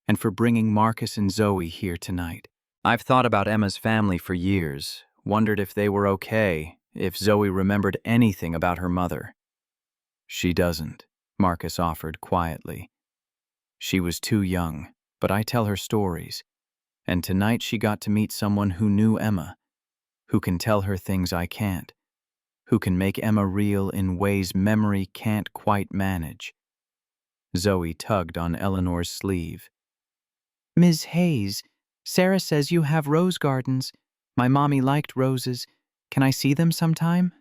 and for bringing Marcus and Zoe here tonight. I've thought about Emma's family for years, wondered if they were okay, if Zoe remembered anything about her mother. She doesn't, Marcus offered quietly. She was too young, but I tell her stories, and tonight she got to meet someone who knew Emma, who can tell her things I can't, who can make Emma real in ways memory can't quite manage. Zoe tugged on Eleanor's sleeve. Ms. Hayes, Sarah says you have rose gardens. My mommy liked roses. Can I see them sometime?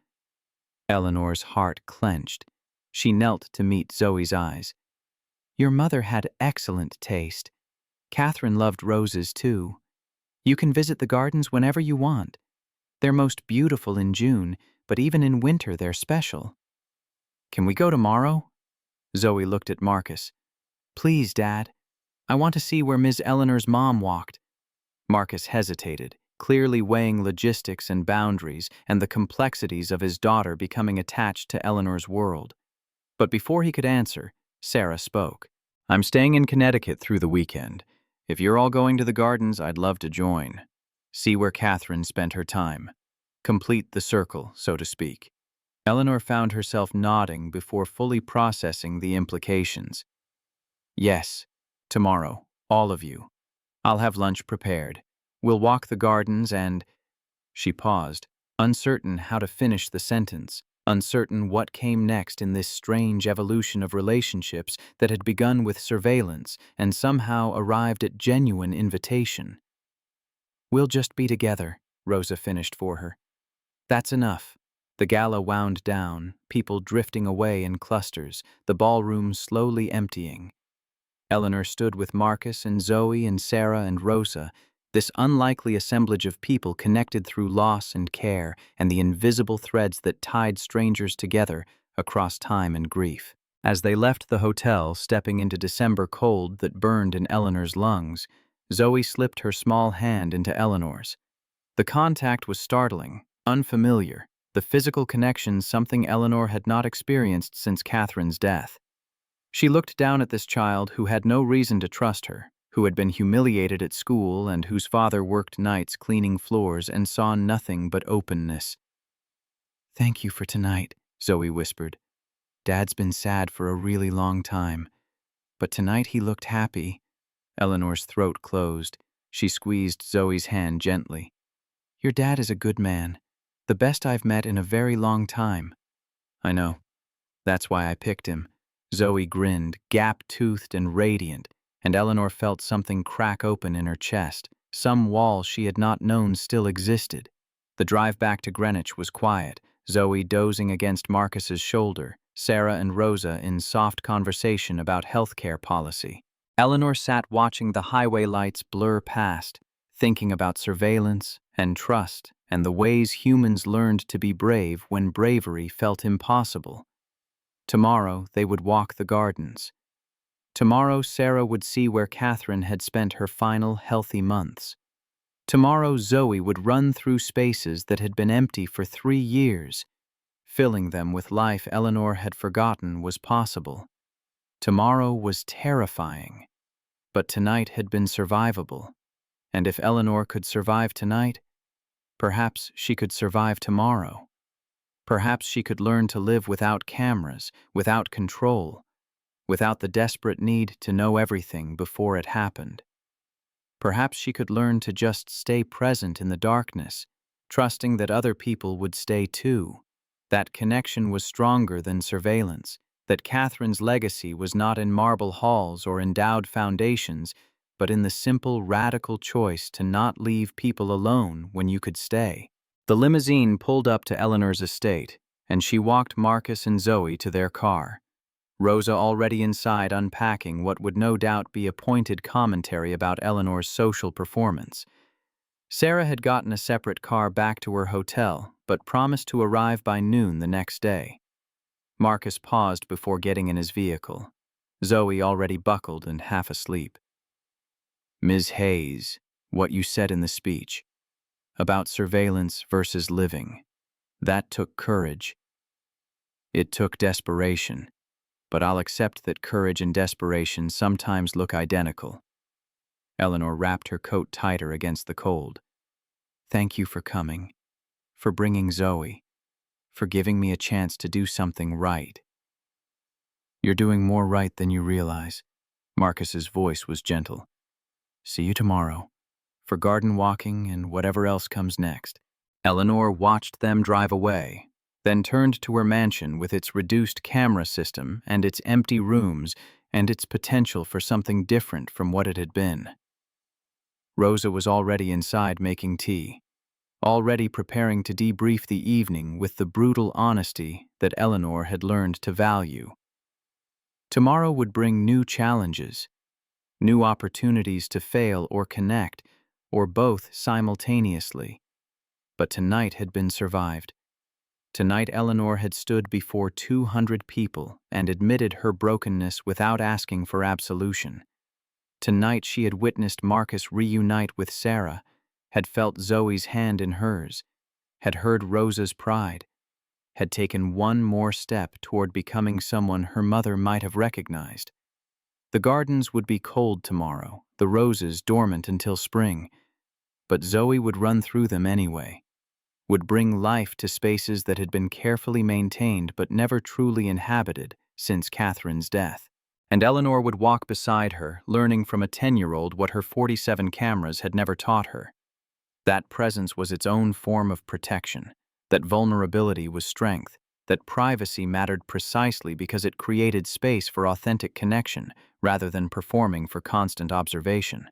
Eleanor's heart clenched. She knelt to meet Zoe's eyes. Your mother had excellent taste. Catherine loved roses too. You can visit the gardens whenever you want. They're most beautiful in June, but even in winter they're special. Can we go tomorrow? Zoe looked at Marcus. Please, Dad. I want to see where Ms. Eleanor's mom walked. Marcus hesitated, clearly weighing logistics and boundaries and the complexities of his daughter becoming attached to Eleanor's world. But before he could answer, Sarah spoke. I'm staying in Connecticut through the weekend. If you're all going to the gardens, I'd love to join. See where Catherine spent her time. Complete the circle, so to speak. Eleanor found herself nodding before fully processing the implications. Yes, tomorrow, all of you. I'll have lunch prepared. We'll walk the gardens and… She paused, uncertain how to finish the sentence, uncertain what came next in this strange evolution of relationships that had begun with surveillance and somehow arrived at genuine invitation. We'll just be together, Rosa finished for her. That's enough. The gala wound down, people drifting away in clusters, the ballroom slowly emptying. Eleanor stood with Marcus and Zoe and Sarah and Rosa, this unlikely assemblage of people connected through loss and care and the invisible threads that tied strangers together across time and grief. As they left the hotel, stepping into December cold that burned in Eleanor's lungs, Zoe slipped her small hand into Eleanor's. The contact was startling, unfamiliar, the physical connection something Eleanor had not experienced since Catherine's death. She looked down at this child who had no reason to trust her, who had been humiliated at school and whose father worked nights cleaning floors and saw nothing but openness. "Thank you for tonight," Zoe whispered. "Dad's been sad for a really long time, but tonight he looked happy." Eleanor's throat closed. She squeezed Zoe's hand gently. "Your dad is a good man, the best I've met in a very long time." "I know. That's why I picked him." Zoe grinned, gap-toothed and radiant, and Eleanor felt something crack open in her chest. Some wall she had not known still existed. The drive back to Greenwich was quiet, Zoe dozing against Marcus's shoulder, Sarah and Rosa in soft conversation about healthcare policy. Eleanor sat watching the highway lights blur past, thinking about surveillance and trust and the ways humans learned to be brave when bravery felt impossible. Tomorrow they would walk the gardens. Tomorrow Sarah would see where Catherine had spent her final healthy months. Tomorrow Zoe would run through spaces that had been empty for 3 years, filling them with life Eleanor had forgotten was possible. Tomorrow was terrifying, but tonight had been survivable. And if Eleanor could survive tonight, perhaps she could survive tomorrow. Perhaps she could learn to live without cameras, without control, without the desperate need to know everything before it happened. Perhaps she could learn to just stay present in the darkness, trusting that other people would stay too. That connection was stronger than surveillance, that Catherine's legacy was not in marble halls or endowed foundations, but in the simple, radical choice to not leave people alone when you could stay. The limousine pulled up to Eleanor's estate, and she walked Marcus and Zoe to their car. Rosa already inside unpacking what would no doubt be a pointed commentary about Eleanor's social performance. Sarah had gotten a separate car back to her hotel, but promised to arrive by noon the next day. Marcus paused before getting in his vehicle. Zoe already buckled and half asleep. "Ms. Hayes, what you said in the speech about surveillance versus living, that took courage. It took desperation, but I'll accept that courage and desperation sometimes look identical." Eleanor wrapped her coat tighter against the cold. "Thank you for coming, for bringing Zoe, for giving me a chance to do something right." "You're doing more right than you realize." Marcus's voice was gentle. "See you tomorrow, for garden walking and whatever else comes next." Eleanor watched them drive away, then turned to her mansion with its reduced camera system and its empty rooms and its potential for something different from what it had been. Rosa was already inside making tea, already preparing to debrief the evening with the brutal honesty that Eleanor had learned to value. Tomorrow would bring new challenges, new opportunities to fail or connect, or both simultaneously. But tonight had been survived. Tonight Eleanor had stood before 200 people and admitted her brokenness without asking for absolution. Tonight she had witnessed Marcus reunite with Sarah, had felt Zoe's hand in hers, had heard Rosa's pride, had taken one more step toward becoming someone her mother might have recognized. The gardens would be cold tomorrow, the roses dormant until spring, but Zoe would run through them anyway, would bring life to spaces that had been carefully maintained but never truly inhabited since Catherine's death. And Eleanor would walk beside her, learning from a 10-year-old what her 47 cameras had never taught her. That presence was its own form of protection, that vulnerability was strength, that privacy mattered precisely because it created space for authentic connection rather than performing for constant observation.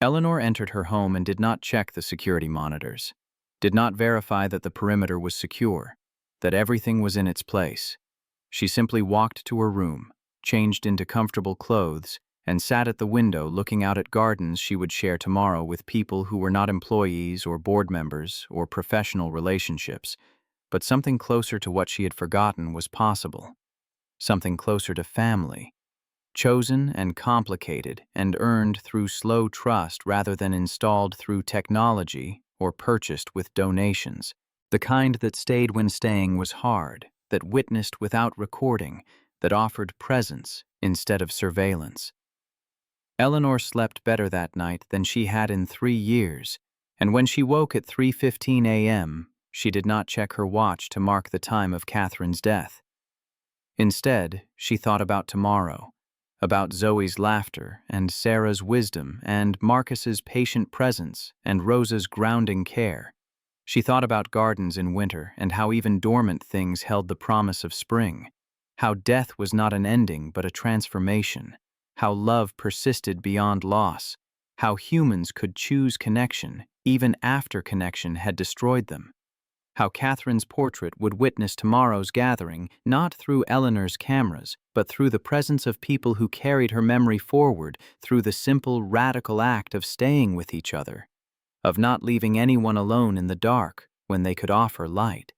Eleanor entered her home and did not check the security monitors, did not verify that the perimeter was secure, that everything was in its place. She simply walked to her room, changed into comfortable clothes, and sat at the window looking out at gardens she would share tomorrow with people who were not employees or board members or professional relationships, but something closer to what she had forgotten was possible, something closer to family, chosen and complicated and earned through slow trust rather than installed through technology or purchased with donations, the kind that stayed when staying was hard, that witnessed without recording, that offered presence instead of surveillance. Eleanor slept better that night than she had in 3 years, and when she woke at 3:15 a.m., she did not check her watch to mark the time of Catherine's death. Instead, she thought about tomorrow, about Zoe's laughter and Sarah's wisdom and Marcus's patient presence and Rosa's grounding care. She thought about gardens in winter and how even dormant things held the promise of spring, how death was not an ending but a transformation, how love persisted beyond loss, how humans could choose connection even after connection had destroyed them, how Catherine's portrait would witness tomorrow's gathering not through Eleanor's cameras, but through the presence of people who carried her memory forward through the simple, radical act of staying with each other, of not leaving anyone alone in the dark when they could offer light.